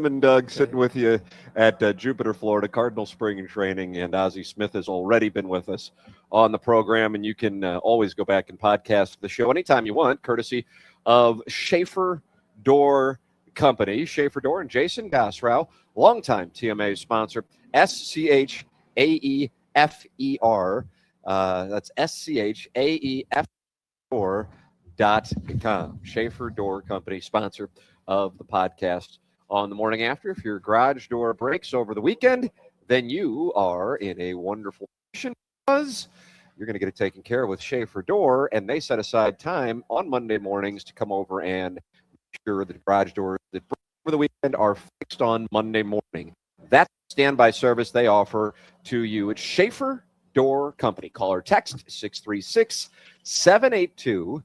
And Doug sitting with you at Jupiter, Florida, Cardinal Spring Training, and Ozzie Smith has already been with us on the program, and you can always go back and podcast the show anytime you want, courtesy of Schaefer Door Company. Schaefer Door and Jason Gosrow, longtime TMA sponsor, SCHAEFER. That's SCHAEFER.com. Schaefer Door Company, sponsor of the podcast on the morning after. If your garage door breaks over the weekend, then you are in a wonderful position because you're going to get it taken care of with Schaefer Door, and they set aside time on Monday mornings to come over and make sure the garage doors that break over the weekend are fixed on Monday morning. That's standby service they offer to you. It's Schaefer Door Company. Call or text 636 782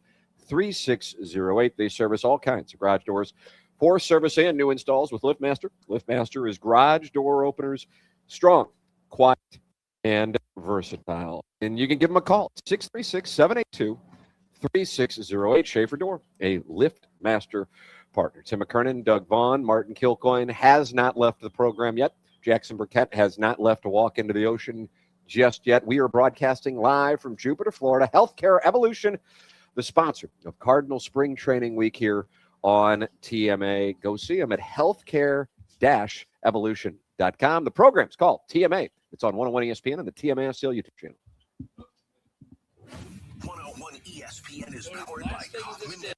3608. They service all kinds of garage doors for service and new installs with LiftMaster. LiftMaster is garage door openers, strong, quiet, and versatile. And you can give them a call, 636-782-3608. Schaefer Door, a LiftMaster partner. Tim McKernan, Doug Vaughn, Martin Kilcoyne has not left the program yet. Jackson Burkett has not left to walk into the ocean just yet. We are broadcasting live from Jupiter, Florida. Healthcare Evolution, the sponsor of Cardinal Spring Training Week here on TMA. Go see them at healthcare-evolution.com. The program's called TMA. It's on 101 ESPN and the TMA SL YouTube channel. 101 ESPN is powered by Kaufman.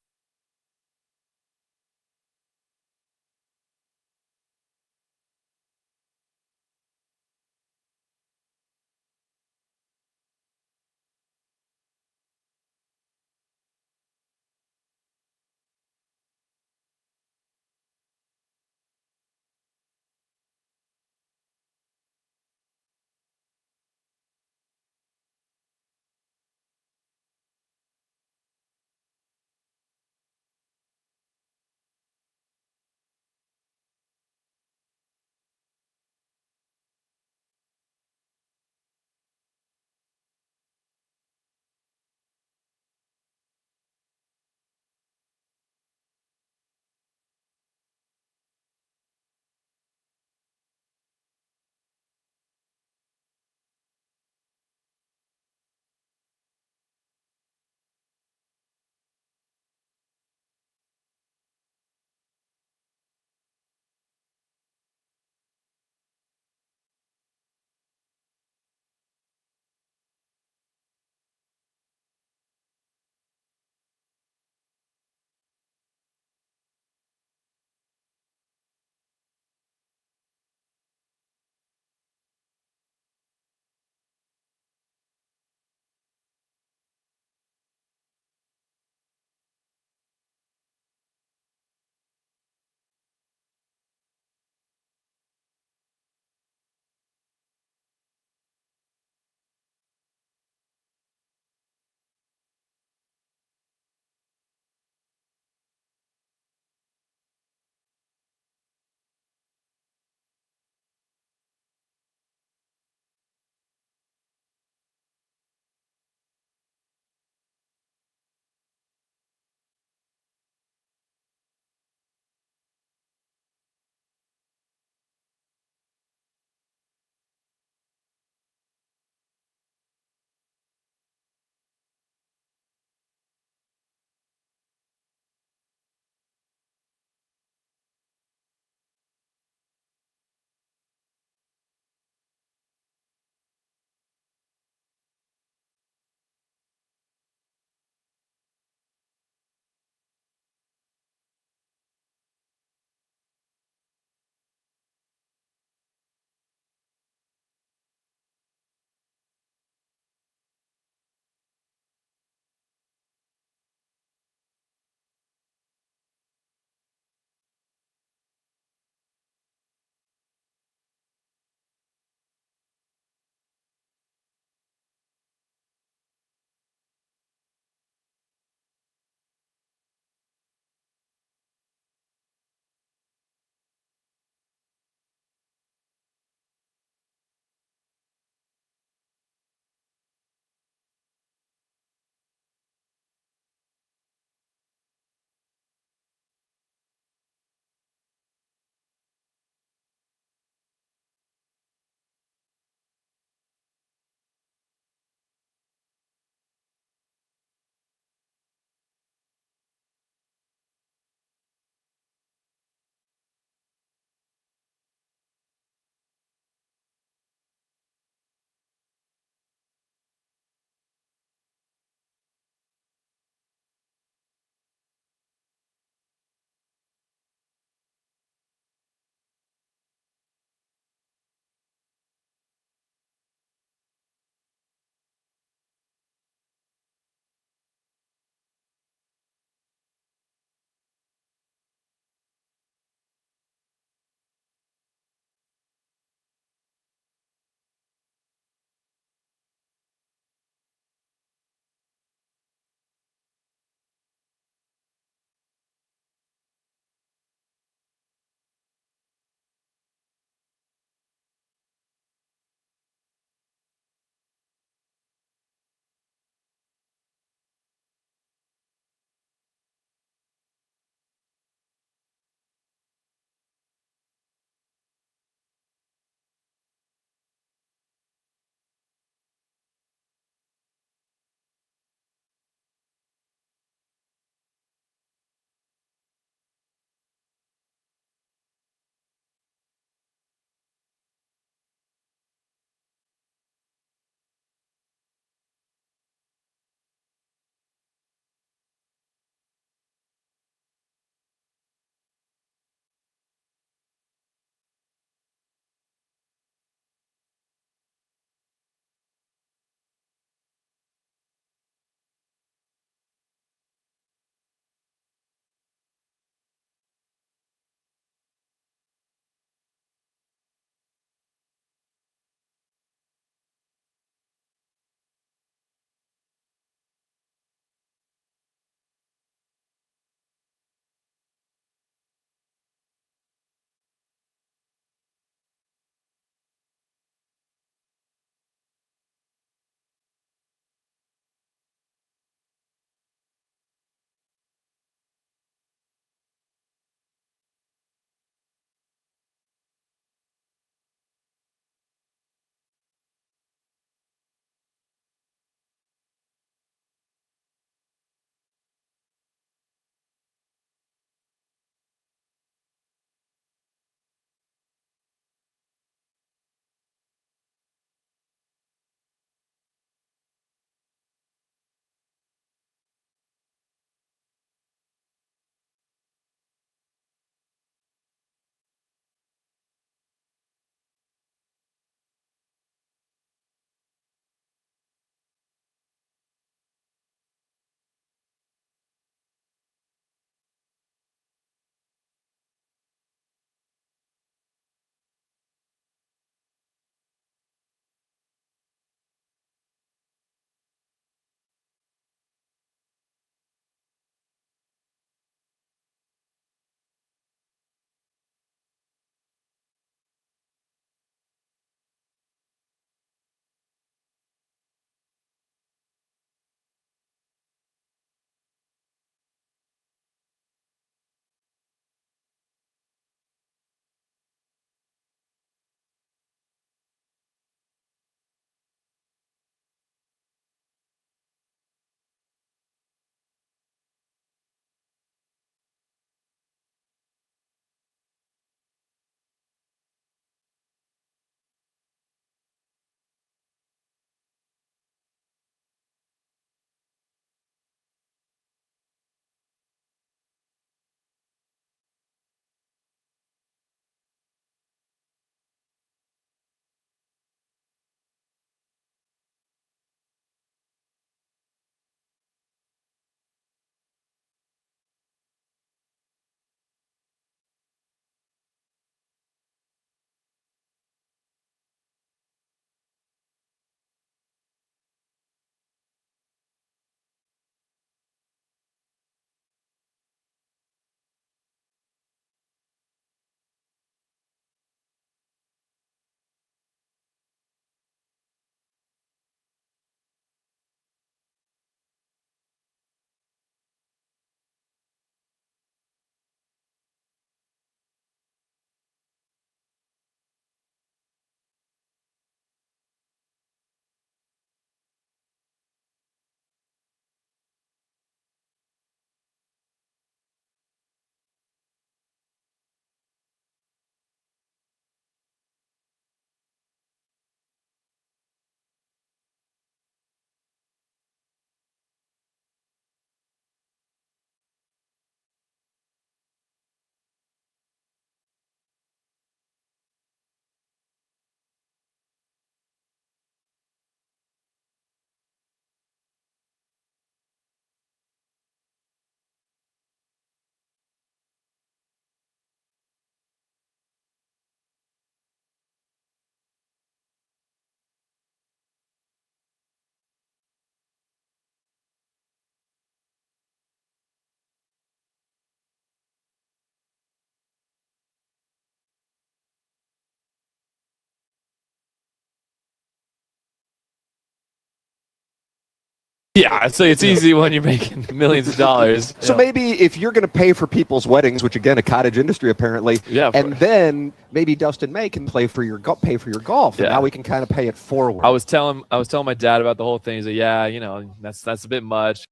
Yeah, so it's easy when you're making millions of dollars. So maybe if you're going to pay for people's weddings, which again, a cottage industry apparently, and then maybe Dustin May can pay for your golf, and now we can kind of pay it forward. I was telling my dad about the whole thing. He's like, yeah, that's a bit much.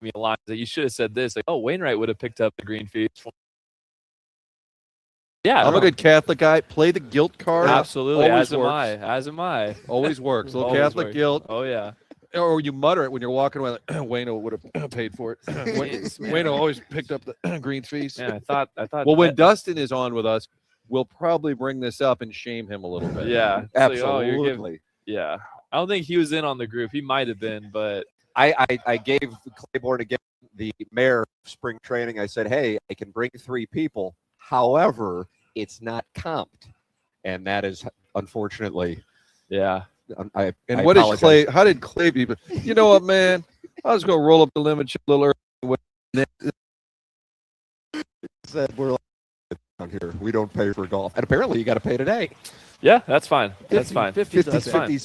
Me a line that you should have said this. Like, oh, Wainwright would have picked up the green fees. Yeah, I'm a good Catholic guy. Play the guilt card. Absolutely, Always as am I. Always works. Little Always Catholic works. guilt. Oh yeah. Or you mutter it when you're walking away. Like, Wayno would have paid for it. Wayno always picked up the green fees. Yeah, I thought. Well, when Dustin is on with us, we'll probably bring this up and shame him a little bit. Yeah, absolutely. I don't think he was in on the group. He might have been, but I gave Claiborne again the mayor of spring training. I said, hey, I can bring 3 people. However, it's not comped, and that is unfortunately, yeah. How did Clay be? You know what, man? I was gonna roll up the lemon chip a little early. Said we're down here. We don't pay for golf, and apparently you got to pay today. Yeah, that's fine. That's fine. 50 is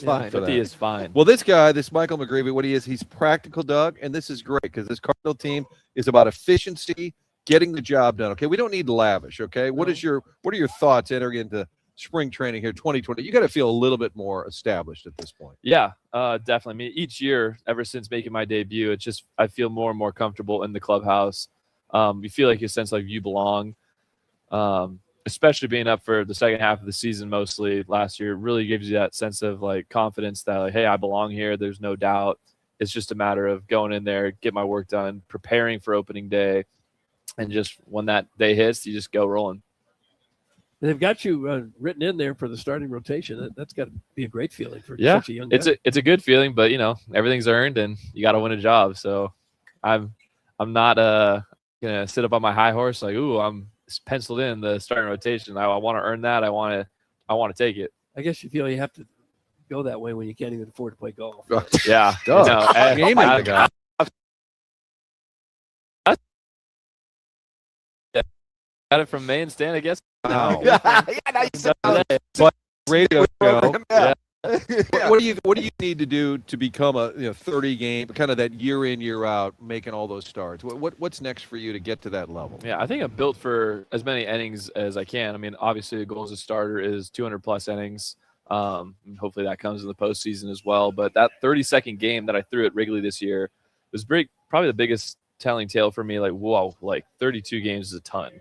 fine. 50 is fine. Well, this guy, this Michael McGrevy, what he is, he's practical, Doug, and this is great because this Cardinal team is about efficiency, getting the job done. Okay, we don't need lavish. Okay, what are your thoughts entering into spring training here, 2020? You got to feel a little bit more established at this point. Yeah, definitely. I mean, each year, ever since making my debut, it's just I feel more and more comfortable in the clubhouse. You feel like you sense like you belong. Especially being up for the second half of the season, mostly last year, really gives you that sense of like confidence that like, hey, I belong here. There's no doubt. It's just a matter of going in there, get my work done, preparing for opening day, and just when that day hits, you just go rolling. And they've got you written in there for the starting rotation. That's got to be a great feeling for such a young guy. It's a good feeling, but everything's earned, and you got to win a job. So I'm not gonna sit up on my high horse like, ooh, I'm penciled in the starting rotation. I want to earn that. I want to take it. I guess you feel you have to go that way when you can't even afford to play golf. Yeah. Got it from Maine Stan, I guess. Wow. But radio show. Yeah. What do you need to do to become a 30 game, kind of that year in, year out, making all those starts? What's next for you to get to that level? Yeah, I think I'm built for as many innings as I can. I mean, obviously the goal as a starter is 200 plus innings. Hopefully that comes in the postseason as well. But that 30-second game that I threw at Wrigley this year was probably the biggest telling tale for me. Like, whoa, like 32 games is a ton.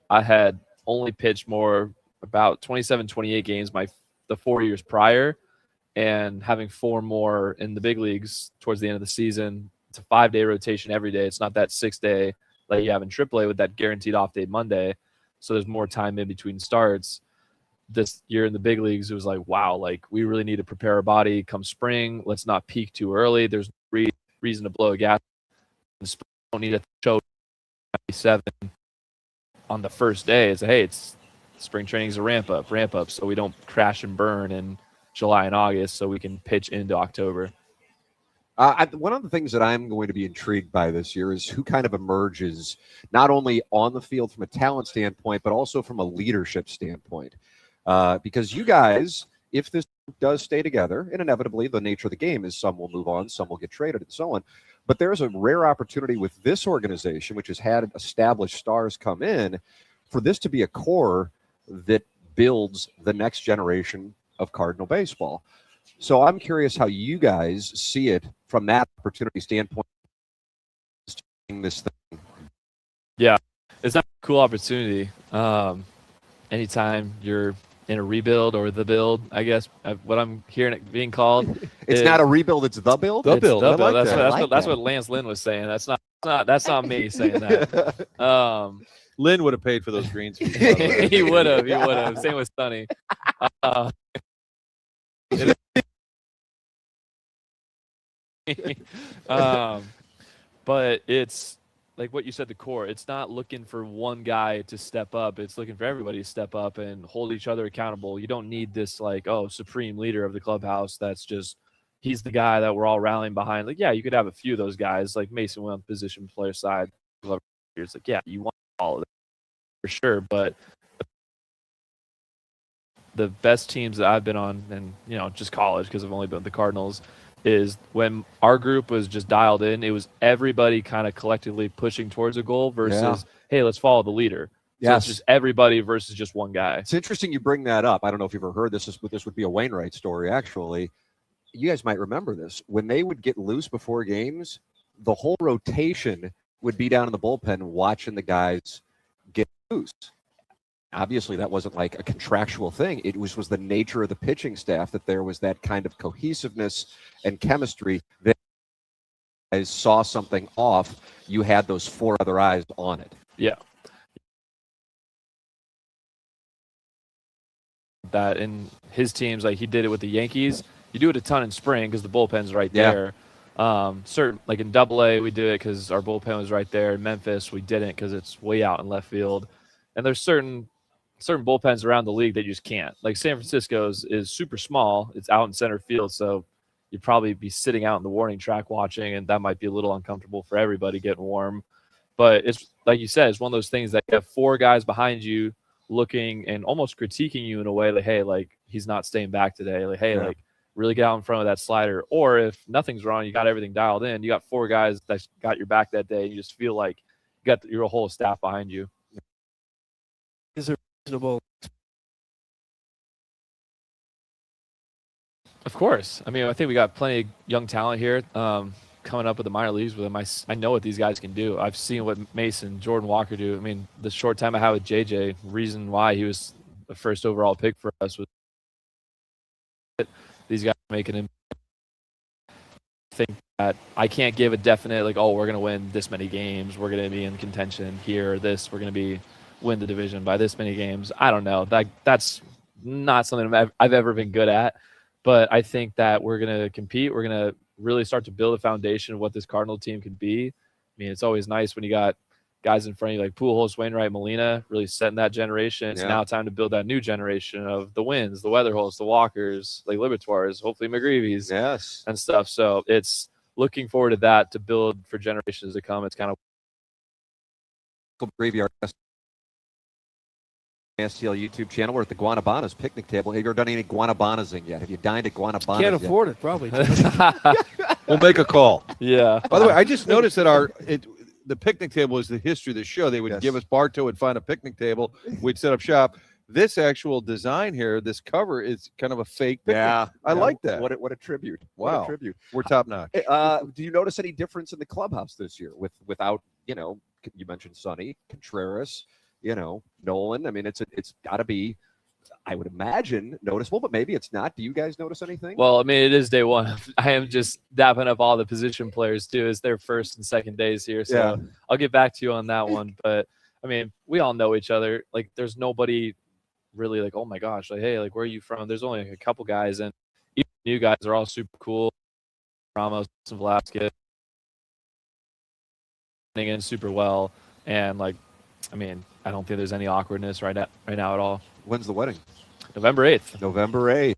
I had only pitched about 27, 28 games the 4 years prior. And having 4 more in the big leagues towards the end of the season, it's a 5-day rotation every day. It's not that 6-day like you have in AAA with that guaranteed off day Monday. So there's more time in between starts. This year in the big leagues, it was like, wow, like we really need to prepare our body come spring. Let's not peak too early. There's no reason to blow a gas. Don't need to show 97 on the first day. It's hey, it's spring training is a ramp up, so we don't crash and burn in July and August, so we can pitch into October. One of the things that I'm going to be intrigued by this year is who kind of emerges not only on the field from a talent standpoint, but also from a leadership standpoint. Because you guys, if this does stay together, and inevitably the nature of the game is some will move on, some will get traded, and so on. But there's a rare opportunity with this organization, which has had established stars come in, for this to be a core that builds the next generation of Cardinal baseball. So I'm curious how you guys see it from that opportunity standpoint. This thing. Yeah, it's not a cool opportunity. Anytime you're in a rebuild or the build, I guess what I'm hearing it being called. It's not a rebuild; it's the build. The build. The build. Like that's what Lance Lynn was saying. That's not me saying that. Lynn would have paid for those greens. He would have. Same with Sonny. But it's like what you said, the core. It's not looking for one guy to step up. It's looking for everybody to step up and hold each other accountable. You don't need this supreme leader of the clubhouse that's just he's the guy that we're all rallying behind. Like, yeah, you could have a few of those guys, like Mason went on the position player side. It's like, yeah, you want all of them for sure. But the best teams that I've been on, and just college because I've only been with the Cardinals, is when our group was just dialed in, it was everybody kind of collectively pushing towards a goal versus, hey, let's follow the leader. So it's just everybody versus just one guy. It's interesting you bring that up. I don't know if you've ever heard this. This would be a Wainwright story, actually. You guys might remember this. When they would get loose before games, the whole rotation would be down in the bullpen watching the guys get loose. Obviously, that wasn't like a contractual thing. It was the nature of the pitching staff that there was that kind of cohesiveness and chemistry that guys saw something off. You had those 4 other eyes on it. Yeah. That in his teams, like he did it with the Yankees. You do it a ton in spring because the bullpen's right there. Certain like in AA, we do it because our bullpen was right there. In Memphis, we didn't because it's way out in left field. And there's certain bullpens around the league that you just can't. Like San Francisco's is super small. It's out in center field, so you'd probably be sitting out in the warning track watching, and that might be a little uncomfortable for everybody getting warm. But it's like you said, it's one of those things that you have 4 guys behind you looking and almost critiquing you in a way like, hey, like he's not staying back today. Like, hey, like really get out in front of that slider. Or if nothing's wrong, you got everything dialed in. You got 4 guys that got your back that day. And you just feel like you got your whole staff behind you. Is it reasonable? Of course. I mean, I think we got plenty of young talent here coming up with the minor leagues with them. I know what these guys can do. I've seen what Mason, Jordan Walker do. I mean, the short time I had with JJ, reason why he was the first overall pick for us was these guys making him think that I can't give a definite, like, oh, we're going to win this many games. We're going to be in contention here or this. We're going to win the division by this many games. I don't know. That's not something I've ever been good at. But I think that we're going to compete. We're going to really start to build a foundation of what this Cardinal team can be. I mean, it's always nice when you got guys in front of you like Pujols, Wainwright, Molina, really setting that generation. It's now time to build that new generation of the Wins, the Weatherholts, the Walkers, like Liberators, hopefully McGrevy's, and stuff. So it's looking forward to that to build for generations to come. It's kind of McGrevy, our guest. STL YouTube channel. We're at the Guanabanas picnic table. Have you ever done any Guanabanasing yet? Have you dined at Guanabanas Can't afford it, probably. We'll make a call. Yeah. By the way, I just noticed that the picnic table is the history of the show. They would give us Bartow would find a picnic table. We'd set up shop. This actual design here, this cover is kind of a fake picnic. Yeah. I like that. What a tribute. Wow. What a tribute. We're top notch. Do you notice any difference in the clubhouse this year without, you mentioned Sonny, Contreras, Nolan? I mean, it's got to be, I would imagine, noticeable, but maybe it's not. Do you guys notice anything? Well, I mean, it is day one. I am just dapping up all the position players, too. It's their first and second days here. So I'll get back to you on that one. But, I mean, we all know each other. Like, there's nobody really like, oh, my gosh, like, hey, like, where are you from? There's only like a couple guys. And even new guys are all super cool. Ramos and Velasquez in super well. And, like, I mean, I don't think there's any awkwardness right now at all. When's the wedding? November 8th. November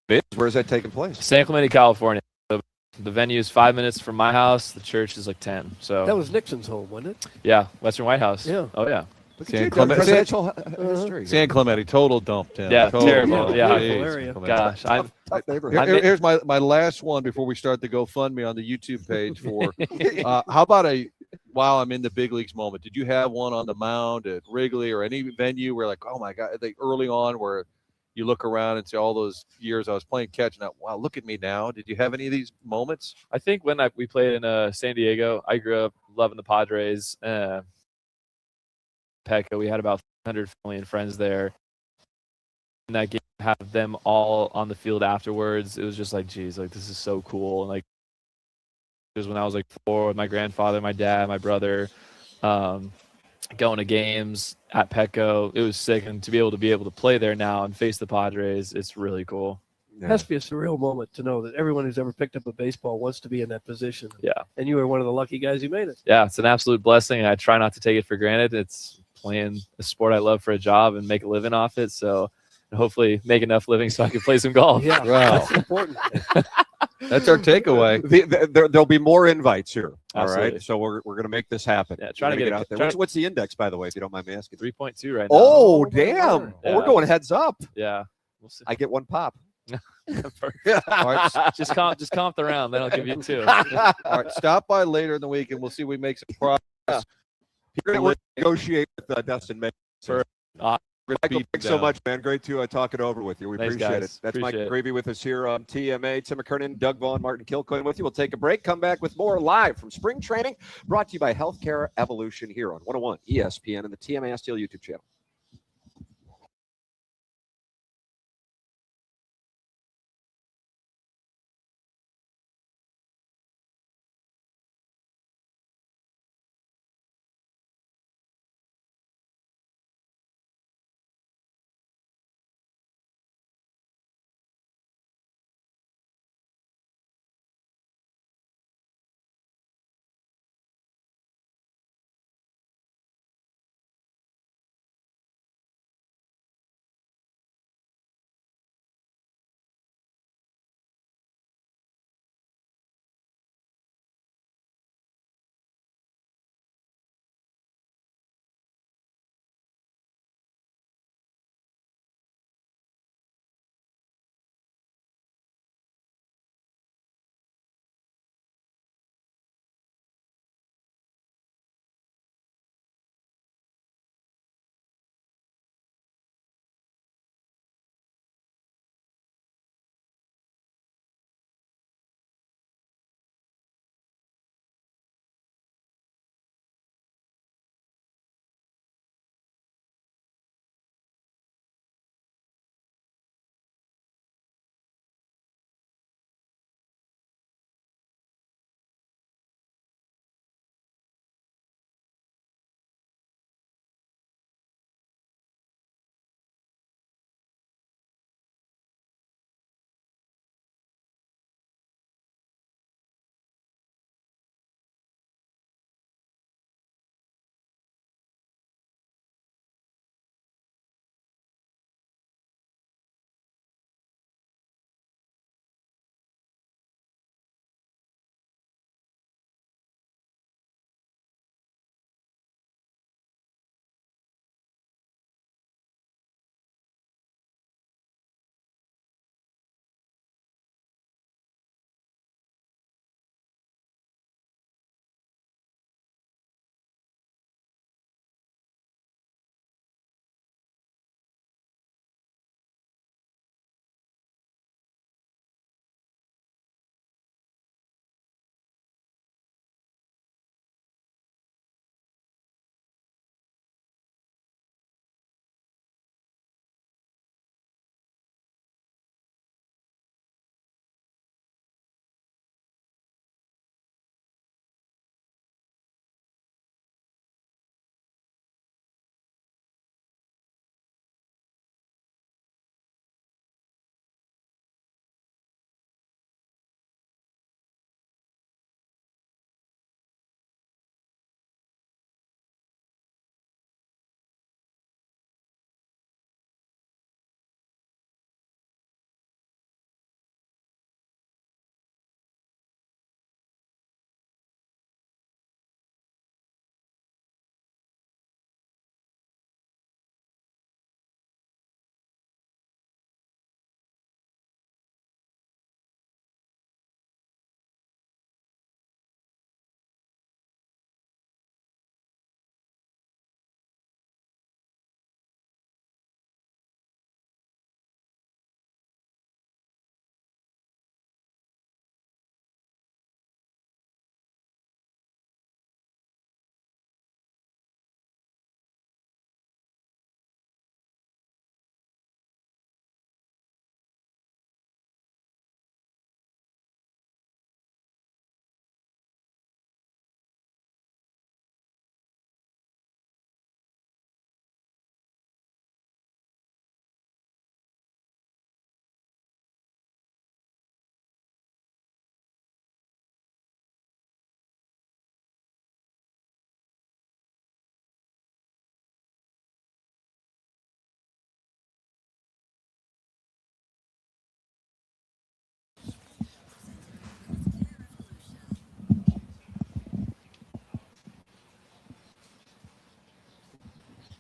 8th. Where's that taking place? San Clemente, California. The venue is 5 minutes from my house. The church is like 10. So that was Nixon's home, wasn't it? Yeah, Western White House. Yeah. Oh yeah. San Clemente, total dump town. Yeah, terrible. Yeah, area. Gosh, here's my last one before we start the GoFundMe on the YouTube page for. How about while I'm in the big leagues moment? Did you have one on the mound at Wrigley or any venue where like, oh my God, early on where you look around and see all those years I was playing catch and wow, look at me now. Did you have any of these moments? I think when we played in San Diego, I grew up loving the Padres. Petco, we had about 100 family and friends there. In that game, have them all on the field afterwards. It was just like, geez, like this is so cool. And like, it was when I was like 4 with my grandfather, my dad, my brother, going to games at Petco. It was sick, and to be able to play there now and face the Padres, it's really cool. It has to be a surreal moment to know that everyone who's ever picked up a baseball wants to be in that position. Yeah. And you were one of the lucky guys who made it. Yeah, it's an absolute blessing, and I try not to take it for granted. It's playing a sport I love for a job and make a living off it. So hopefully make enough living so I can play some golf. Yeah, that's important. That's our takeaway. There'll be more invites here. Absolutely. All right. So we're going to make this happen. Yeah, try to get out there. What's the index, by the way, if you don't mind me asking? 3.2 right now. Oh, damn. Yeah. We're going heads up. Yeah. We'll see. I get one pop. All right, just comp the round, then I'll give you 2. all right, stop by later in the week, and we'll see if we make some progress. We're going to negotiate with Dustin May. Michael, thanks so much, man. Great to talk it over with you. We Thanks, appreciate guys. it. That's Appreciate Mike McGrevy with us here on TMA. Tim McKernan, Doug Vaughn, Martin Kilcoyne with you. We'll take a break, come back with more live from spring training, brought to you by Healthcare Evolution here on 101 ESPN and the TMA Steel YouTube channel.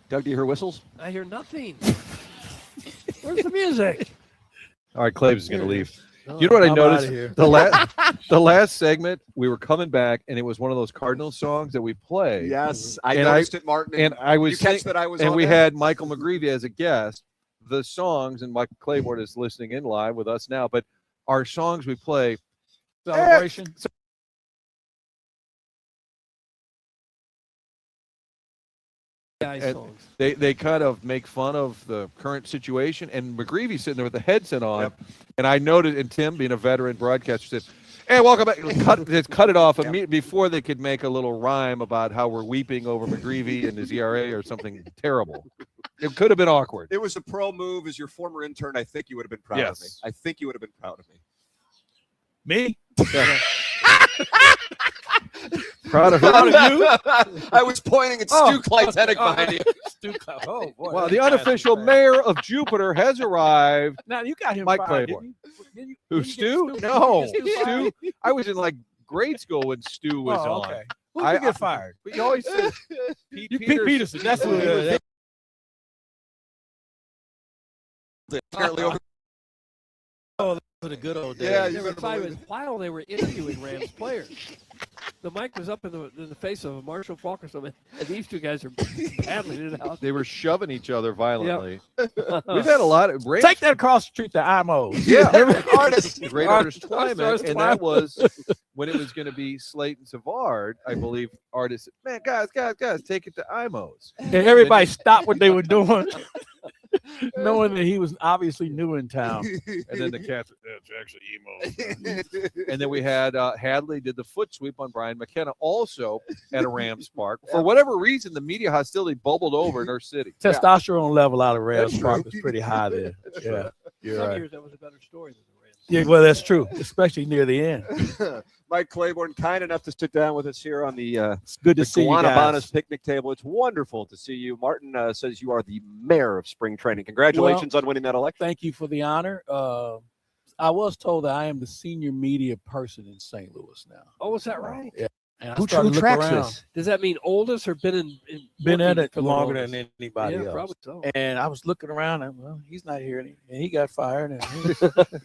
Doug, do you hear whistles? I hear nothing. Where's the music? All right, Claves is going to leave. Oh, You know what I I'm outta noticed? here. The last segment, we were coming back, and it was one of those Cardinals songs that we play. Yes, I And noticed it, Martin. And I was you catch that I was and on we that? had Michael McGrevy as a guest. The songs, and Mike Claiborne is listening in live with us now, but our songs we play. Celebration. Guys And songs. they kind of make fun of the current situation, and McGreevy's sitting there with the headset on, and I noted, and Tim, being a veteran broadcaster, said, "Hey, welcome back." Cut it off immediately before they could make a little rhyme about how we're weeping over McGreevy and his ERA or something terrible. It could have been awkward. It was a pro move. As your former intern, I think you would have been proud of me. Yes. I think you would have been proud of me. Me? Proud of her. I was pointing at Stu Clytenic behind you. Oh, boy. Wow, the unofficial mayor of Jupiter has arrived. Now, you got him Mike fired, Claiborne. didn't you? Who, Didn't you Stu? get No, Did you get Stu. fired? I was in like grade school when Stu was Oh, on. okay. Who did you get fired? But you always said Pete Pete Peterson. Peterson. That's who it is. Apparently over For the good old days. Yeah, They you were better fighting believe it. while they were interviewing Rams players. The mic was up in the face of Marshall Falk or something, and these two guys are battling it out. They were shoving each other violently. We've We've had a lot of Rams. Take that across the street to IMO. Yeah, artist. great artist Twyman, and that was when it was going to be Slate and Savard. I believe artists said, "Man, guys, take it to IMO's." And everybody stopped what they were doing, knowing that he was obviously new in town. And then the cats, it's actually emo. And then we had Hadley did the foot sweep on Brian McKenna, also at a Rams park. For whatever reason, the media hostility bubbled over in our city. Testosterone level out of Rams That's Park true. was pretty high there. Yeah, you're Some right. years that was a better story than the Rams. Yeah, well, that's true, especially near the end. Mike Claiborne, kind enough to sit down with us here on the It's good to the see you Guanabanas guys. picnic table. It's wonderful to see you. Martin says you are the mayor of spring training. Congratulations on winning that election. Thank you for the honor. I was told that I am the senior media person in St. Louis now. Oh, is that right? Yeah. And I Who started to look tracks around. this? Does that mean oldest or been Been at working it for the longer longest? than anybody Yeah, else. probably so. And I was looking around and, well, he's not here. And he got fired and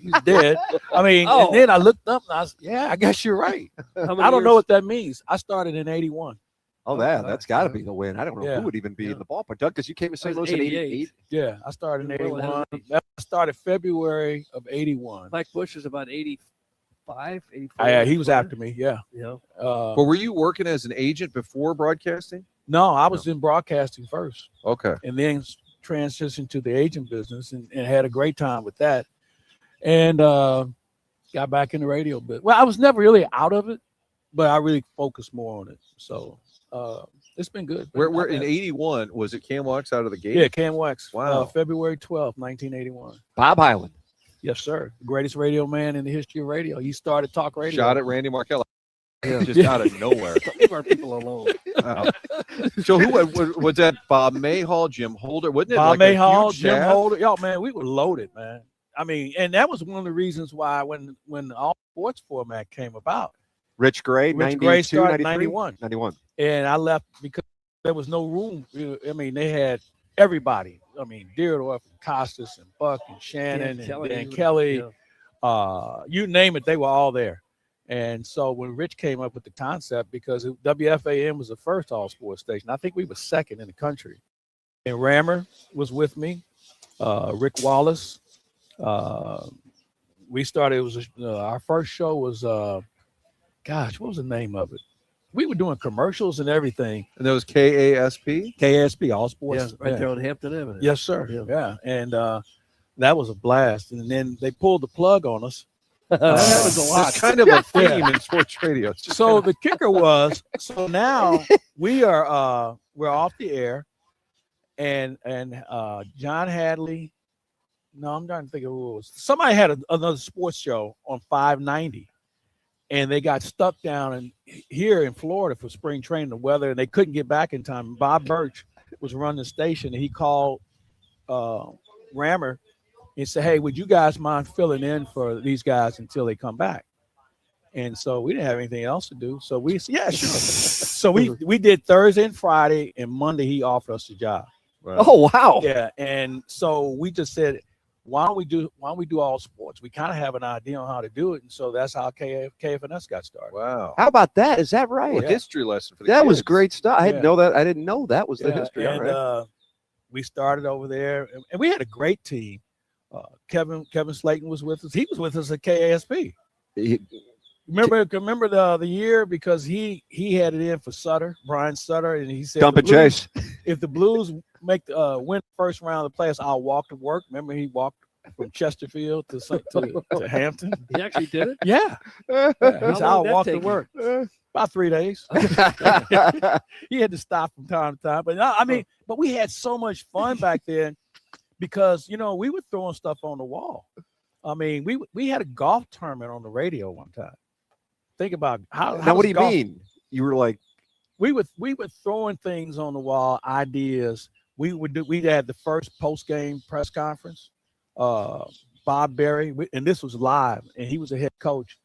he's dead. I mean, Oh. and then I looked up and I was, yeah, I guess you're right. How many I don't know years? what that means. I started in 81. Oh, that's got to be the win. I don't know Yeah. who would even be in the ballpark. Doug, because you came to St. That was Louis in 88. 88. Yeah, I started in Well, 81. that was I started February of 81. Mike Bush is about 85, 84. Yeah, he was after me. Yeah. Yeah. But were you working as an agent before broadcasting? No, I was in broadcasting first. Okay. And then transitioned to the agent business and had a great time with that. And got back in the radio bit. Well, I was never really out of it, but I really focused more on it. So it's been good. Where in 81 was it Cam Wax out of the gate? Yeah, Cam Wax. Wow. February 12th, 1981. Bob Hyland. Yes, sir. The greatest radio man in the history of radio. He started talk radio. Shot at Randy Markell. Just out of nowhere. Leave our people alone. So who was that? Bob Mayhall, Jim Holder, wasn't it? Bob like a Mayhall, huge Jim staff? Holder. Yo, man, we were loaded, man. I mean, and that was one of the reasons why when the all sports format came about, Rich Gray, Rich Gray 92, started 93? 91. 91. and I left because there was no room. I mean, they had everybody. I mean, Deardorff and Costas and Buck and Shannon and Dan Kelly. Yeah. You name it, they were all there. And so when Rich came up with the concept, because WFAN was the first all sports station, I think we were second in the country. And Rammer was with me, Rick Wallace. We started, it was our first show was, what was the name of it? We were doing commercials and everything. And that was KASP? KSP, All Sports. Yeah, right there on Hampton Avenue. Yes, sir. Yeah. Yeah. And that was a blast. And then they pulled the plug on us. That happens a lot. It's kind of a theme in sports radio. It's just So the kicker was, so now we're off the air, and John Hadley, no, I'm trying to think of who it was. Somebody had another sports show on 590, and they got stuck down here in Florida for spring training, the weather, and they couldn't get back in time. Bob Birch was running the station, and he called Rammer and said, "Hey, would you guys mind filling in for these guys until they come back?" And so we didn't have anything else to do. So we said, yeah, sure. So we did Thursday and Friday, and Monday he offered us the job. Oh, wow. Yeah. And so we just said, why don't we do all sports? We kind of have an idea on how to do it, and so that's how KFNS got started. Wow. How about that? Is that right? Well, history lesson for the That was kids. great stuff. I didn't Yeah. know that. I didn't know that was the Yeah, history. All and right. we started over there, and we had a great team. Kevin Slayton was with us. He was with us at KASP. Remember the year, because he had it in for Brian Sutter, and he said, Dump and chase. if the Blues win the first round of the playoffs, I'll walk to work. Remember, he walked from Chesterfield to Hampton. He actually did it. Yeah, How he said, long I'll did that walk to take you? work. About 3 days. He had to stop from time to time, but but we had so much fun back then because we were throwing stuff on the wall. I mean, we had a golf tournament on the radio one time. Think about how. Now, what do you golf, mean? You were like, we were throwing things on the wall, ideas. We'd had the first post game press conference. Bob Berry, and this was live, and he was a head coach.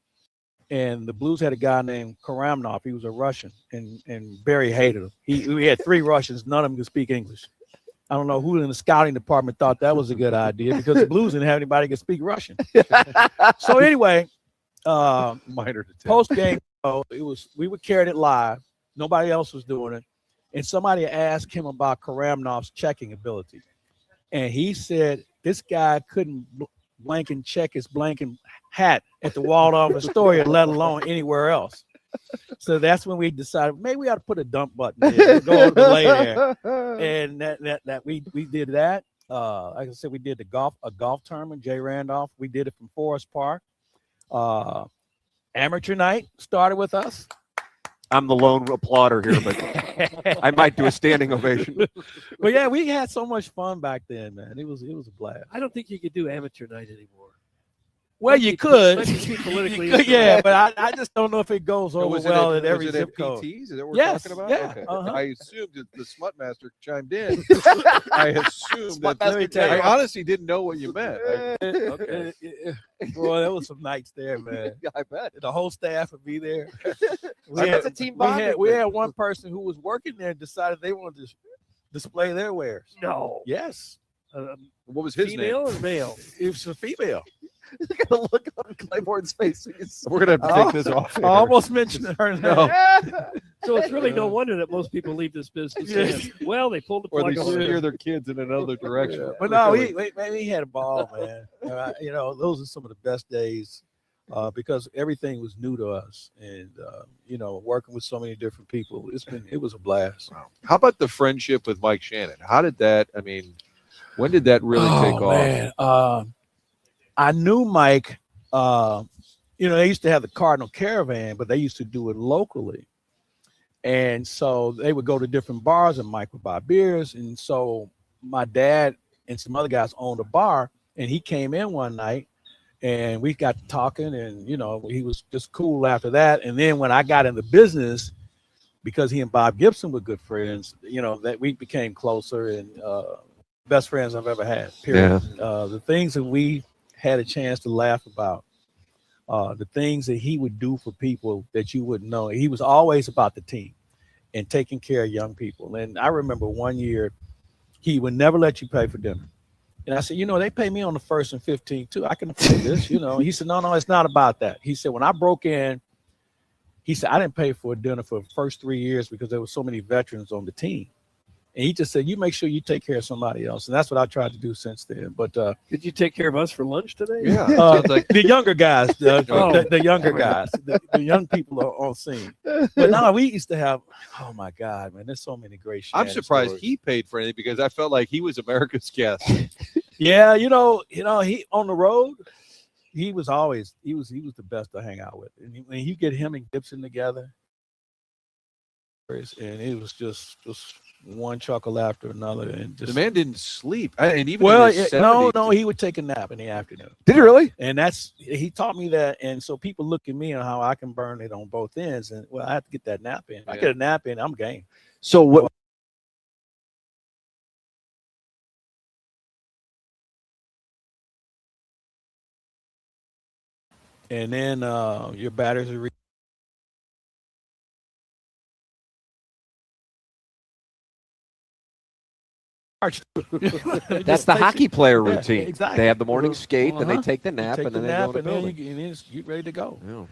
And the Blues had a guy named Karamnov. He was a Russian, and Berry hated him. We had 3 Russians. None of them could speak English. I don't know who in the scouting department thought that was a good idea, because the Blues didn't have anybody who could speak Russian. So anyway, Minor detail. post game, we would carry it live. Nobody else was doing it, and somebody asked him about Karamnov's checking ability, and he said this guy couldn't blank and check his blanking hat at the Waldorf Astoria, let alone anywhere else. So that's when we decided maybe we ought to put a dump button there, go delay there, and that we did that. Like I said, we did a golf tournament. Jay Randolph, we did it from Forest Park. Amateur night started with us. I'm the lone applauder here, but I might do a standing ovation. But yeah, we had so much fun back then, man. It was a blast. I don't think you could do amateur night anymore. Well, you could. Might be too politically You could, yeah, incorrect. but I just don't know if it goes over Was well it at every was it zip at code. PTs? Is that what we're Yes, talking about? yeah, Okay. uh-huh. I assumed that the Smut Master chimed in. I assumed that. Let me tell you. I honestly didn't know what you meant. Okay. Boy, there was some nights there, man. I bet. The whole staff would be there. That's a team bonding we thing. had one person who was working there and decided they wanted to display their wares. No. Yes. What was his name? Female or male? It was a female. You gotta look on Claiborne's face. We're gonna have to take this off. I almost mentioned her name. No. So it's really no wonder that most people leave this business. Yes. Well, they pulled the Or plug they on it. steer their kids in another direction. But no, he had a ball, man. Those are some of the best days because everything was new to us, and working with so many different people, it was a blast. Wow. How about the friendship with Mike Shannon? How did that? I mean, when did that really take off? Man. I knew Mike. They used to have the Cardinal Caravan, but they used to do it locally. And so they would go to different bars and Mike would buy beers. And so my dad and some other guys owned a bar, and he came in one night and we got talking, and, he was just cool after that. And then when I got in the business, because he and Bob Gibson were good friends, that we became closer, and best friends I've ever had, period. The things that we had a chance to laugh about, the things that he would do for people that you wouldn't know. He was always about the team and taking care of young people. And I remember one year he would never let you pay for dinner. And I said, they pay me on the 1st and 15th too. I can afford this, He said, no, it's not about that. He said, when I broke in, he said, I didn't pay for a dinner for the first 3 years because there were so many veterans on the team. And he just said, you make sure you take care of somebody else. And that's what I tried to do since then. But Did you take care of us for lunch today? Yeah. Sounds like the younger guys, Oh. the younger guys, the young people are on scene. But no, we used to have, oh my God, man, there's so many great I'm Shannon surprised stories. he paid for anything, because I felt like he was America's guest. Yeah, he on the road, he was the best to hang out with. And when you get him and Gibson together, and it was just one chuckle after another, and just The man didn't sleep. And even well, in his 70s, he would take a nap in the afternoon. Did he really? And he taught me that. And so people look at me and how I can burn it on both ends. And I have to get that nap in. If I Yeah. get a nap in, I'm game. So what? And then your batteries are march. That's the hockey player routine. exactly. They have the morning skate, then they Uh-huh. take the nap, Take and the then nap, they go to and the then building. you ready to go. Yeah.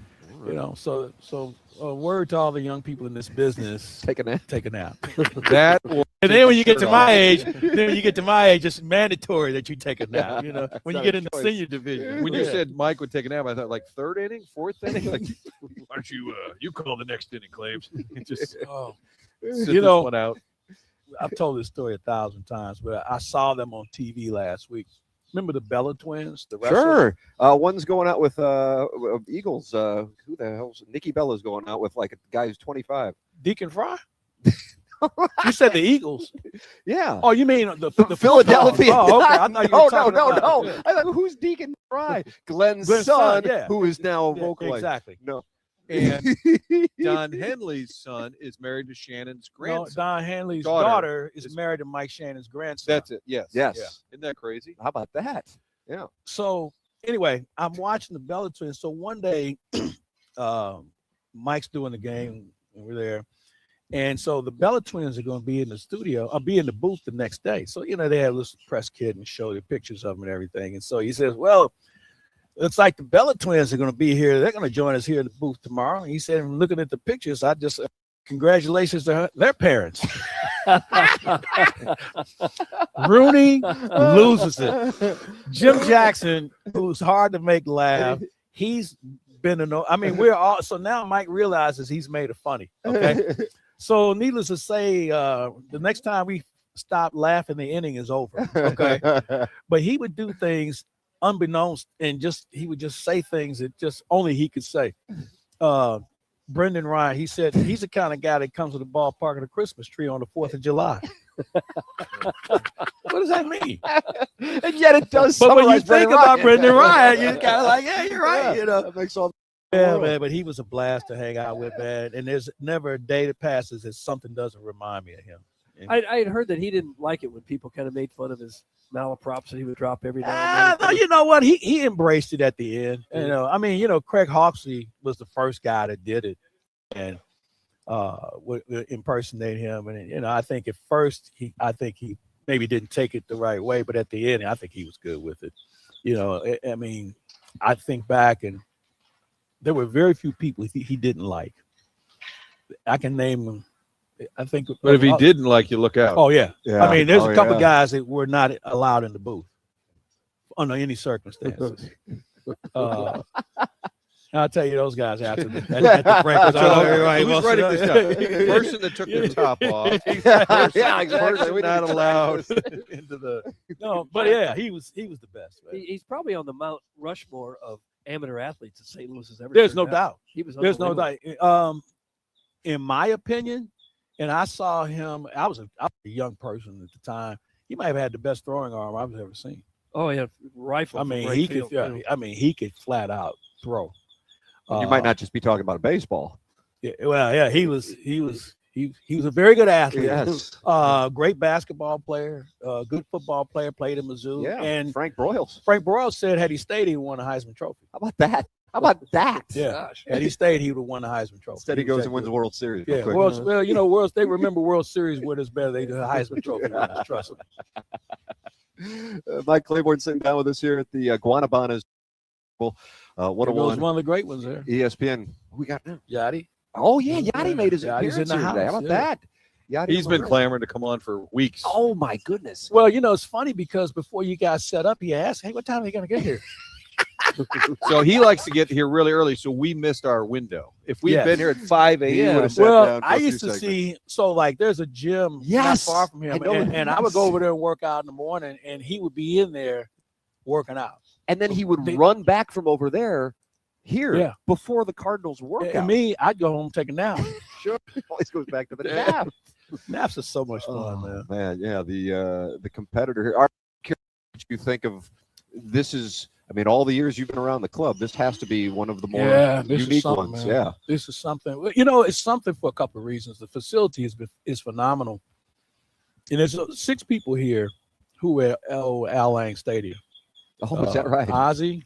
You know, so word to all the young people in this business: Take a nap. take a nap. That or And take then when a you get shirt to off. my age, it's mandatory that you take a nap. You know, when you not get a in the choice. senior division. When you Yeah. said Mike would take a nap, I thought like third inning, fourth inning. Like, why don't you call the next inning, Claves? Just Oh, sit You know, this one out. I've told this story 1,000 times, but I saw them on TV last week. Remember the Bella twins? The wrestlers? Sure. One's going out with Eagles. Who the hell's Nikki Bella's going out with like a guy who's 25. Deacon Fry? You said the Eagles. Yeah. Oh, you mean the Philadelphia. Oh, okay. I thought you were talking no. about I thought, who's Deacon Fry? Glenn's Glenn's son, son, yeah. who is now a Yeah, vocalist. exactly. No. And Don Henley's son is married to Shannon's No, grandson. Don Henley's Daughter daughter is is- married to Mike Shannon's grandson. That's it. Yes. Yes. Yeah. Isn't that crazy? How about that? Yeah. So anyway, I'm watching the Bella twins. So one day, Mike's doing the game, and we're there. And so the Bella twins are going to be in the studio, I'll be in the booth the next day. So, they have this press kit and show the pictures of them and everything. And so he says, well, looks like the Bella twins are going to be here. They're going to join us here in the booth tomorrow. And he said, I'm looking at the pictures, I just, congratulations to their parents. Rooney loses it. Jim Jackson, who's hard to make laugh, he's been we're all, so now Mike realizes he's made it funny. Okay. So needless to say, the next time we stop laughing, the inning is over. Okay. But he would do things unbeknownst, and he would just say things that just only he could say. Brendan Ryan, he said he's the kind of guy that comes to the ballpark with a Christmas tree on the 4th of July. What does that mean? And yet it does. But when you summarize Brendan think about Ryan. Brendan Ryan, you're kind of like, yeah, you're right. That makes all. Yeah, man, but he was a blast to hang out with, man. And there's never a day that passes that something doesn't remind me of him. I had heard that he didn't like it when people kind of made fun of his malaprops that he would drop every now and then. No, you know what? He embraced it at the end. Craig Hawksey was the first guy that did it, and would impersonate him. And I think at first he maybe didn't take it the right way, but at the end, I think he was good with it. I think back, and there were very few people he didn't like. I can name them. I think, But if he didn't like you, look out. oh yeah. Yeah. There's a couple guys that were not allowed in the booth under any circumstances. I'll tell you those guys after at the break. Who's writing this down? Person that took their top off. Yeah, exactly. Person not allowed into the. No, but yeah, he was the best. Man. He's probably on the Mount Rushmore of amateur athletes that St. Louis has ever. There's turned no out. doubt. He was. There's no unbelievable. doubt. In my opinion, and I saw him. I was a young person at the time. He might have had the best throwing arm I've ever seen. Oh yeah, rifle. from right he field, could. He could flat out throw. You might not just be talking about baseball. Yeah, well, yeah, he was a very good athlete. Yes. Great basketball player, good football player, played in Mizzou. Yeah. And Frank Broyles. Frank Broyles said had he stayed, he would have won a Heisman Trophy. How about that? How about that? Yeah. Gosh. Had he stayed, he would have won the Heisman Trophy. Instead, he was goes that and wins the good. World Series. real Yeah, quick. Worlds. They remember World Series winners better. They do the Heisman Trophy winners. Trust me. Mike Claiborne sitting down with us here at the Guanabanas. It was 101 one of the great ones there. ESPN. Who we got now? Yadi. Oh, yeah. Yadi made his Yadi's appearance in the here today. How house, about yeah. that? Yadi He's been Molina. clamoring to come on for weeks. Oh, my goodness. Well, it's funny because before you guys set up, he asked, hey, what time are you going to get here? So he likes to get here really early, so we missed our window. If we'd Yes. been here at 5 He a.m., would've sat Well, down for I a few used to segments. see, there's a gym Yes, not far from I him, know and I this. would go over there and work out in the morning, and he would be in there working out. And then he would They- run back from over there here Yeah. before the Cardinals workout. And me, I'd go home and take a nap. Sure. Always goes back to the nap. Naps are so much fun, Oh, man. yeah, the competitor here. Are you curious what you think of this? Is all the years you've been around the club, this has to be one of the more this is unique something, ones. man. Yeah, This is something. It's something for a couple of reasons. The facility is phenomenal, and there's 6 people here who were at Al Lang Stadium. oh, is that right? Ozzie,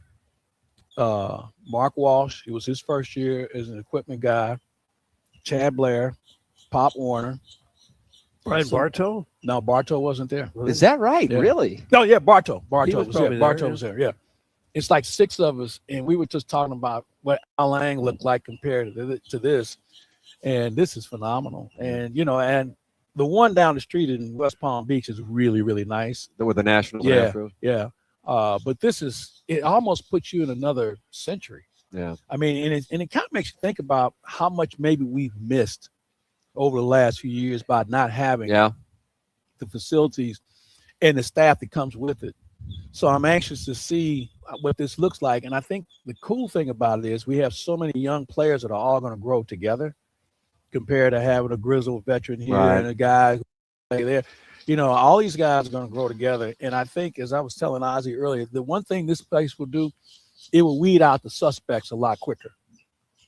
Mark Walsh. It was his first year as an equipment guy. Chad Blair, Pop Warner, Brian So- Bartow. No, Bartow wasn't there. Is that right? Yeah. Really? No, yeah, Bartow. He Bartow was was there. probably there, Bartow yeah. was there. Yeah. It's like 6 of us, and we were just talking about what Al Lang looked like compared to this, and this is phenomenal. And and the one down the street in West Palm Beach is really, really nice. With the Nationals Yeah, afro? yeah. But it almost puts you in another century. Yeah. I mean, and it kind of makes you think about how much maybe we've missed over the last few years by not having Yeah. the facilities and the staff that comes with it. So I'm anxious to see what this looks like. And I think the cool thing about it is we have so many young players that are all going to grow together compared to having a grizzled veteran here Right. and a guy who play there. All these guys are going to grow together. And I think, as I was telling Ozzie earlier, the one thing this place will do, it will weed out the suspects a lot quicker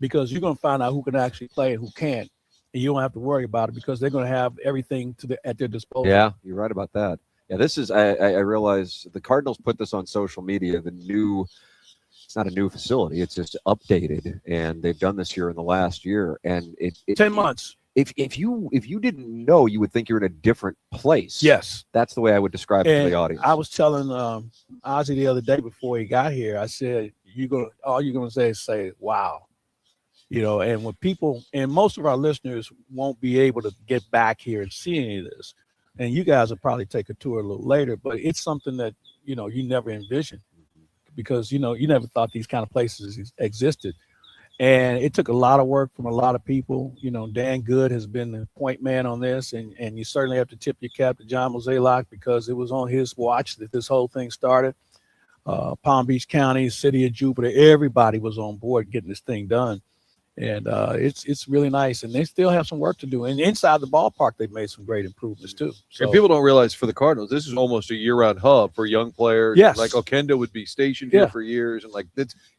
because you're going to find out who can actually play and who can't. And you don't have to worry about it because they're going to have everything at their disposal. Yeah, you're right about that. Yeah, this is, I realize the Cardinals put this on social media, it's not a new facility, it's just updated. And they've done this here in the last year. And it 10 months. If you didn't know, you would think you're in a different place. Yes. That's the way I would describe it to the audience. I was telling Ozzie the other day before he got here, I said, all you're gonna say, wow. And when people, and most of our listeners won't be able to get back here and see any of this. And you guys will probably take a tour a little later, but it's something that, you never envisioned because, you never thought these kind of places existed. And it took a lot of work from a lot of people. Dan Good has been the point man on this, and you certainly have to tip your cap to John Mozeliak because it was on his watch that this whole thing started. Palm Beach County, City of Jupiter, everybody was on board getting this thing done. And it's really nice. And they still have some work to do. And inside the ballpark, they've made some great improvements, too. So, And people don't realize for the Cardinals, this is almost a year-round hub for young players. Yes. Like Okenda would be stationed here for years. And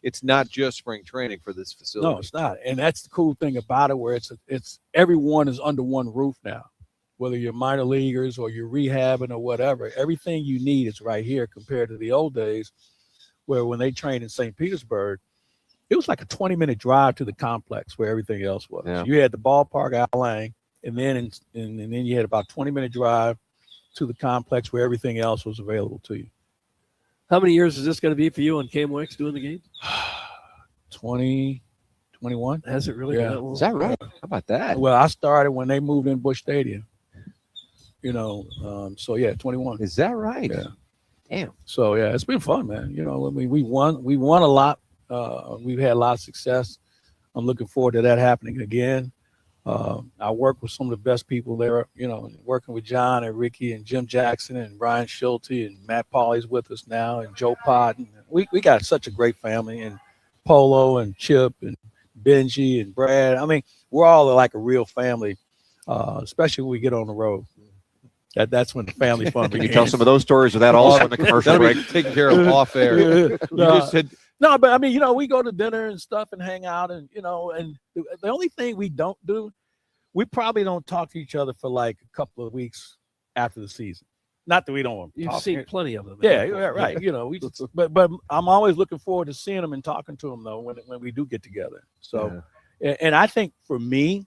it's not just spring training for this facility. no, it's not. And that's the cool thing about it, where it's everyone is under one roof now. Whether you're minor leaguers or you're rehabbing or whatever, everything you need is right here compared to the old days where when they trained in St. Petersburg, it was like a 20-minute drive to the complex where everything else was. Yeah. You had the ballpark, Al Lang, and then you had about a 20-minute drive to the complex where everything else was available to you. How many years is this going to be for you on KMOX doing the game? 21. Has it really? Yeah. That long? Is that right? How about that? Well, I started when they moved in Busch Stadium. So yeah, 21. Is that right? Yeah. Damn. So yeah, it's been fun, man. We won a lot. We've had a lot of success. I'm looking forward to that happening again. I work with some of the best people there, working with John and Ricky and Jim Jackson and Brian Schulte and Matt Pauly's with us now and Joe Podden. We got such a great family, and Polo and Chip and Benji and Brad. I mean, we're all like a real family, especially when we get on the road. That's when the family fun Can begins. you tell some of those stories without also in the commercial That'll break? be taken care of off air. You just said No, but I mean, we go to dinner and stuff and hang out and, and the only thing we don't do, we probably don't talk to each other for like a couple of weeks after the season. Not that we don't want to You've talk. seen plenty of them. Yeah, right. We just, but I'm always looking forward to seeing them and talking to them though when we do get together. So, and I think for me,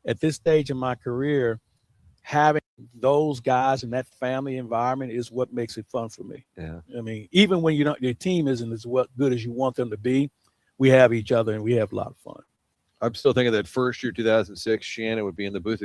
at this stage in my career, having those guys in that family environment is what makes it fun for me. Yeah. I mean, even when your team isn't as good as you want them to be, we have each other and we have a lot of fun. I'm still thinking that first year, 2006, Shannon would be in the booth.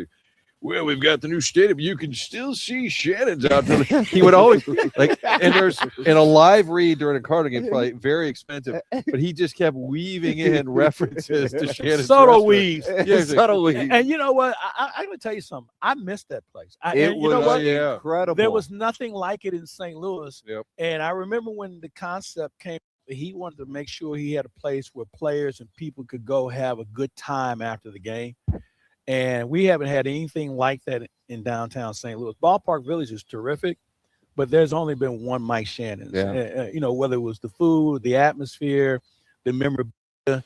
Well, we've got the new stadium. You can still see Shannon's out there. He would always and there's in a live read during a Cardinal game, probably very expensive, but he just kept weaving in references to Shannon's Subtle restaurant. weaves. Yeah, Subtle weave. And you know what? I'm going to tell you something. I missed that place. It you know was what? incredible. There was nothing like it in St. Louis. Yep. And I remember when the concept came, he wanted to make sure he had a place where players and people could go have a good time after the game. And we haven't had anything like that in downtown St. Louis. Ballpark Village is terrific, but there's only been one Mike Shannon's. Yeah. Whether it was the food, the atmosphere, the memorabilia,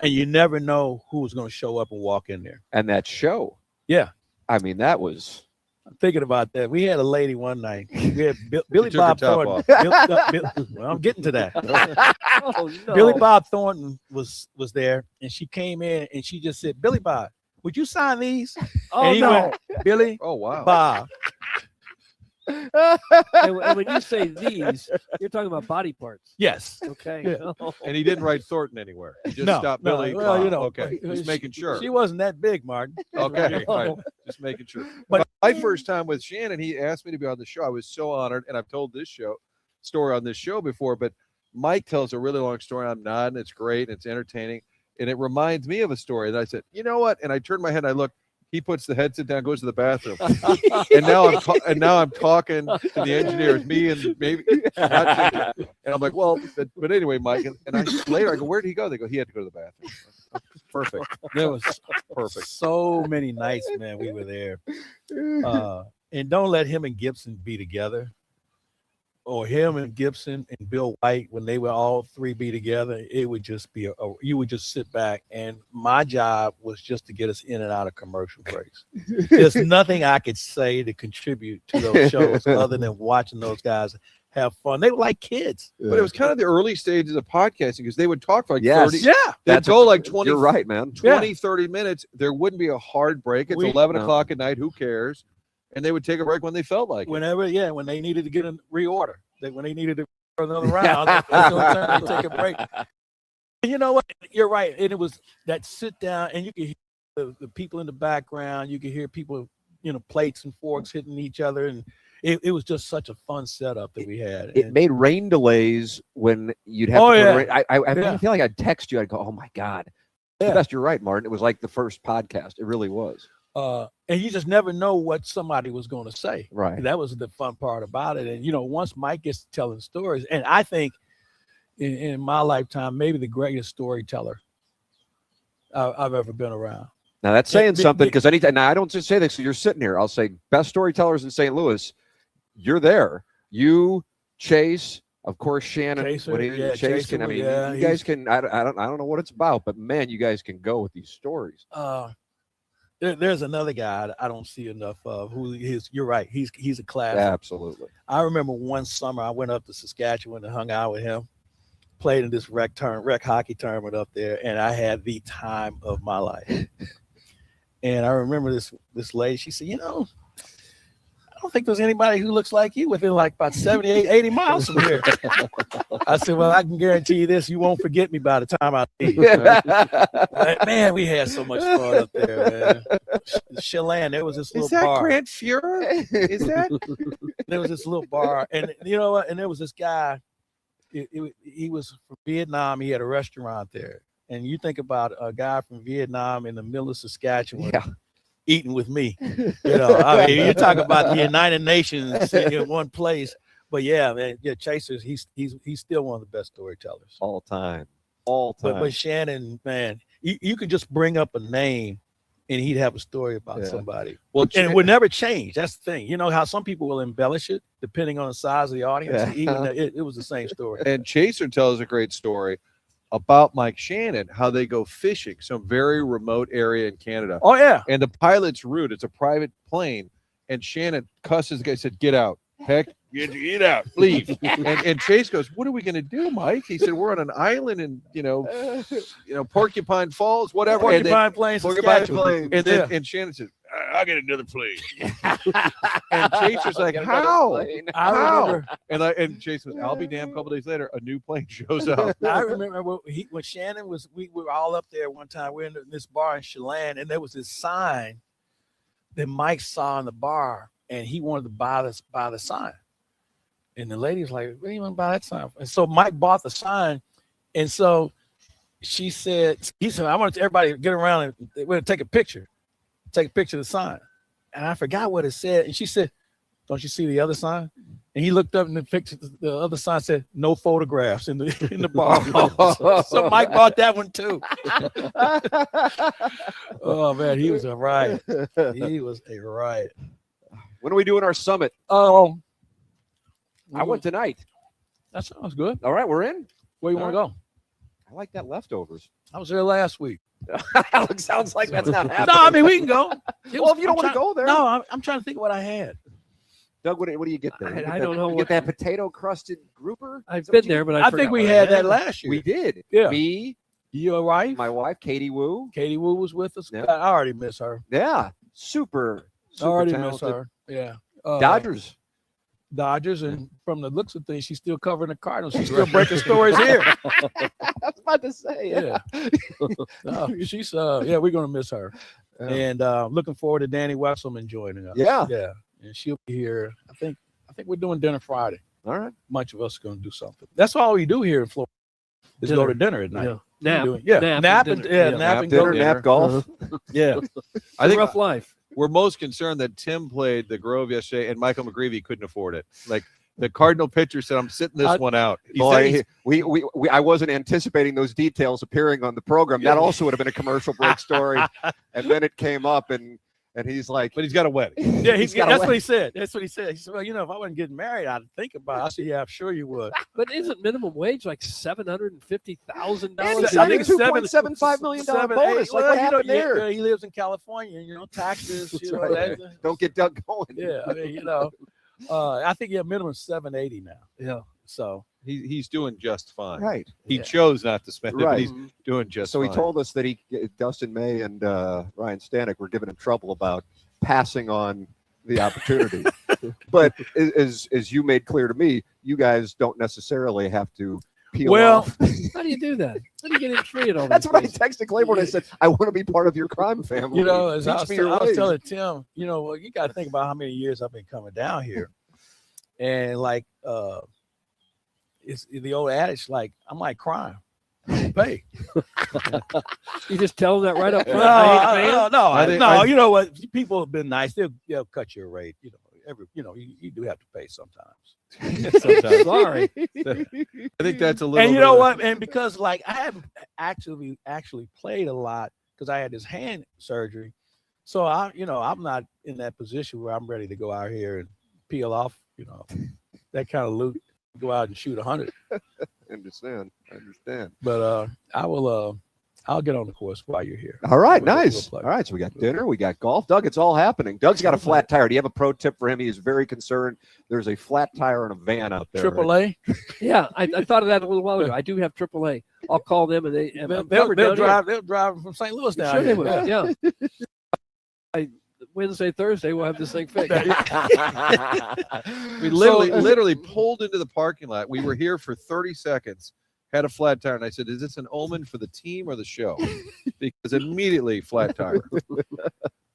and you never know who was going to show up and walk in there. And that show. Yeah. I mean, that was. I'm thinking about that. We had a lady one night. We had Billy took her Bob top Thornton. Well, I'm getting to that. Oh, no. Billy Bob Thornton was there, and she came in and she just said, "Billy Bob, would you sign these?" Oh, and he no. went, "Billy Oh, wow. Bob, And when you say these, you're talking about body parts. Yes. Okay. Yeah. Oh. And he didn't write Thornton anywhere. He just No, stopped no, Billy. well, you know, okay, just making sure. She wasn't that big, Martin. Okay, all right. Just making sure. But- My first time with Shannon, he asked me to be on the show. I was so honored, and I've told this story on this show before, but Mike tells a really long story. I'm nodding. It's great. It's entertaining. And it reminds me of a story. And I said, you know what? And I turned my head and I looked. He puts the headset down, goes to the bathroom. and now I'm talking to the engineers, me and maybe not and I'm like, well, but anyway, Mike, and I later I go, where did he go? They go, he had to go to the bathroom. Perfect. There was Perfect. so many nights, man. We were there. And don't let him and Gibson be together, or him and Gibson and Bill White when they were all three be together. It would just be you would just sit back, and my job was just to get us in and out of commercial breaks. There's nothing I could say to contribute to those shows other than watching those guys have fun. They were like kids. But it was kind of the early stages of podcasting because they would talk for like Yes. 30. Yeah. They'd go like 20, You're right, man. 20 30 minutes. There wouldn't be a hard break. It's We- 11 no. o'clock at night. Who cares? And they would take a break when they felt like it. Whenever, when they needed to get a reorder, when they needed to for another round, that's the only time they take a break. And you know what? You're right. And it was that sit down, and you could hear the people in the background. You could hear people, plates and forks hitting each other, and it was just such a fun setup that we had. It And made rain delays when you'd have Oh, to go to yeah. rain. I Yeah. feel like I'd text you. I'd go, oh, my God. Yeah. Best, you're right, Martin. It was like the first podcast. It really was. and you just never know what somebody was going to say. Right. That was the fun part about it. And once Mike gets to telling stories, and I think in my lifetime, maybe the greatest storyteller I've ever been around. Now, that's saying the- something the- because anytime, now I don't just say this, so you're sitting here. I'll say best storytellers in St. Louis. You're there. You, Chase, of course, Shannon. Chaser, Chase Chaser, can, I mean, yeah, you guys can, I don't know what it's about, but man, you guys can go with these stories. There's another guy I don't see enough of who is. You're right. He's a class. Absolutely. I remember one summer I went up to Saskatchewan and hung out with him, played in this rec hockey tournament up there, and I had the time of my life. And I remember this lady, she said, I don't think there's anybody who looks like you within like about 78, 80 miles from here. I said, well, I can guarantee you this, you won't forget me by the time I leave. But, man, we had so much fun up there, man. Shannon, there was this little bar. Grant Fuhrer? Is that? There was this little bar, and you know what? And there was this guy. He was from Vietnam. He had a restaurant there. And you think about a guy from Vietnam in the middle of Saskatchewan eating with me. I mean, you're talking about the United Nations in one place. But yeah, man, Chasers, he's still one of the best storytellers. All time. But Shannon, man, you could just bring up a name and he'd have a story about somebody. Well, And it would never change. That's the thing. You know how some people will embellish it depending on the size of the audience. Even it was the same story. And Chaser tells a great story about Mike Shannon, how they go fishing, some very remote area in Canada. Oh, yeah. And the pilot's rude. It's a private plane. And Shannon cusses the guy, said, get out. Heck, get out, leave. and Chase goes, what are we going to do, Mike? He said, we're on an island in, Porcupine Falls, whatever. Porcupine Plains, Saskatchewan. And then and Shannon says, I'll get another plane. And Chase was like, how? I remember. And Chase was, I'll be damned. A couple days later, a new plane shows up. I remember when Shannon was, we were all up there one time. We're in this bar in Chelan, and there was this sign that Mike saw in the bar, and he wanted to buy the sign. And the lady was like, what do you want to buy that sign for? And so Mike bought the sign. And so he said, I want everybody to get around and we're going to take a picture of the sign. And I forgot what it said. And she said, don't you see the other sign? And he looked up and the picture, the other sign said, no photographs in the bar. So Mike bought that one too. Oh man, he was a riot. He was a riot. When are we doing our summit? Oh, I went tonight. that sounds good. All right, we're in. Where you want to go? I like that leftovers. I was there last week. Alex sounds like that's not happening. No, I mean we can go. Well, if you don't want to go there. No, I'm trying to think of what I had. Doug, what do you get there? I don't know You what- get that potato crusted grouper? I've Is that what been you there, get? but I forgot think we what had I that last year. We did. Yeah. Me, Your wife, my wife, Katie Wu. Katie Wu was with us. Yep. I already miss her. Yeah. Super I already talented. miss her. Yeah. Dodgers. Dodgers, and from the looks of things, she's still covering the Cardinals. She's still breaking stories here. I was about to say, Yeah. She's we're gonna miss her. Yeah. And looking forward to Danny Wexelman joining us. Yeah. Yeah. And she'll be here. I think we're doing dinner Friday. All right. Much of us are gonna do something. That's all we do here in Florida. Is go to dinner at night. Yeah. Nap. Nap and dinner. nap and Dinner, go to nap, golf. Yeah. I think Rough life. we're most concerned that Tim played the Grove yesterday and Michael McGrevy couldn't afford it. Like the Cardinal pitcher said, I'm sitting this one out. He said he's- Boy, I wasn't anticipating those details appearing on the program. That also would have been a commercial break story. And then it came up, and he's like, but he's got a wedding. Yeah, He's got that's a what he said. That's what he said. He said, well, if I wasn't getting married, I'd think about it. I said, yeah, I'm sure you would. But isn't minimum wage like $750,000? It's I think it's $2.75 million bonus. Like, what happened there? He lives in California, taxes. That's You know, right. Don't get Doug going. yeah, I mean, I think minimum 780 now. Yeah. So He's doing just fine. Right. He chose not to spend it, but Right. he's doing just So fine. he told us that Dustin May and Ryan Stanek were giving him trouble about passing on the opportunity. But as you made clear to me, you guys don't necessarily have to peel off. How do you do that? How do you get in free at all That's these what I days? texted Claiborne. I said, I want to be part of your crime family. as I Teach was, me your I was ways. telling Tim, well, you got to think about how many years I've been coming down here, and like it's the old adage, like I'm like crime. Pay. You just tell them that right up front. I ain't paying? No. You know what? People have been nice. They'll cut your rate. You do have to pay sometimes. Sometimes. Sorry. I think that's a little. And you bit know of- what? And because like I haven't actually played a lot because I had this hand surgery, so I'm not in that position where I'm ready to go out here and peel off, that kind of loot, go out and shoot 100. I understand. But I'll get on the course while you're here. All right, We'll nice. play. All right, so we got dinner, we got golf. Doug, it's all happening. Doug's got a flat tire. Do you have a pro tip for him? He is very concerned. There's a flat tire in a van out there. AAA. Yeah, I thought of that a little while ago. I do have AAA. I'll call them and They'll they'll drive. They'll drive from St. Louis down Sure here. they will. Yeah. Wednesday, Thursday, we'll have this thing fixed. We literally pulled into the parking lot. We were here for 30 seconds, had a flat tire, and I said, is this an omen for the team or the show? Because immediately flat tire.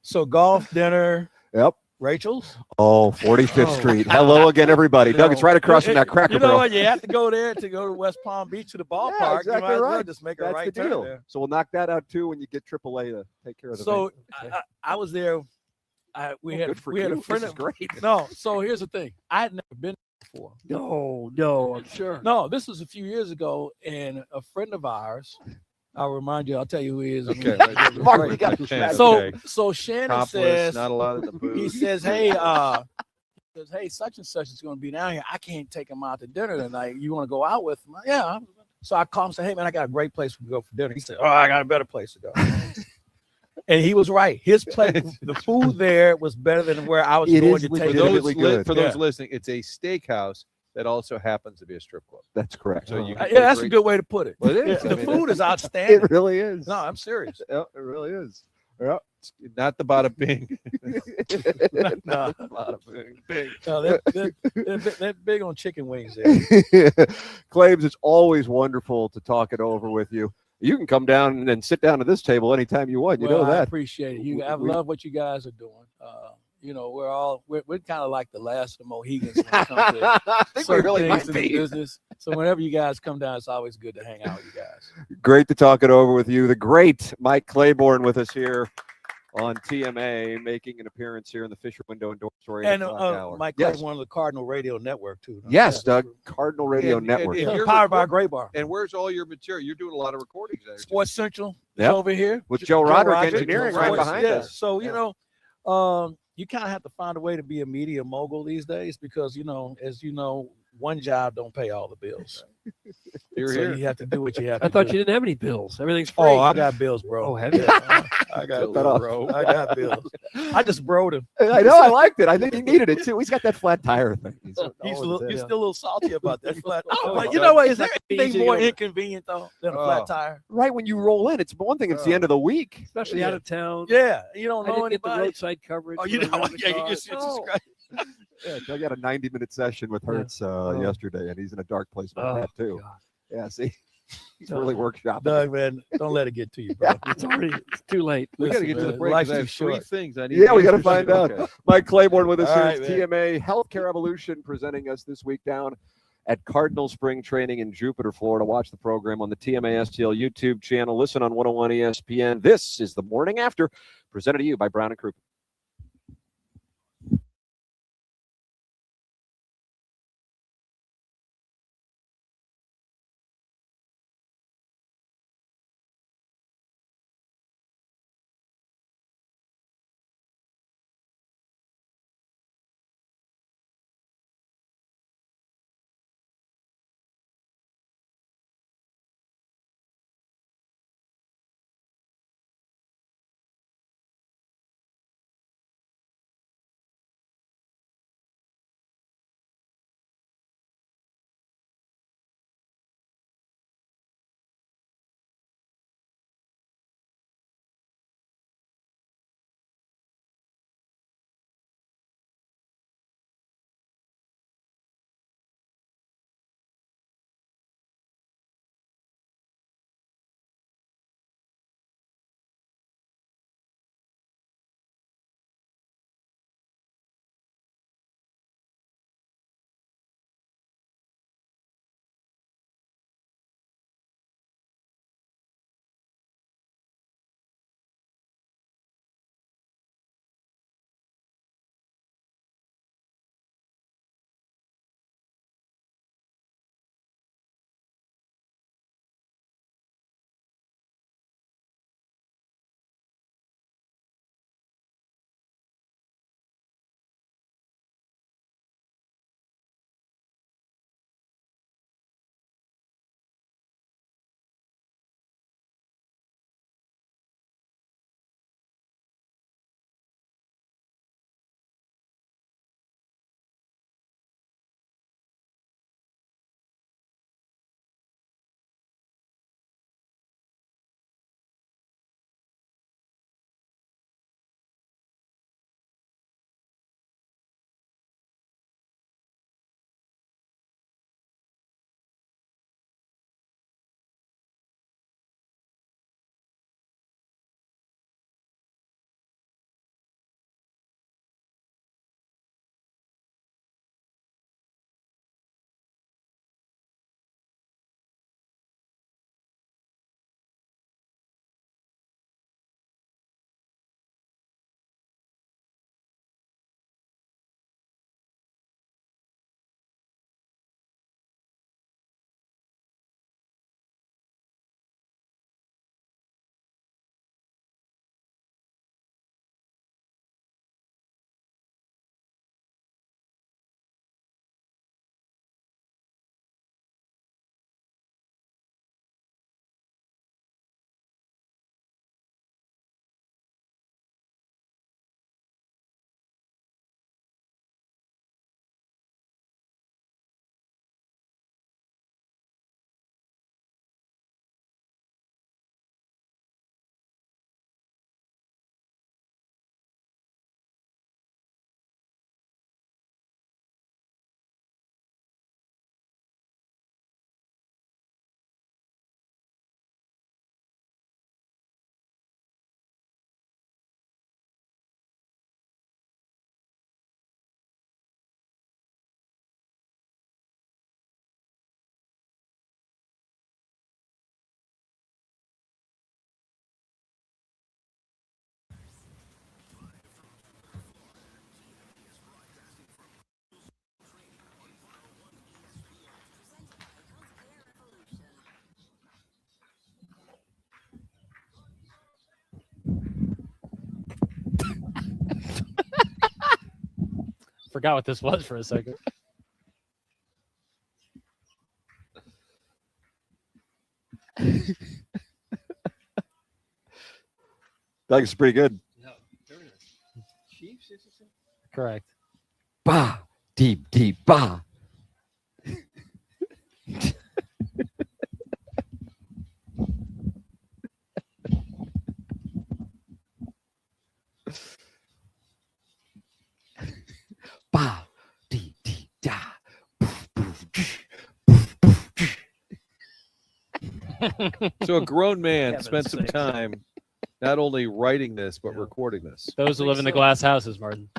So golf, dinner. Yep. Rachel's. Oh, 45th Street. Hello again, everybody. Doug, it's right across from that Cracker You know Barrel. what? You have to go there to go to West Palm Beach to the ballpark. Yeah, exactly you might as well right. just make a That's right the turn deal. there. So we'll knock that out too when you get AAA to take care of the So van. I was there. We had good for a you. friend This is of great. No. So here's the thing. I had never been before. No, I'm sure. No, this was a few years ago, and a friend of ours. I'll remind you. I'll tell you who he is. Okay. Mark, we got Okay. So Shannon Topless, says, not a lot of the booze. he says, hey, such and such is going to be down here. I can't take him out to dinner tonight. You want to go out with him? Yeah. So I called him and said, hey, man, I got a great place to go for dinner. He said, oh, I got a better place to go. And he was right. His place, the food there was better than where I was It going is to For take legitimately him. those, good. for those Yeah. listening, it's a steakhouse that also happens to be a strip club. That's correct. So you Yeah, can that's a great- good way to put it. Well, it is. Yeah, I the mean, food is outstanding. It really is. No, I'm serious. Yeah, it really is. Yeah. Not the bada bing. No, Bada bing. no, they're big on chicken wings there. Claims, it's always wonderful to talk it over with you. You can come down and sit down at this table anytime you want. You Well, know I that. appreciate it. I love what you guys are doing. We're kind of like the last of the Mohegans when it comes to I think we certain really things might in the be. business. So whenever you guys come down, it's always good to hang out with you guys. Great to talk it over with you. The great Mike Claiborne with us here on TMA, making an appearance here in the Fisher Window and Door Story. And Hour. Mike yes. Claiborne, one of the Cardinal Radio Network too. no? Yes, Yeah. Doug, Cardinal Radio And- Network. and Yeah, you're powered by record- Gray Bar. And where's all your material? You're doing a lot of recordings there. Sports Central is Yep. over here With Joe Roderick Roderick, Engineering Joe right Roderick. behind Yes. us. So Yeah. you kind of have to find a way to be a media mogul these days because as you know, one job don't pay all the bills. You're So here. you have to do what you have I to thought do. you didn't have any bills. Everything's free. Oh, I got bills, bro. Oh, have you? I got Cut that off. bills. I got bills. I just broed him. I know, I liked it. I think he needed it too. He's got that flat tire thing. He's He's always still a little salty about that flat. Oh, But my you know what? God. Is there anything Easy more over. inconvenient though than a Oh. flat tire? right when you roll in. It's one thing. It's the end of the week. Especially Yeah. out of town. Yeah, you don't I know didn't get the anybody. roadside coverage. Oh, you when I know? got in the Yeah, you car. just No. subscribe. Yeah, Doug had a 90-minute session with Hertz yesterday, and he's in a dark place about that too. God. Yeah, see, he's really workshopping. Doug, man, don't let it get to you, bro. It's too late. We got to get to the man, break life's because I too have three short. things I need. Yeah, we got to answers find out. Okay. Mike Claiborne with us All here. right, It's man. TMA Healthcare Evolution presenting us this week down at Cardinal Spring Training in Jupiter, Florida. Watch the program on the TMA STL YouTube channel. Listen on 101 ESPN. This is the Morning After, presented to you by Brown & Crouppen. Forgot what this was for a second. Doug's pretty good. Correct. Bah, deep, bah. Bah, So a grown man Heaven's spent some sakes. time not only writing this but recording this. Those who live in the glass houses, Martin.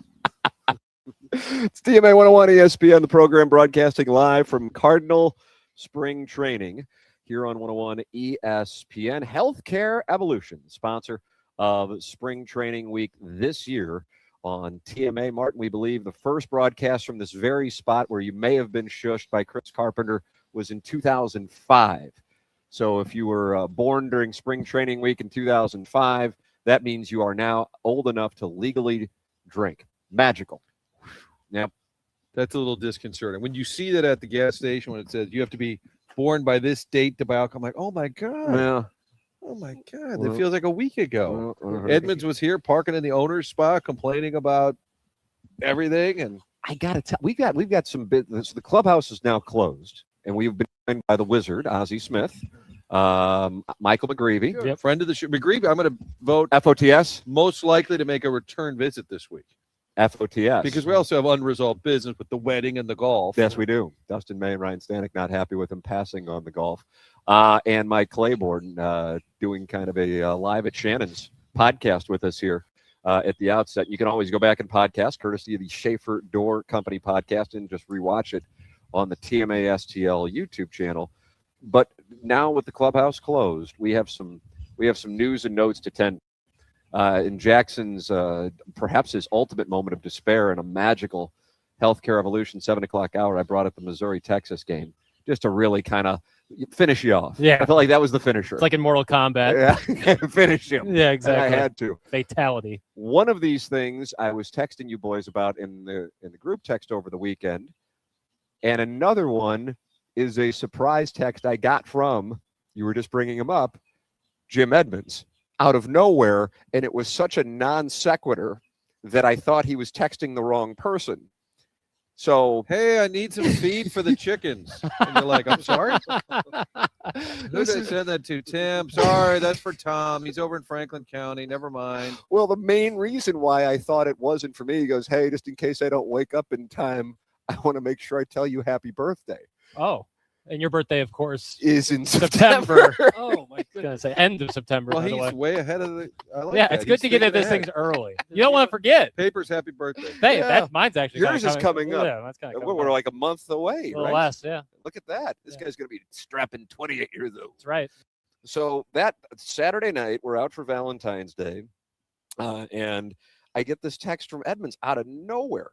It's TMA 101 ESPN, the program broadcasting live from Cardinal Spring Training here on 101 ESPN. Healthcare Evolution, sponsor of Spring Training Week this year on TMA. Martin, we believe the first broadcast from this very spot where you may have been shushed by Chris Carpenter was in 2005. So if you were born during Spring Training Week in 2005, that means you are now old enough to legally drink. Magical. Yep. That's a little disconcerting. When you see that at the gas station when it says you have to be born by this date to buy alcohol, I'm like, oh my God. Yeah. Oh my God. That feels like a week ago. Uh-huh. Edmonds was here parking in the owner's spot complaining about everything. And I gotta tell, we've got some business. The clubhouse is now closed, and we've been joined by the Wizard, Ozzie Smith, Michael McGrevy, Yep. friend of the show. McGrevy, I'm going to vote FOTS, most likely to make a return visit this week FOTS, because we also have unresolved business with the wedding and the golf. yes, we do. Dustin May and Ryan Stanek not happy with him passing on the golf, and Mike Claiborne doing kind of a live at Shannon's podcast with us here at the outset. You can always go back and podcast, courtesy of the Schaefer Door Company podcast, and just rewatch it on the TMA STL YouTube channel. But now with the clubhouse closed, we have some news and notes to tend. In Jackson's perhaps his ultimate moment of despair in a magical healthcare evolution 7 o'clock hour, I brought up the Missouri-Texas game just to really kind of finish you off. Yeah. I felt like that was the finisher. It's like in Mortal Kombat. Yeah, finish him. Yeah, And exactly. I had to. Fatality. One of these things I was texting you boys about in the group text over the weekend, and another one is a surprise text I got from, you were just bringing him up, Jim Edmonds, out of nowhere, and it was such a non sequitur that I thought he was texting the wrong person. So, Hey, I need some feed for the chickens. And you're like, I'm sorry? Who did I send that to? Tim. Sorry, that's for Tom. He's over in Franklin County. Never mind. well, the main reason why I thought it wasn't for me, he goes, hey, just in case I don't wake up in time, I want to make sure I tell you happy birthday. Oh, and your birthday, of course, Is in September. September. Oh my I was goodness. gonna say end of September. Well, by the he's way. way ahead of the. I like Yeah, that. it's good He's to get at thinking this ahead. things early. You don't want to forget. Papers, happy birthday. Hey, Yeah. that mine's actually Yours is kinda coming up. Yeah, that's kind of We're like a month away, a little right? less. Yeah, Look at that. This Yeah. guy's going to be strapping 28 years old. that's right. So that Saturday night, we're out for Valentine's Day, and I get this text from Edmonds out of nowhere,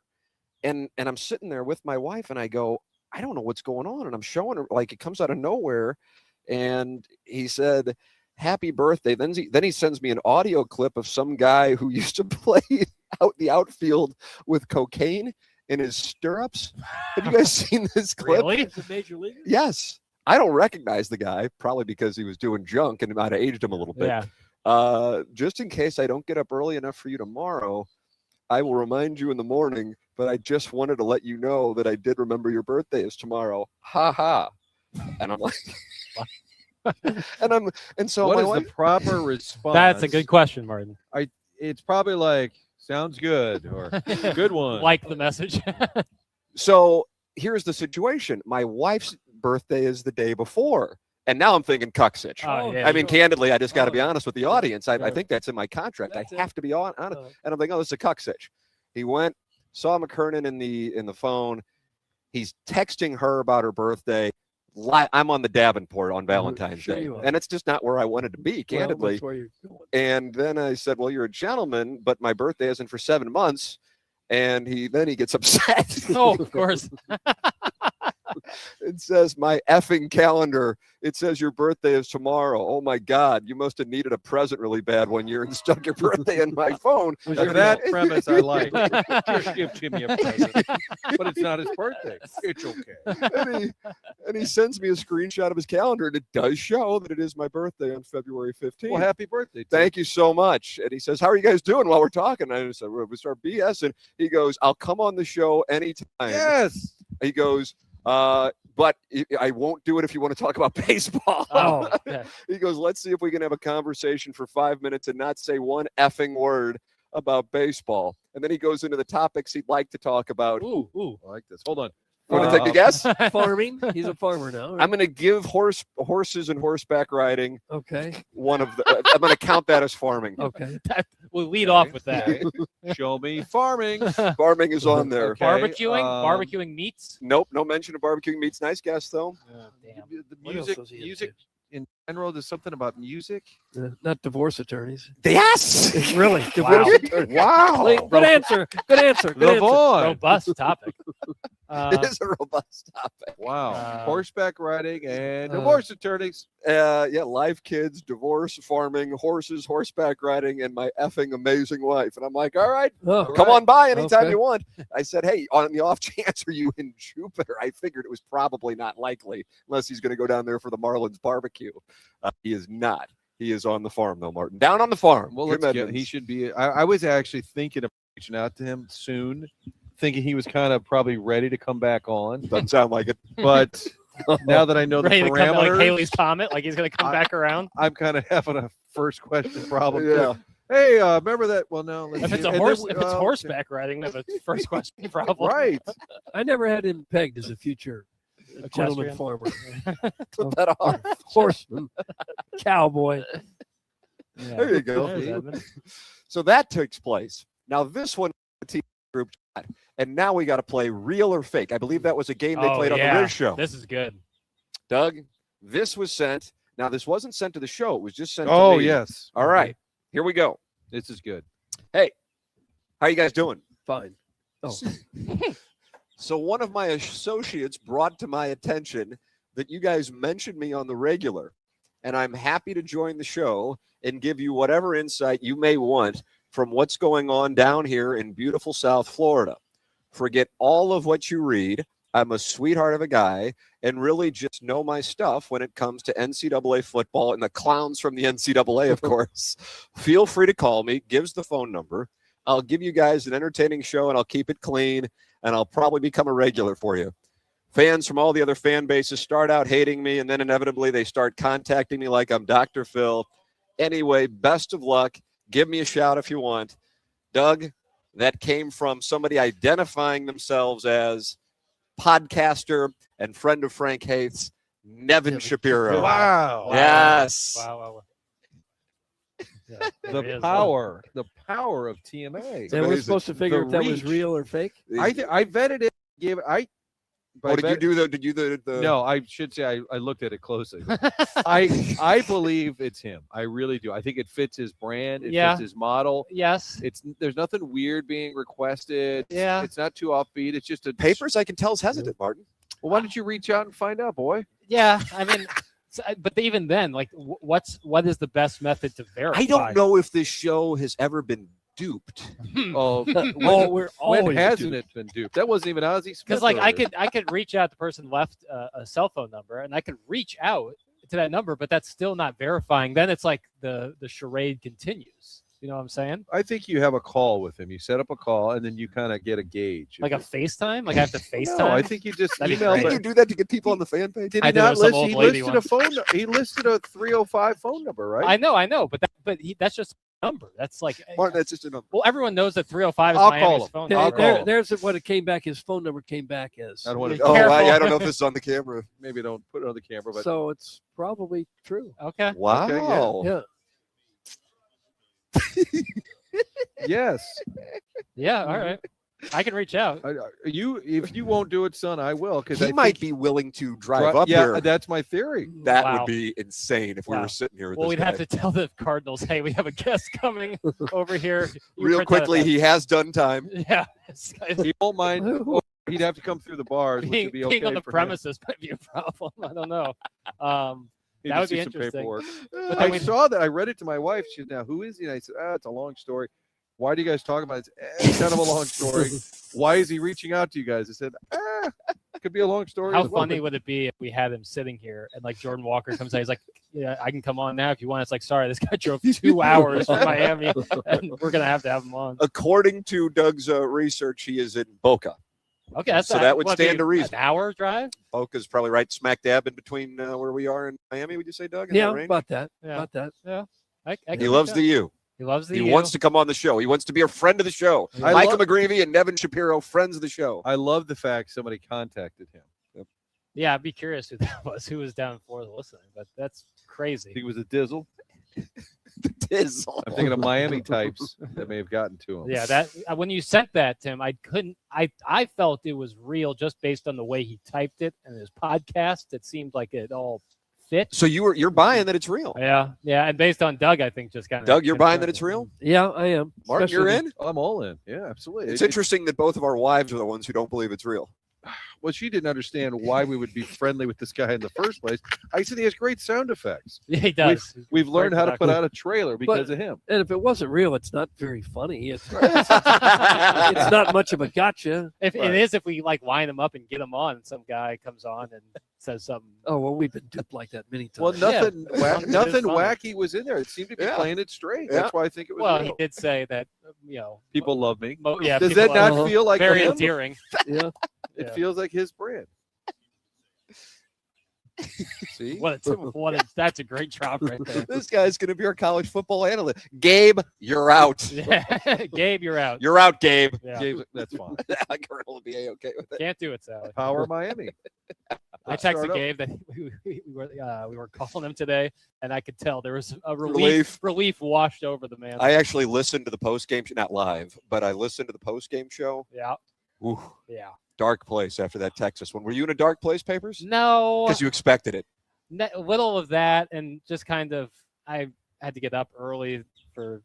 and I'm sitting there with my wife, and I go, I don't know what's going on, and I'm showing her like it comes out of nowhere, and he said, "Happy birthday." Then he sends me an audio clip of some guy who used to play out the outfield with cocaine in his stirrups. Have you guys seen this clip? Really? Is it major league? Yes. I don't recognize the guy, probably because he was doing junk and might have aged him a little bit. Yeah. Just in case I don't get up early enough for you tomorrow, I will remind you in the morning, but I just wanted to let you know that I did remember your birthday is tomorrow. Ha ha. And I'm like, and so What my is wife, the proper response? That's a good question, Martin. It's probably like, sounds good or good one. Like the message. so here's the situation. My wife's birthday is the day before. And now I'm thinking cucksitch. Oh, yeah, I mean, sure. candidly, I just got to Oh, be honest with the audience. I sure. think that's in my contract. That's I it. have to be honest. Oh. And I'm thinking, oh, this is a cucksitch. He went, saw McKernan in the phone. He's texting her about her birthday. I'm on the Davenport on Valentine's Sure Day. you are. And it's just not where I wanted to be, Well, candidly. that's where you're going. And then I said, well, you're a gentleman, but my birthday isn't for 7 months. And he gets upset. Oh, of course. It says my effing calendar. It says your birthday is tomorrow. Oh my God, you must have needed a present really bad one year and stuck your birthday in my phone. Was Now, your that fault. premise I like. Just give Jimmy a present, but it's not his birthday. It's okay. And he sends me a screenshot of his calendar, and it does show that it is my birthday on February 15th. Well, happy birthday. Tim. Thank you so much. And he says, how are you guys doing while we're talking? And I said, well, we start BS. And he goes, I'll come on the show anytime. Yes. He goes, but I won't do it if you want to talk about baseball. Oh, yeah. He goes, let's see if we can have a conversation for 5 minutes and not say one effing word about baseball. And then he goes into the topics he'd like to talk about. Ooh, I like this. Hold on. Want to take a guess? Farming. He's a farmer now. Right? I'm going to give horses and horseback riding Okay. one of the. I'm going to count that as farming. Okay. We'll lead off with that. Okay. Show me farming. Farming is on there. Okay, Barbecuing meats. Nope, no mention of barbecuing meats. Nice guess though. Damn. The What else music, was he music into? in general. There's something about music. Not divorce attorneys. Yes. Really? Wow. Divorce attorneys. Wow. Good answer. Good answer. Good answer. Levon. Robust topic. It is a robust topic. Wow. Horseback riding and uh, divorce attorneys. Yeah, live kids, divorce, farming, horses, horseback riding, and my effing amazing wife. And I'm like, all right, Oh, come on by anytime Okay. you want. I said, hey, on the off chance, are you in Jupiter? I figured it was probably not likely unless he's going to go down there for the Marlins barbecue. He is not. He is on the farm, though, Martin. Down on the farm. Well, Jim let's get, Edmonds. he should be. I was actually thinking of reaching out to him soon, thinking he was kind of probably ready to come back on. Doesn't sound like it. But now that I know the Ready to come back like parameters, Haley's Comet, like he's gonna come back around. I'm kind of having a first question problem. Yeah. Hey, remember that? Well, no. Let's If it's see. a And horse, then if we- it's horseback riding, we have a first question problem. right? I never had him pegged as a future gentleman Equestrian. farmer. Put that on. Horseman. Cowboy. Yeah. There you go. There's Edmund. So that takes place. Now this one, the team group chat, and now we got to play real or fake. I believe that was a game they Oh, played on yeah. the Riz show. This is good. Doug, this was sent. Now this wasn't sent to the show. It was just sent. Oh to me. yes. All right, here we go. This is good. How you guys doing? Fine. Oh, So one of my associates brought to my attention that you guys mentioned me on the regular, and I'm happy to join the show and give you whatever insight you may want from what's going on down here in beautiful South Florida. Forget all of what you read. I'm a sweetheart of a guy and really just know my stuff when it comes to NCAA football and the clowns from the NCAA, of course. Feel free to call me. Gives the phone number. I'll give you guys an entertaining show and I'll keep it clean and I'll probably become a regular for you. Fans from all the other fan bases start out hating me and then inevitably they start contacting me like I'm Dr. Phil. Anyway, best of luck. Give me a shout if you want. Doug, that came from somebody identifying themselves as podcaster and friend of Frank Haith's, Nevin Shapiro. Wow. Yes. Wow. Yeah, there he The is. power of TMA. and we're amazing. supposed to figure The if that was reach. real or fake. I vetted it. Gave it. Oh, did you do the? Did you the? No, I should say I looked at it closely. I believe it's him. I really do. I think it fits his brand. It Yeah. fits his model. Yes. There's nothing weird being requested. Yeah. It's not too offbeat. It's just a Papers, I can tell, is hesitant, Martin. Well, why don't you reach out and find out, boy? Yeah. I mean, but even then, like, what is the best method to verify? I don't know if this show has ever been duped. Oh, Oh, we're when always hasn't it been duped? That wasn't even Ozzie Smith. Because like I earlier. could reach out. The person left a cell phone number, and I could reach out to that number, but that's still not verifying. Then it's like the charade continues. You know what I'm saying? I think you have a call with him. You set up a call, and then you kind of get a gauge. Like a FaceTime? Like I have to FaceTime? No, I think you just That'd be email. great. Did you do that to get people on the fan page? Did I he did not with some list? old He lady listed one. a phone. He listed a 305 phone number, right? I know, but that's just a number. That's like Martin, that's just a number. well, everyone knows that 305 is I'll Miami's call him. phone Yeah, I'll number. call. there's what it came back. His phone number came back as. I don't want to. Oh, Careful. I don't know if this is on the camera. Maybe don't put it on the camera, but So it's probably true. Okay. Wow. Yeah. yes. Yeah. All right. I can reach out. If you won't do it, son, I will. Because He might be willing to drive up yeah, here. that's my theory. That Wow. would be insane if we Wow. were sitting here with Well, this we'd have guy. to tell the Cardinals, hey, we have a guest coming over here. You Real print that quickly, up. he has done time. Yeah. He won't mind. Who- He'd have to come through the bars, which being, would be okay being on the for him. premises might be a problem. I don't know. He'd That would just be see some interesting. paperwork. But I then we saw that. I read it to my wife. She said, "Now, who is he?" And I said, "It's a long story. Why do you guys talk about it?" It's kind of a long story. Why is he reaching out to you guys? I said, it could be a long story. How as well, funny but- would it be if we had him sitting here and like Jordan Walker comes out? He's like, "Yeah, I can come on now if you want." It's like, sorry, this guy drove 2 hours from Miami, and we're gonna have to have him on. According to Doug's research, he is in Boca. Okay, that's So that would what, stand be to reason. An hour drive? Boca's probably right smack dab in between where we are in Miami. Would you say, Doug? In Yeah, that range? about that. Yeah. About that. I He can loves reach the U. He loves the He U. wants to come on the show. He wants to be a friend of the show. I Michael love- McGrevy and Nevin Shapiro, friends of the show. I love the fact somebody contacted him. Yeah, I'd be curious who that was. Who was down in Florida listening? But that's I crazy. think it was a Dizzle. Dizzle. I'm thinking of Miami types that may have gotten to him. Yeah, that when you sent that, Tim, I couldn't. I felt it was real just based on the way he typed it and his podcast. It seemed like it all fit. So you're buying that it's real. Yeah, and based on Doug, I think just kind of. Doug, you're buying that it's real? Yeah, I am. Martin, you're in? I'm all in. Yeah, absolutely. It's interesting that both of our wives are the ones who don't believe it's real. Well, she didn't understand why we would be friendly with this guy in the first place. I said he has great sound effects. Yeah, he does. We've learned how to put Exactly. out a trailer because of him. And if it wasn't real, it's not very funny. It's not much of a gotcha. If Right. it is, if we like line him up and get him on, and some guy comes on and says something. Oh, well, we've been duped like that many times. Well, nothing, Yeah. nothing It's funny. wacky was in there. It seemed to be Yeah. playing it straight. Yeah. That's why I think it was Well, real. he did say that People love me. Yeah, Does people that not are feel like very him? endearing? Yeah. It Yeah. feels like his brand. See? That's a great drop right there. This guy's going to be our college football analyst. Gabe, you're out. Yeah. Gabe, you're out. You're out, Gabe. Yeah. Gabe, that's fine. Colonel will be okay with it. Can't do it, Sally. Power Miami. I Let's start texted up. Gabe that we were calling him today, and I could tell there was a Relief. relief washed over the man. I actually listened to the post game, not live, but I listened to the post game show. Yeah, Ooh, yeah. dark place after that Texas one. Were you in a dark place, Papers? No, Because you expected it. little of that, and just kind of I had to get up early to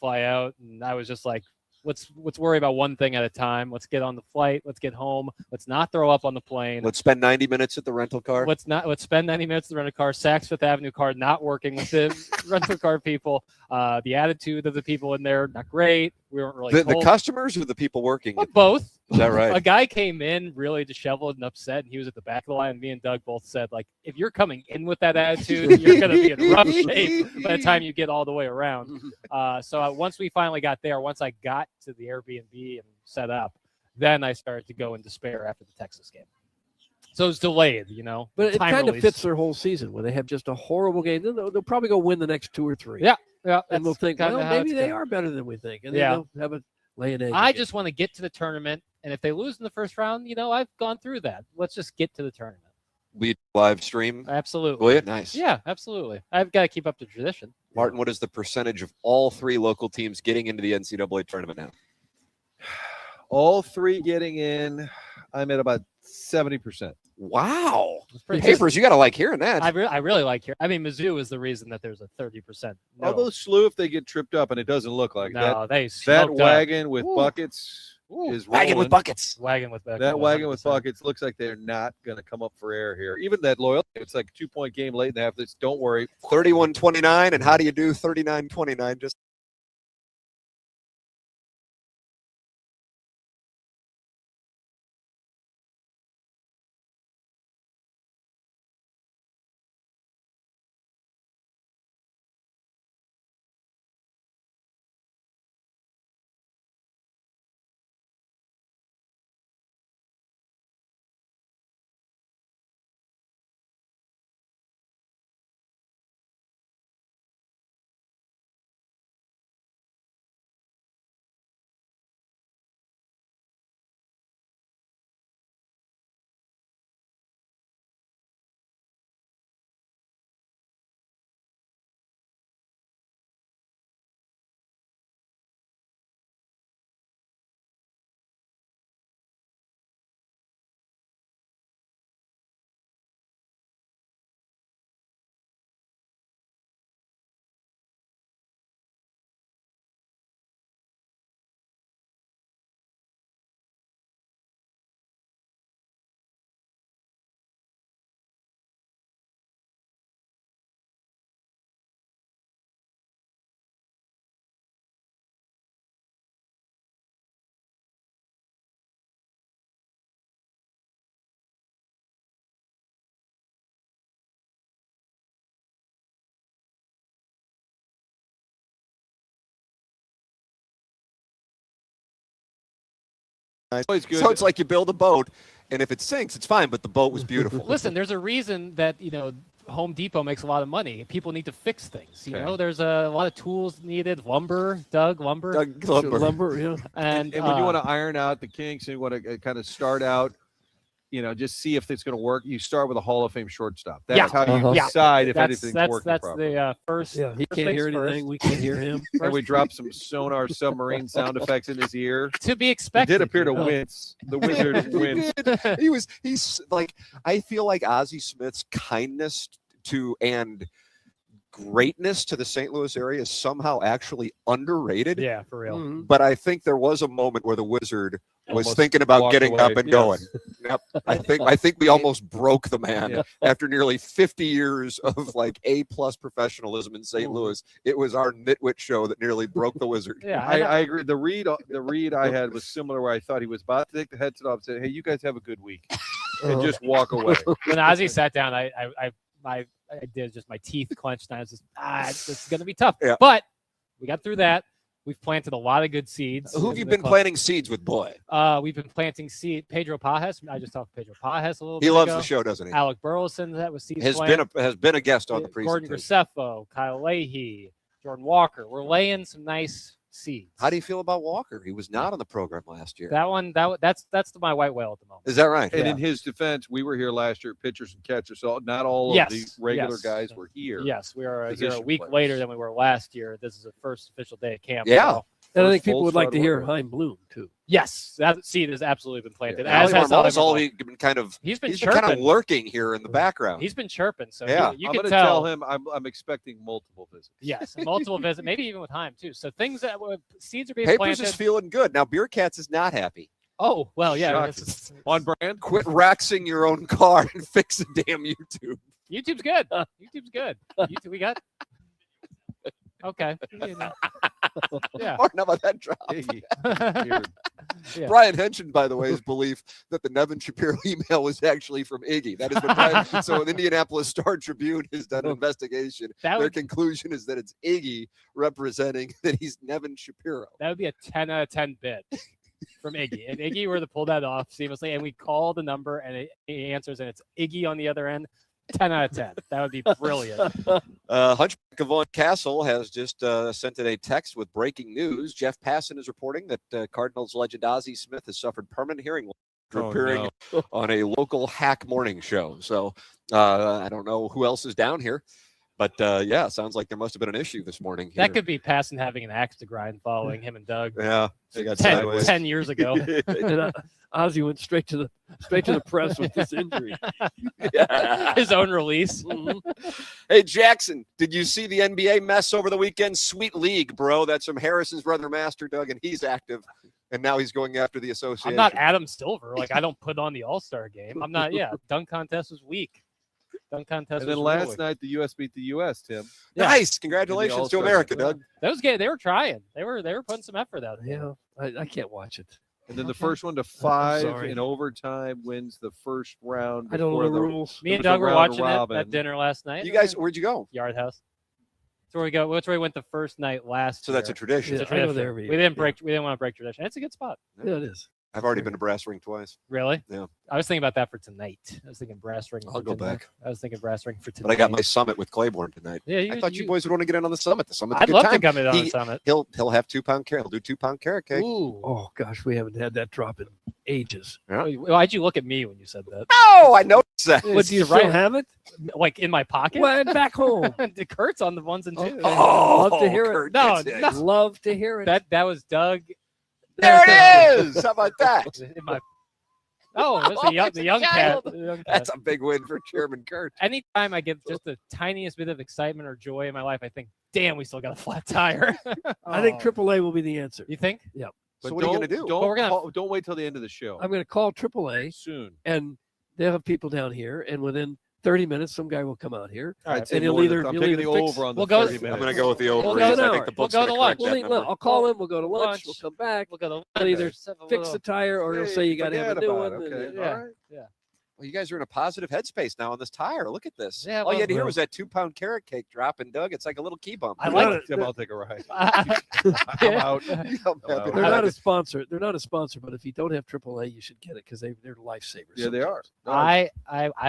fly out, and I was just like, let's worry about one thing at a time. Let's get on the flight. Let's get home. Let's not throw up on the plane. Let's spend 90 minutes at the rental car. Let's spend 90 minutes in the rental car. Saks Fifth Avenue card not working with the rental car people. The attitude of the people in there not great. We weren't really The told. customers or the people working? Well, both. Is that right? A guy came in really disheveled and upset, and he was at the back of the line. And me and Doug both said, like, if you're coming in with that attitude, you're going to be in rough shape by the time you get all the way around. So once we finally got there, once I got to the Airbnb and set up, then I started to go in despair after the Texas game. So it was delayed, But it Time kind of release. fits their whole season when they have just a horrible game. They'll probably go win the next 2 or 3. Yeah, yeah. And we'll that's think, kinda well, how maybe it's they going. are better than we think. And Yeah. then they'll have a lay an egg. I again. just want to get to the tournament, and if they lose in the first round, I've gone through that. Let's just get to the tournament. Will you live stream? Absolutely. Will you? Nice. Yeah, absolutely. I've got to keep up the tradition. Martin, what is the percentage of all 3 local teams getting into the NCAA tournament now? All 3 getting in. I'm at about 70%. Wow. It's pretty Papers, you got to like hearing that. I really like here. I mean, Mizzou is the reason that there's a 30%. No, Although SLU, if they get tripped up, and it doesn't look like no, they that smoked up. wagon with Ooh. buckets Ooh. is Wagon with rolling. buckets. Wagon with buckets. That wagon with 100%. buckets looks like they're not going to come up for air here. Even that loyalty, it's like a 2-point game late in the half. This, don't worry. 31-29, and how do you do 39-29? Just Always good. so it's like you build a boat, and if it sinks, it's fine, but the boat was beautiful. Listen, there's a reason that Home Depot makes a lot of money. People need to fix things. You Okay. know, there's a lot of tools needed. Lumber, lumber. Doug Lumber. Lumber, yeah. And, And when you want to iron out the kinks and you want to kind of start out, just see if it's going to work, you start with a Hall of Fame shortstop. That's how you Yeah. decide if that's anything's working that's properly. the first. Yeah, he first can't things hear anything. first. We can't hear him. And we drop some sonar submarine sound effects in his ear. To be He expected. did appear to you know? wince. The wizard winced. He's like, I feel like Ozzie Smith's kindness to and greatness to the St. Louis area is somehow actually underrated. Yeah, for real. Mhm. But I think there was a moment where the Wizard was Almost thinking about walked getting away. up and Yes. going. Yep. I think we almost broke the man Yeah. after nearly 50 years of like A+ professionalism in St. Louis. It was our nitwit show that nearly broke the Wizard. Yeah, I agree. The read I had was similar, where I thought he was about to take the headset off and say, "Hey, you guys have a good week," and just walk away. when Ozzy sat down, I did just my teeth clenched, and I was just, this is going to be tough. Yeah. But we got through that. We've planted a lot of good seeds. Who have in you the been club. planting seeds with, boy? We've been planting seed. Pedro Pajes. I just talked to Pedro Pajes a little bit He loves ago. the show, doesn't he? Alec Burleson, that was seeds Has planted. been a guest on the Gordon presentation. Graceffo, Kyle Leahy, Jordan Walker. We're laying some nice seeds. How do you feel about Walker? He was not on the program last year. That one? That's my white whale at the moment. Is that right? And Yeah. in his defense, we were here last year, pitchers and catchers. So not all of Yes, the regular yes. guys were here. Yes, we are here a Position week players. later than we were last year. This is the first official day of camp. Yeah. so- And I First think people full would like to stride hear work. Heim Bloom, too. Yes, that seed has absolutely been planted. Yeah. As has Marmol's Oliver all Ball. been kind of He's been he's been kind of chirping. lurking here in the background. He's been chirping, so Yeah. you I'm can going to tell. tell him I'm expecting multiple visits. Yes, multiple visits, maybe even with Heim too. So things that seeds are being Papers planted. is feeling good. Now Beer Cats is not happy. Oh well, yeah. Shocking. this is- On brand. Quit raxing your own car and fix the damn YouTube. YouTube's good. YouTube's good. YouTube, we got. Okay. Yeah. Martin, how about that drop? Iggy. Yeah. Here. Brian Henson, by the way, his belief that the Nevin Shapiro email was actually from Iggy. That is what Brian, so the Indianapolis Star Tribune has done an investigation. That Their would conclusion is that it's Iggy representing that he's Nevin Shapiro. that would be a 10 out of 10 bid from Iggy. If Iggy were to pull that off seamlessly, and we call the number and he answers, and it's Iggy on the other end. 10 out of 10. That would be brilliant. Hunchback of Von Castle has just sent in a text with breaking news. Jeff Passan is reporting that Cardinals legend Ozzie Smith has suffered permanent hearing loss after Oh, appearing no. on a local hack morning show. So I don't know who else is down here, but yeah, sounds like there must have been an issue this morning. That here. could be Passon having an axe to grind following him and Doug Yeah, they got 10, sideways. 10 years ago. And Ozzy went straight to the press with this injury. His own release. Hey, Jackson, did you see the NBA mess over the weekend? Sweet league, bro. That's from Harrison's brother, Master Doug, and he's active. And now he's going after the association. I'm not Adam Silver. Like, I don't put on the All-Star game. I'm not, dunk contest was weak. Dunk contest And then was last real weak. night, the U.S. beat the U.S., Tim. Yeah. Nice. Congratulations to All-Star America, game. Doug. Those guys, they were trying. They were putting some effort out there. Yeah, I can't watch it. And then the Okay. first one to 5 sorry. in overtime wins the first round. I don't know before the rules. Me and There was a Doug were round watching robin. at dinner last night. You guys, where'd you go? Yard House. That's where we go. That's where we went the first night last So year. that's a tradition. Yeah, It's a I go tradition. there every We year. didn't break. We didn't want to break tradition. It's a good spot. Yeah, it is. I've already been to Brass Ring twice, Really? Yeah. I was thinking about that for tonight. I was thinking brass ring. I'll for go tonight. back. I was thinking brass ring for tonight. but I got my summit with Claiborne tonight. Yeah, I thought you boys would want to get in on the summit. The summit's a I'd good love time. to come in on He- the summit. He'll have 2 pound carrot. He'll do 2 pound carrot cake. Ooh. Oh gosh, we haven't had that drop in ages. Why'd you look at me when you said that? Oh, I noticed that. What, do you right. still have it? Like in my pocket? Well, back home. The Kurt's on the ones and twos. Oh, Love to hear it. Kurt No, gets it. no. Love to hear it. That was Doug. There it is. How about that? In my, that's the young cat. The young cat. That's a big win for Chairman Kurt. Anytime I get just the tiniest bit of excitement or joy in my life, I think, damn, we still got a flat tire. I think AAA will be the answer. You think? So what are you going to do? Well, we're gonna- Don't wait till the end of the show. I'm going to call AAA, Soon. and they'll have people down here, and within 30 minutes, some guy will come out here. I'd say And he'll more than- either- I'm he'll taking the either fix- over on the We'll go- 30 minutes. I'm going to go with the over. We'll I go think to- the we'll book's go going to to lunch. correct that number. I'll call him. We'll go to lunch. Lunch. We'll come back. We'll go to He'll either have a fix the little- tire, or he'll Hey, say you got to have forget a new about one. it. and- Okay. Yeah. All right. Yeah. Well, you guys are in a positive headspace now on this tire. Look at this. Yeah, All you had to hear well- was that 2-pound carrot cake drop, and Doug, it's like a little key bump. I They're like not a- Tim, I'll take a ride. I'm I'm out. I'm happy They're to not have a it. sponsor. They're not a sponsor, but if you don't have AAA, you should get it because they're lifesavers. Yeah, they are. I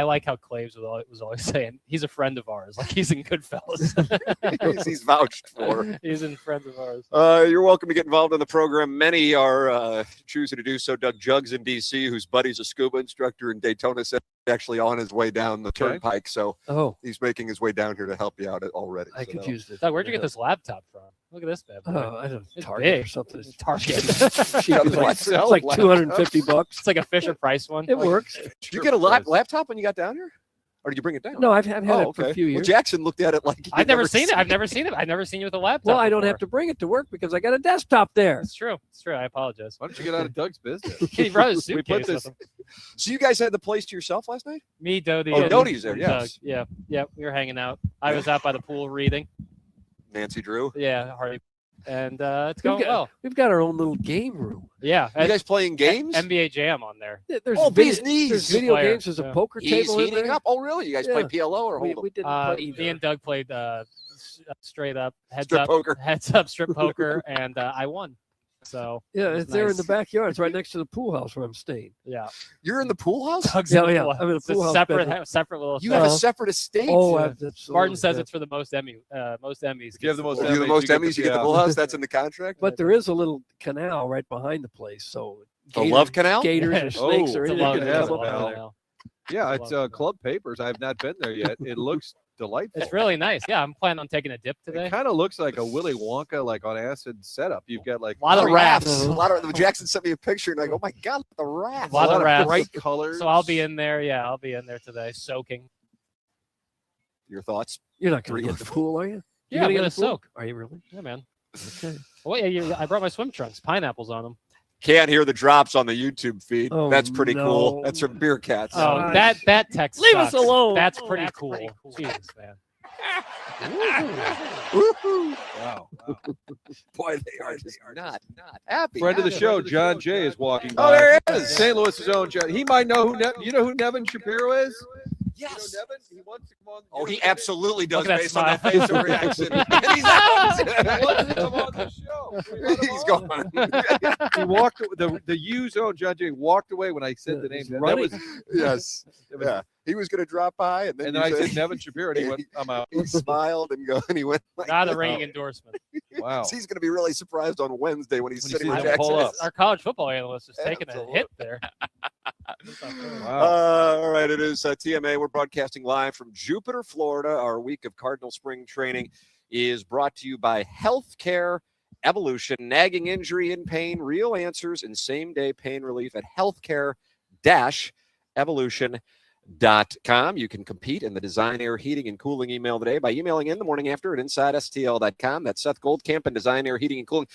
like how Claves was always saying he's a friend of ours. Like he's in Goodfellas. He's vouched for. He's in friends of ours. You're welcome to get involved in the program. Many are choosing to do so. Doug Jugs in D.C., whose buddy's a scuba instructor in Daytona, said he's actually on his way down the turnpike. So Oh, he's making his way down here to help you out already. I So confused it. Doug, where'd you get this laptop from? Look at this bad boy. Oh, I don't know. It's Target big. or something. Target. Cheap. It's like, it's like $250. It's like a Fisher Price one. It works. Did you get a laptop when you got down here? Or did you bring it down? No, I've had it for okay. a few Well, years. Jackson looked at it like he'd I've never seen it. I've never seen it. I've never seen you with a laptop. Well, I don't before. have to bring it to work because I got a desktop there. It's true. It's true. I apologize. Why don't you get out of Doug's business? He brought his We suitcase put with this. him. So you guys had the place to yourself last night? Me, Dodie. Oh, and Dodie's there, Doug. yes. Yeah. We were hanging out. I was out by the pool reading. Nancy Drew. Yeah, Hardy. And it's going well. We've got our own little game room. Yeah. You guys playing games? NBA Jam on there. There's Oh, bee's knees. There's video Player, games. There's a yeah. poker He's table in heating there. up. Oh, really? You guys play Yeah. PLO or We, Hold'em? we didn't play either. Me and Doug played straight up heads Strip up poker. heads up strip poker, and I won. So Yeah, was it's there in the nice. backyard. It's right next to the pool house where I'm staying. yeah, You're in the pool house? Doug's Yeah, in the yeah. pool. I'm in a It's a pool house separate bedroom. separate little. You thing. have a separate estate. Oh, Yeah. absolutely. Martin says yeah. it's for the most Emmys. If you have the most If you're the most you get Emmys, you get the pool house. That's in the contract. But there is a little canal right behind the place, so The Love Canal? gators Yeah. or snakes Oh, or It's a anything long- can have it's a come it, up long out Val. there. canal. Yeah, It's it's a long Club Papers. I have not been there yet. It looks delightful. It's really nice. Yeah, I'm planning on taking a dip It today. kind of looks like a Willy Wonka, like on acid setup. You've got like Lot of The rafts. A lot of Jackson sent me a picture, and I go, "Oh my God, the rafts!" Lot of rafts. bright colors. So I'll be in there. Yeah, I'll be in there today, soaking. Your thoughts? You're not going to get in the pool, are you? Yeah, You're I'm get gonna in the pool? soak. Are you really? Yeah, man. Okay. Oh yeah, I brought my swim trunks. Pineapples on them. Can't hear the drops on the YouTube feed. Oh, That's pretty cool. no. That's from Beer Cats. Oh, Nice. that text. Leave us sucks. alone. That's Oh, pretty that's cool. pretty cool. Jesus, man. Woohoo. Wow. Boy, they are not happy. Friend of the are they? show, John Jay, is walking Oh, by. there he is. St. Louis's own John. He might know who you know who Nevin Shapiro is? Yes. You know Nevin? He wants to come on. Oh, he absolutely does Look at that based on that smile. facial reaction. And he's He wants to out. come on the show. We let him He's on. gone. He walked. The U's own John Jay walked away when I said the name. He's That running. was, Yes. it was- Yeah. He was going to drop by, and then, And then I you said Nevin Shapiro, and he went, "I'm out." he smiled and he went. Like, Not a "Oh." ringing endorsement. Wow. He's going to be really surprised on Wednesday when he's When he sitting sees with him pull Jackson. up. Our college football analyst is taking a Absolutely. hit there. Wow. All right, it is TMA. We're broadcasting live from Jupiter, Florida. Our week of Cardinal Spring Training is brought to you by Healthcare Evolution. Nagging injury and pain, real answers, and same-day pain relief at healthcare-evolution.com. You can compete in the Design Air Heating and Cooling email today by emailing in the morning after at InsideSTL.com. That's Seth Goldcamp and Design Air Heating and Cooling.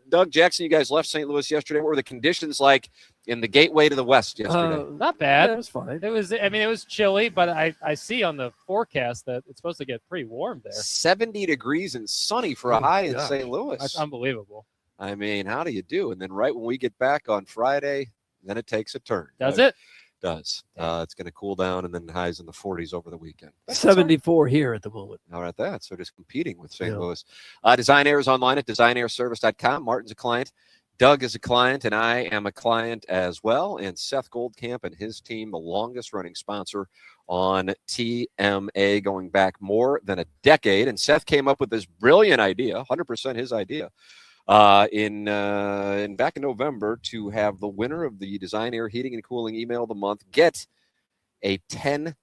Doug Jackson, you guys left St. Louis yesterday. What were the conditions like in the gateway to the west yesterday? Not Yeah, bad. it was fine. It was. I mean, it was chilly, but I see on the forecast that it's supposed to get pretty warm there. 70 degrees and sunny for a Oh, high in gosh. St. Louis. That's unbelievable. I mean, how do you do? And then right when we get back on Friday, then it takes a turn. Does It it? does. It's going to cool down and then highs in the 40s over the weekend. That's all right. 74 here at the moment. All right, that. So just competing with St. Yeah. Louis. Design Air is online at designairservice.com. Martin's a client. Doug is a client, and I am a client as well. And Seth Goldcamp and his team, the longest running sponsor on TMA, going back more than a decade. And Seth came up with this brilliant idea, 100% his idea, in back in November, to have the winner of the Design Air Heating and Cooling Email of the Month get a $10,000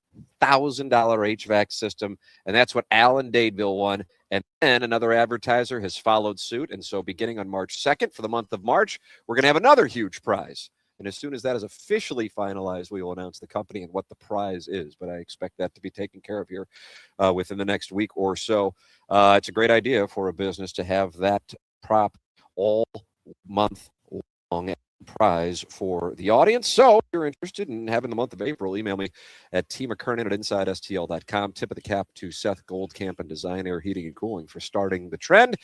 HVAC system, and that's what Alan Dadeville won. And then another advertiser has followed suit, and so beginning on March 2nd for the month of March, we're going to have another huge prize. And as soon as that is officially finalized, we will announce the company and what the prize is. But I expect that to be taken care of here within the next week or so. It's a great idea for a business to have that prop all month long prize for the audience. So if you're interested in having the month of April, email me at tmckernan@insidestl.com. Tip of the cap to Seth Goldcamp and Design Air Heating and Cooling for starting the trend.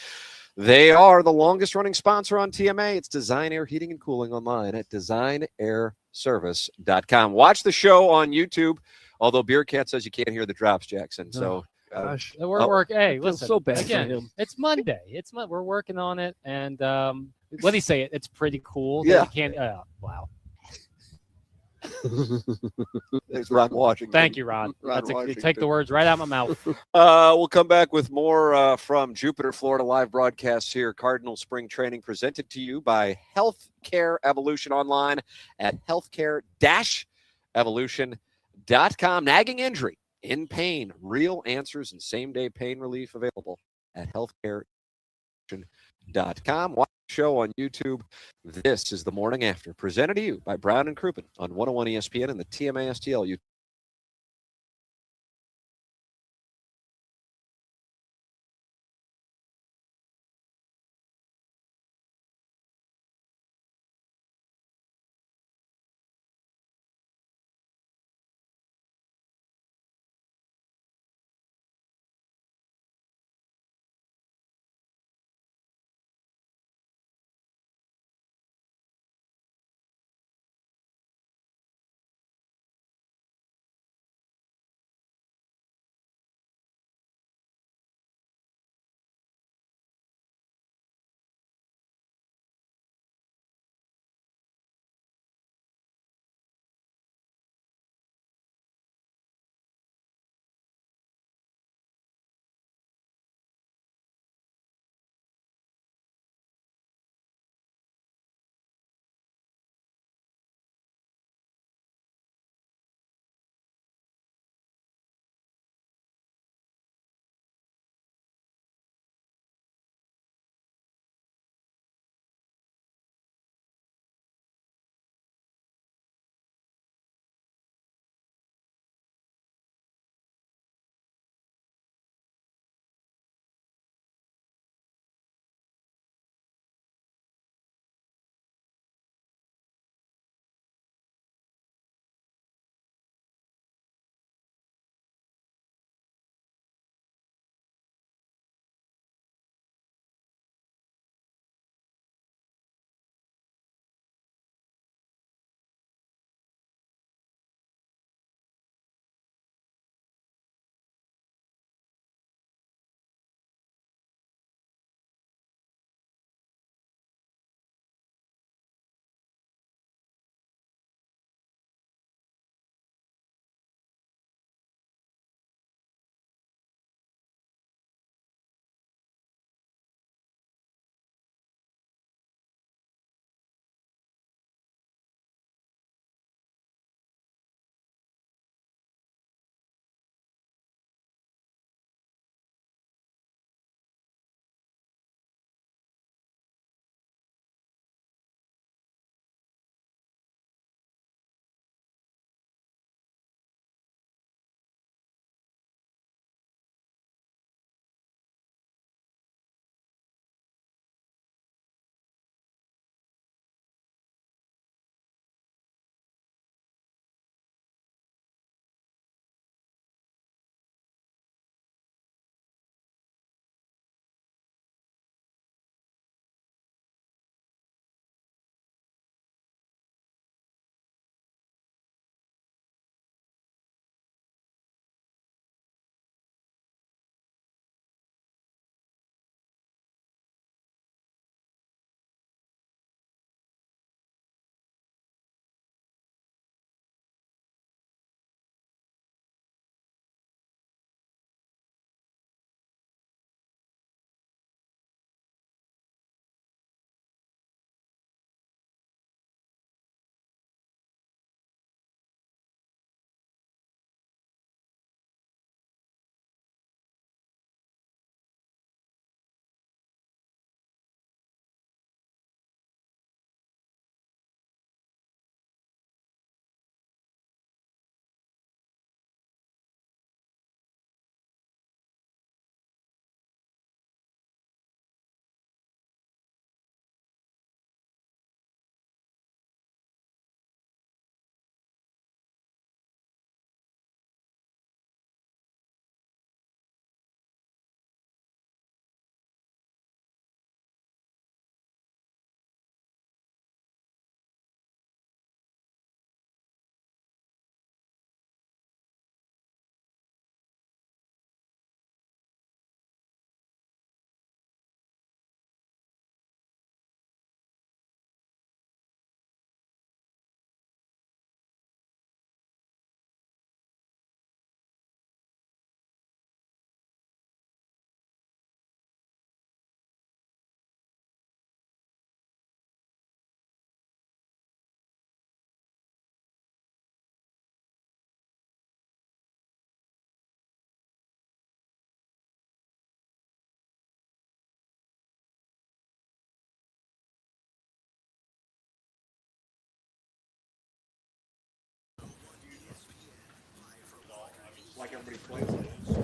They are the longest running sponsor on TMA. It's Design Air Heating and Cooling online at designairservice.com. service.com. Watch the show on YouTube, although Beer Cat says you can't hear the drops, Jackson. So Gosh. We're work. Hey, I feel listen. so bad for again, him. it's Monday. We're working on it, and what do you say? It's pretty cool. that Yeah. You can't. Wow. There's Ron Washington. Thank you, Ron. Ron You Washington. take the words right out of my mouth. We'll come back with more from Jupiter, Florida live broadcasts here. Cardinal Spring Training presented to you by Healthcare Evolution online at healthcare-evolution.com. Nagging injury, in pain, real answers and same-day pain relief available at healthcare-evolution.com. Watch the show on YouTube. This is The Morning After, presented to you by Brown and Crouppen on 101 ESPN and the TMA STL YouTube.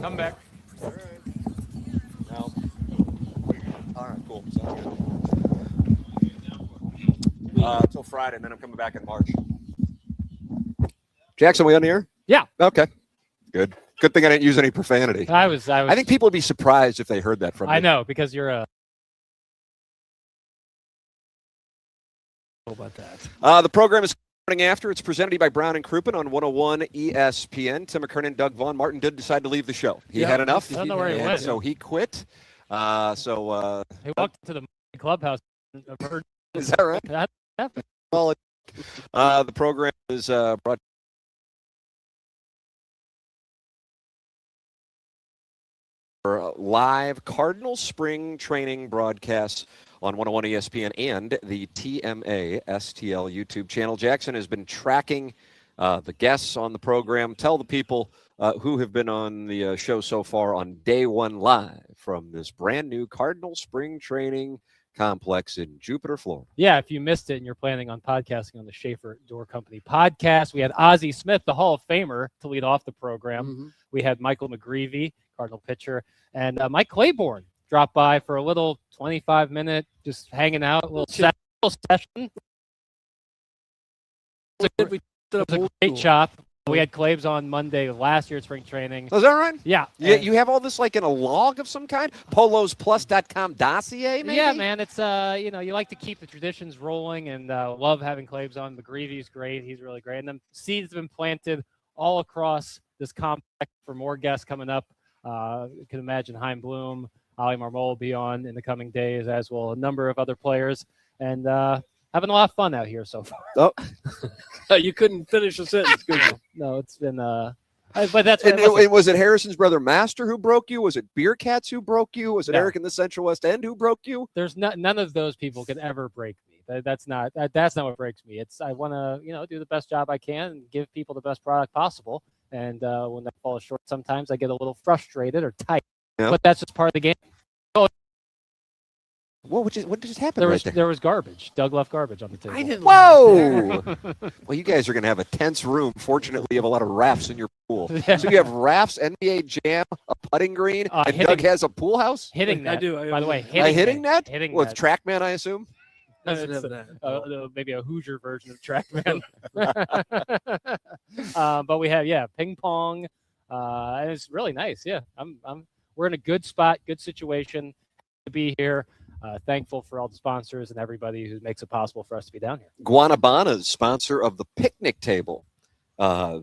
Come back. No. All right, cool. Sounds good. Until Friday, and then I'm coming back in March. Jackson, we on the air? Yeah. Okay. Good. Good thing I didn't use any profanity. I think people would be surprised if they heard that from me. I know, because you're a. About that. The program is morning after. It's presented by Brown and Crouppen on 101 ESPN. Tim McKernan, Doug Vaughn. Martin did decide to leave the show. He had enough. I don't know where he and went. so he quit. He walked into the clubhouse. And heard is that right? that happened. Well, the program is brought for live Cardinal spring training broadcasts on 101 ESPN and the TMA STL YouTube channel. Jackson has been tracking the guests on the program. Tell the people who have been on the show so far on day one live from this brand new Cardinal spring training complex in Jupiter, Florida. Yeah, if you missed it and you're planning on podcasting on the Schaefer Door Company podcast, we had Ozzie Smith, the Hall of Famer, to lead off the program. Mm-hmm. We had Michael McGrevy, Cardinal pitcher, and Mike Claiborne dropped by for a little 25-minute, just hanging out, a little session. It was a great chop. We had Claibs on Monday of last year at spring training. Oh, is that right? Yeah. You have all this like in a log of some kind? polosplus.com dossier, maybe? Yeah, man. It's, you like to keep the traditions rolling and love having Claibs on. McGreevy's great. He's really great. And then seeds have been planted all across this complex for more guests coming up. You can imagine Heim Bloom, Ali Marmol will be on in the coming days, as will a number of other players. And having a lot of fun out here so far. Oh, You couldn't finish a sentence, could you? No, it's been but that's and was it Harrison's brother Master who broke you? Was it Beer Cats who broke you? Was it No. Eric in the Central West End who broke you? There's none of those people could ever break me. That's not what breaks me. It's I want to do the best job I can and give people the best product possible. And when that falls short, sometimes I get a little frustrated or tight. Yeah. But that's just part of the game. What just happened There was garbage. Doug left garbage on the table. I didn't. Whoa! Well, you guys are going to have a tense room. Fortunately, you have a lot of rafts in your pool. Yeah. So you have rafts, NBA Jam, a putting green, and hitting- Doug has a pool house? Hitting net. I do. By the way, A hitting net? Hitting With net. TrackMan, I assume? Doesn't It's, have that. maybe a Hoosier version of TrackMan. But we have ping pong. And it's really nice. Yeah, we're in a good spot, good situation to be here. Thankful for all the sponsors and everybody who makes it possible for us to be down here. Guanabanas, sponsor of the picnic table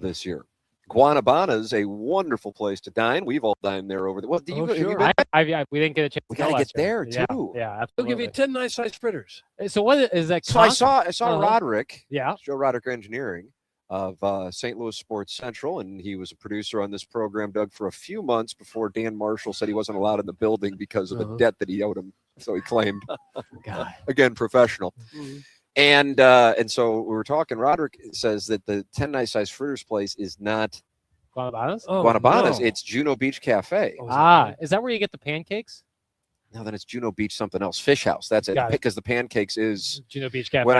this year. Guanabanas, a wonderful place to dine. We've all dined there over there. Well, have you sure. been? We didn't get a chance. We to go gotta last get there, year. too. Yeah, They'll absolutely. give you 10 nice sized fritters. So what is that? So I saw Uh-huh. Roderick, Yeah. Joe Roderick Engineering of St. Louis Sports Central, and he was a producer on this program, Doug, for a few months before Dan Marshall said he wasn't allowed in the building because of a debt that he owed him. So he claimed, God. again, professional. Mm-hmm. And so we were talking. Roderick says that the 10 nice size fritters place is not Guanabanas? Oh, Guanabanas. no. It's Juno Beach Cafe. Is that where you get the pancakes? No, then it's Juno Beach something else. Fish House. That's it. Got it. Because the pancakes is Juno Beach Cafe. when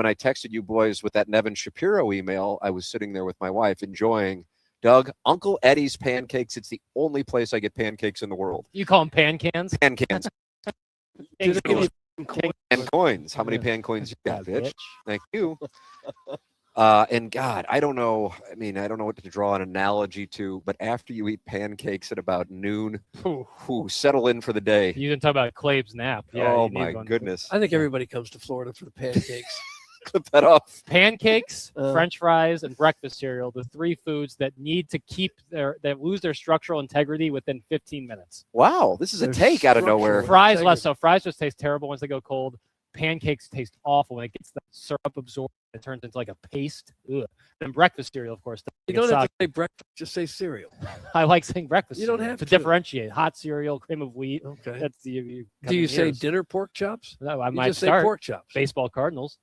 I texted you boys with that Nevin Shapiro email. I was sitting there with my wife enjoying. Doug, Uncle Eddie's pancakes. It's the only place I get pancakes in the world. You call them pan cans? Pan cans Do they give you and coins. How many Yeah. pan coins you got, God, bitch? Thank you. And God, I don't know. I mean, I don't know what to draw an analogy to, but after you eat pancakes at about noon, settle in for the day. You didn't talk about Claib's nap. Yeah, Oh you need my one. goodness! I think everybody comes to Florida for the pancakes. Clip that off. Pancakes, Uh. French fries, and breakfast cereal, the three foods that need to that lose their structural integrity within 15 minutes. Wow, this is a Their take out of structural- nowhere. Fries integrity. less so. Fries just taste terrible once they go cold. Pancakes taste awful when it gets that syrup absorbed. It turns into like a paste. Ugh. And breakfast cereal, of course. You don't have to say breakfast, just say cereal. I like saying breakfast. You don't cereal have to to. differentiate hot cereal, cream of wheat. Okay. That's Do you coming say years. dinner pork chops? No, I You might just say start. pork chops. Baseball Cardinals.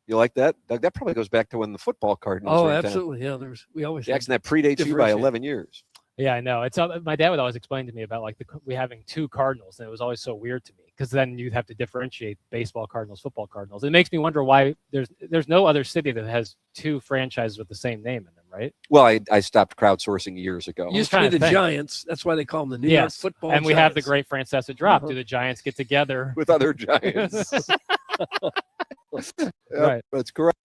You like that, Doug? That probably goes back to when the football Cardinals. Oh, were in town. absolutely. Yeah, we always had- Jackson, that predates you by differentiate. 11 years. Yeah, I know. It's my dad would always explain to me about like we having two Cardinals, and it was always so weird to me because then you'd have to differentiate baseball Cardinals, football Cardinals. It makes me wonder why there's no other city that has two franchises with the same name in them, right? Well, I stopped crowdsourcing years ago. Used to be trying to the think. Giants. That's why they call them the New York Yes, Football and we have the Giants. great Francesa drop. Do the Giants get together? with other Giants. Yep, Right. that's correct.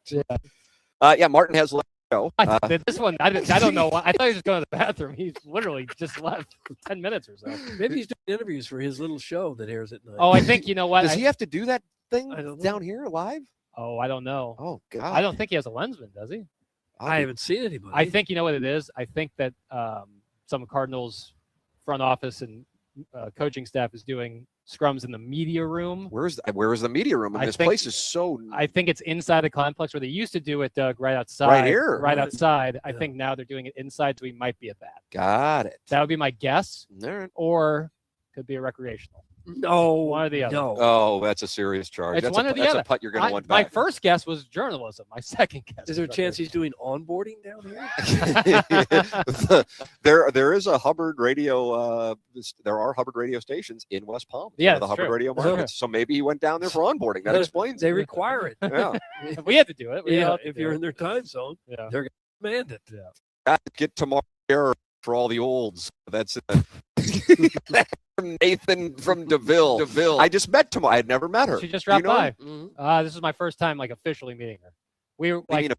Yeah. Martin has left the show. This one, I don't know why. I thought he was just going to the bathroom. He's literally just left for 10 minutes or so. Maybe he's doing interviews for his little show that airs at night. Oh, I think, you know what? Does he have to do that thing I don't know. down here live? Oh, I don't know. Oh God, I don't think he has a lensman, does he? I haven't seen anybody. I think, you know what it is? I think that some Cardinals front office and coaching staff is doing scrums in the media room. Where is the media room? And I this think- place is so. I think it's inside the complex where they used to do it, Doug, right outside. Right here. Right outside. I Yeah. think now they're doing it inside, so we might be at that. Got it. That would be my guess, There. or could be a recreational. no, One or the other. no. Oh, that's a serious charge. It's That's one a, or the that's other. a putt you're going to want My back. first guess was journalism. My second guess. Is there a was chance he's doing onboarding down here? there is a Hubbard radio. There are Hubbard radio stations in West Palm. Yeah, the that's Hubbard true. radio That's true. markets. So maybe he went down there for onboarding. That explains They it. require it. Yeah. We had to do it. We Yeah, had to if do you're it. in their time zone, Yeah. they're going to demand it. Gotta get tomorrow air for all the olds. That's Nathan from DeVille. I just met tomorrow. I had never met her. She just Do you dropped know by. her? This is my first time like officially meeting her. We were What do you like, mean,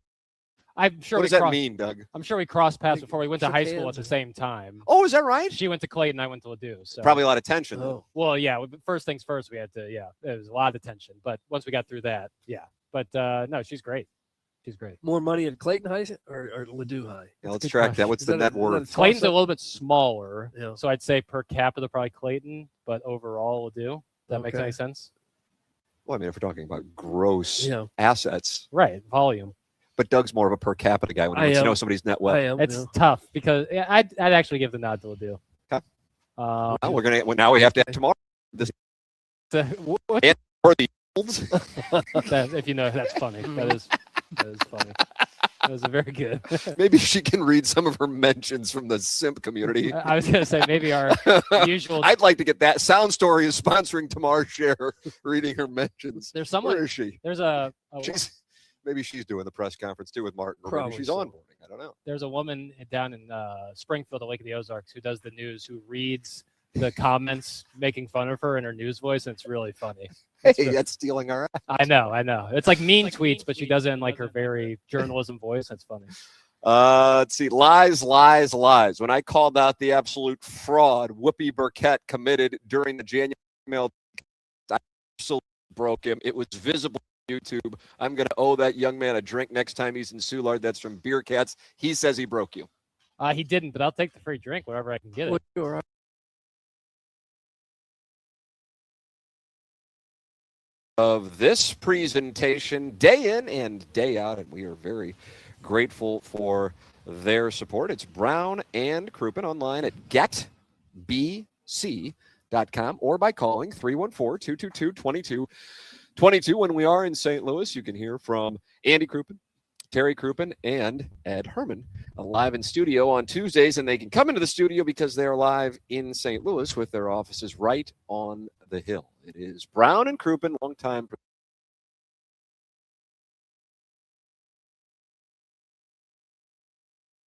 I'm sure what we does that crossed. mean, Doug? I'm sure we crossed paths before we went to Shook high school at hands the and- same time. Oh, is that right? She went to Clayton, I went to Ladue. So Probably a lot of tension. Oh, Well, yeah. First things first, we had to. Yeah, there was a lot of tension, but once we got through that, yeah. But no, she's great. She's great. more money at Clayton High or Ladue High? Yeah, let's good track that. question. What's Is the that net a- is worth? that Clayton's a toss-up? little bit smaller, Yeah. so I'd say per capita probably Clayton, but overall Ladue. That makes Okay. any sense? Well, I mean, if we're talking about gross Yeah, assets, Right, volume. but Doug's more of a per capita guy when he I wants to am. know somebody's net I worth. am. It's yeah. tough because I'd actually give the nod to Ladue. Okay. Um, Well, now we have to have tomorrow what- for the olds. if you know, that's funny. That is funny. That was very good. Maybe she can read some of her mentions from the simp community. I was going to say maybe our usual. I'd like to get that. Sound Story is sponsoring Tamar's share, reading her mentions. There's Where someone. is she? There's a Maybe she's doing the press conference too with Martin. Or Probably maybe she's so. onboarding. I don't know. there's a woman down in Springfield, the Lake of the Ozarks, who does the news, who reads the comments making fun of her in her news voice, and it's really funny. Hey, that's stealing our. I know. It's like mean tweets, but she does it in like her very journalism voice. That's funny. Let's see. Lies. When I called out the absolute fraud Whoopi Burkett committed during the January email, I absolutely broke him. It was visible on YouTube. I'm going to owe that young man a drink next time he's in Soulard. That's from Beer Cats. He says he broke you. He didn't, but I'll take the free drink wherever I can get it. Well, you're all right. Of this presentation, day in and day out, and we are very grateful for their support. It's Brown and Crouppen online at getbc.com or by calling 314-222-2222. When we are in St. Louis, you can hear from Andy Crouppen, Terry Crouppen, and Ed Herman live in studio on Tuesdays, and they can come into the studio because they are live in St. Louis with their offices right on the hill. It is Brown and Crouppen, longtime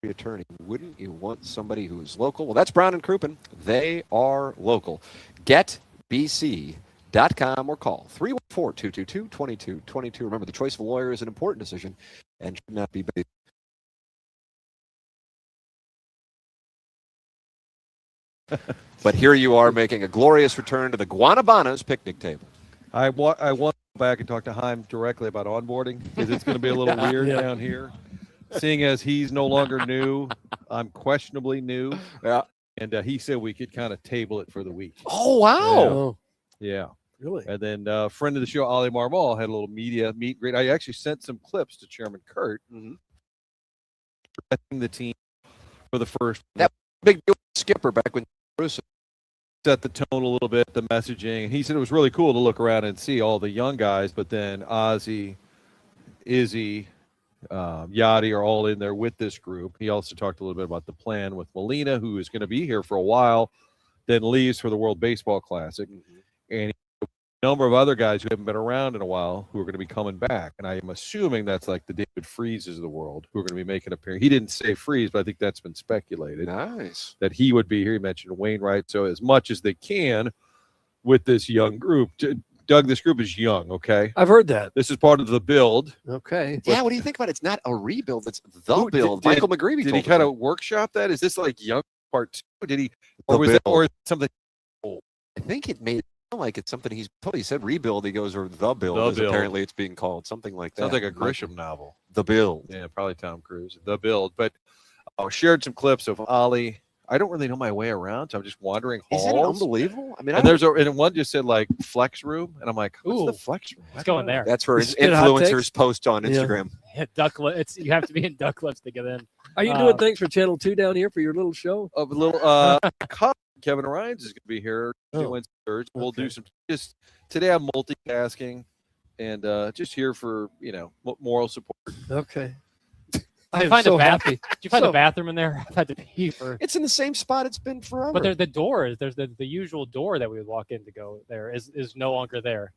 attorney. Wouldn't you want somebody who is local? Well, that's Brown and Crouppen. They are local. GetBC.com or call 314-222-2222. Remember, the choice of a lawyer is an important decision and should not be based. But here you are making a glorious return to the Guanabanas picnic table. I want to go back and talk to Heim directly about onboarding because it's going to be a little weird Yeah. down here. Seeing as he's no longer new, I'm questionably new. Yeah. And he said we could kind of table it for the week. Oh, wow. Oh, Yeah. really? And then friend of the show, Ali Marmol, had a little media meet and greet. I actually sent some clips to Chairman Kurt. The team for the first. That big deal skipper back when Bruce set the tone a little bit, the messaging. And he said it was really cool to look around and see all the young guys, but then Ozzy, Izzy, Yadi are all in there with this group. He also talked a little bit about the plan with Molina, who is going to be here for a while, then leaves for the World Baseball Classic. And number of other guys who haven't been around in a while who are going to be coming back. And I am assuming that's like the David Freezes of the world who are going to be making an appearance. He didn't say Freeze, but I think that's been speculated. Nice. That he would be here. He mentioned Wainwright. So as much as they can with this young group. Doug, this group is young, okay? I've heard that. This is part of the build. Okay. Yeah, what do you think about it? It's not a rebuild. It's the Who- build. did- Michael McGrevy Did told he us kind that. of workshop that? Is this like young part 2? Did he, The or was it, build. or is it something? I think it made it sound like it's something he's probably said rebuild. He goes, or the build, The as Build. apparently it's being called. Something like that. Sounds like a Grisham novel. The build. Yeah, probably Tom Cruise. The build. But I shared some clips of Ollie. I don't really know my way around, so I'm just wandering halls. Isn't it unbelievable? I mean, And there's and one just said like flex room, and I'm like, what's the Ooh, flex room? Let's go in there. that's where Is it hot influencers takes? post on Yeah. Instagram. Yeah, it's you have to be in duck lips to get in. Are you doing things for Channel 2 down here for your little show? A little Kevin Ryan's is going to be here Wednesday, Thursday. We'll do some just today. I'm multitasking and just here for moral support. Okay. Did you am find so a bath? happy. Did you find So- a bathroom in there? I've had to pee for. It's in the same spot it's been forever. But the door, there's the usual door that we would walk in to go there is no longer there.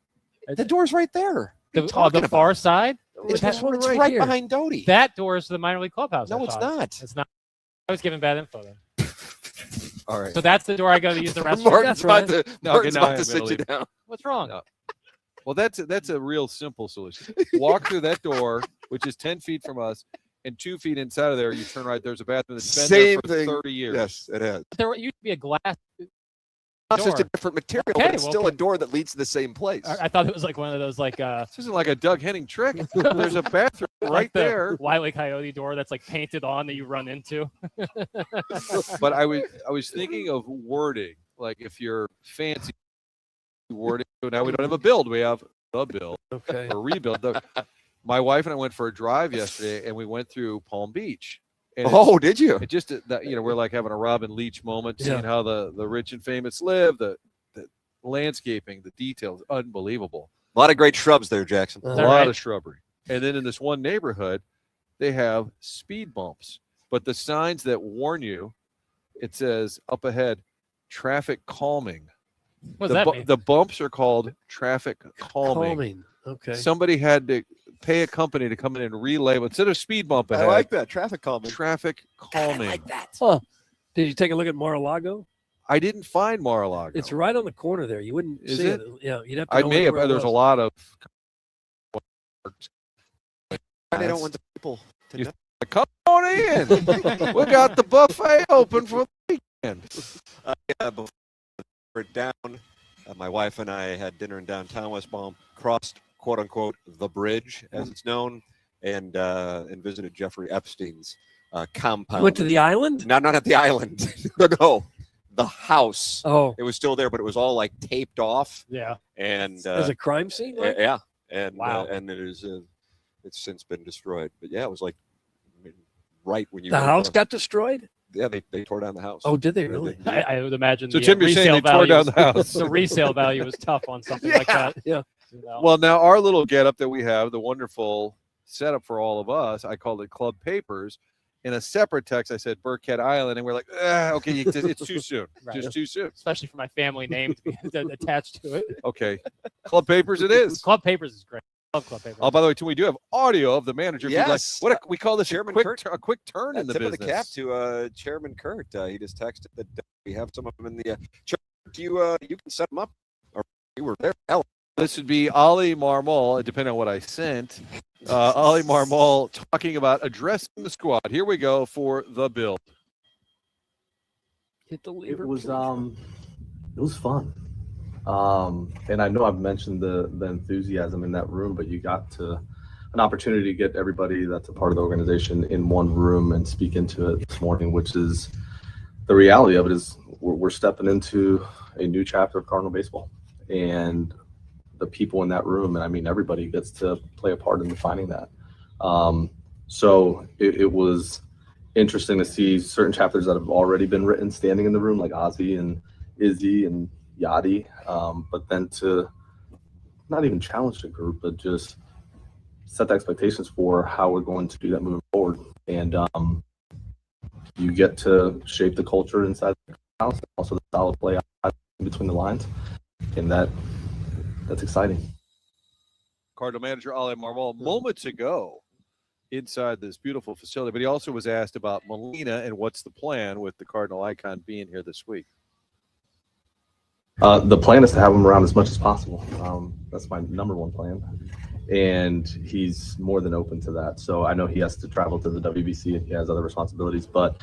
the door's right there. The, on the far side, It's, This one it's right right here. behind Doty. that door is to the minor league clubhouse. No, I it's thought. not. It's not. I was giving bad info then. All right. So that's the door I go to use the restroom. Martin's That's right. about to, No, Martin's okay, now about I to am sit you gonna down. What's wrong? No. Well, that's a real simple solution. Walk through that door, which is 10 feet from us, and 2 feet inside of there, you turn right. There's a bathroom that's been Same there for thing. 30 years. Yes, it is. There used to be a glass. It's just a Door. different material, Okay, but it's well, still a okay. door that leads to the same place. I thought it was like one of those like This isn't like a Doug Henning trick. There's a bathroom right like the there. Wile E. Coyote door that's like painted on that you run into. But I was thinking of wording, like if you're fancy wording. Now we don't have a build, we have the build Okay. or rebuild. My wife and I went for a drive yesterday, and we went through Palm Beach. And Oh, did you? it just that we're like having a Robin Leach moment, Yeah. seeing how the rich and famous live, the landscaping, the details, unbelievable. A lot of great shrubs there, Jackson. A Uh, that lot right? of shrubbery. And then in this one neighborhood, they have speed bumps. But the signs that warn you, it says up ahead, traffic calming. What does that mean? The bumps are called traffic calming. Okay. Somebody had to pay a company to come in and relabel instead of speed bump I ahead. like that. Traffic calming. Traffic calming. Huh. Did you take a look at Mar-a-Lago? I didn't find Mar-a-Lago. It's right on the corner there. You wouldn't Is see it? it. Yeah, you'd have to. I know may have. where it There's a was. lot of. They don't want the people to You- know. Come on in. We got the buffet open for the weekend. Before we're down, my wife and I had dinner in downtown West Palm, crossed "quote unquote" the bridge, as it's known, and visited Jeffrey Epstein's compound. You went to the island? No, not at the island. no, the house. Oh, It was still there, but it was all like taped off, Yeah. and as a crime scene? Like? yeah, and Wow. and it is it's since been destroyed. But yeah, it was like right when you The went house across- got destroyed? Yeah, they tore down the house. Oh, did they They really? did. I would imagine. So the Tim, you're saying resale they tore down value the house? the resale value is tough on something like that. Yeah. You know? Well, now our little getup that we have, the wonderful setup for all of us, I called it Club Papers. In a separate text, I said Burkhead Island, and we're like, okay, it's too soon, Right. just too soon. Especially for my family name to be attached to it. Okay, Club Papers, it is. Club Papers is great. Love Club Papers. Oh, by the way, too, we do have audio of the manager. If you'd like- Yes. we call this Chairman a Kurt. quick turn in the tip business. of the cap to Chairman Kurt. He just texted that we have some of them in the. Do you you can set them up, or you were there? Hell, This would be Ollie Marmol, depending on what I sent. Ollie Marmol talking about addressing the squad. Here we go for the build. Hit the lever. It was fun. And I know I've mentioned the enthusiasm in that room, but you got to an opportunity to get everybody that's a part of the organization in one room and speak into it this morning, which is the reality of it is we're stepping into a new chapter of Cardinal baseball, and the people in that room, and I mean everybody, gets to play a part in defining that. So it was interesting to see certain chapters that have already been written standing in the room, like Ozzy and Izzy and Yadi, but then to not even challenge the group, but just set the expectations for how we're going to do that moving forward. And you get to shape the culture inside the house, and also the style of play out in between the lines. And that that's exciting. Cardinal manager Ale Marmol moments ago inside this beautiful facility, but he also was asked about Molina and what's the plan with the Cardinal icon being here this week. The plan is to have him around as much as possible. That's my number one plan, and he's more than open to that. So I know he has to travel to the WBC and he has other responsibilities, but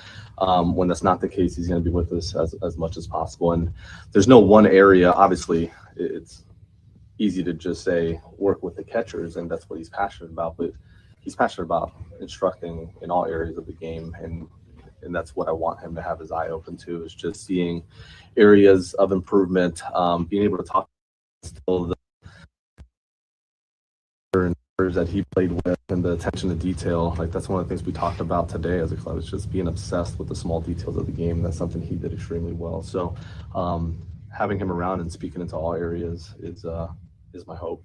when that's not the case, he's going to be with us as much as possible. And there's no one area. Obviously, it's easy to just say work with the catchers, and that's what he's passionate about, but he's passionate about instructing in all areas of the game, and that's what I want him to have his eye open to, is just seeing areas of improvement, being able to talk still the that he played with and the attention to detail. Like, that's one of the things we talked about today as a club, is just being obsessed with the small details of the game. And that's something he did extremely well. So having him around and speaking into all areas is my hope.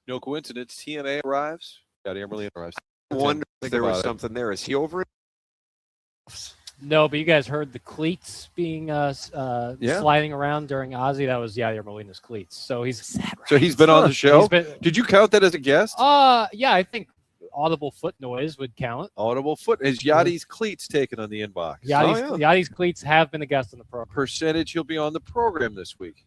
No coincidence, TMA arrives. Yadi Molina arrives. I wonder if there was something there. Is he over it? No, but you guys heard the cleats being sliding around during Ozzy. That was Yadi Molina's cleats. So he's been on the show. Been, Did you count that as a guest? Yeah, I think audible foot noise would count. Audible foot. Is Yadi's cleats taken on the inbox? Yadi's cleats have been a guest on the program. Percentage he'll be on the program this week.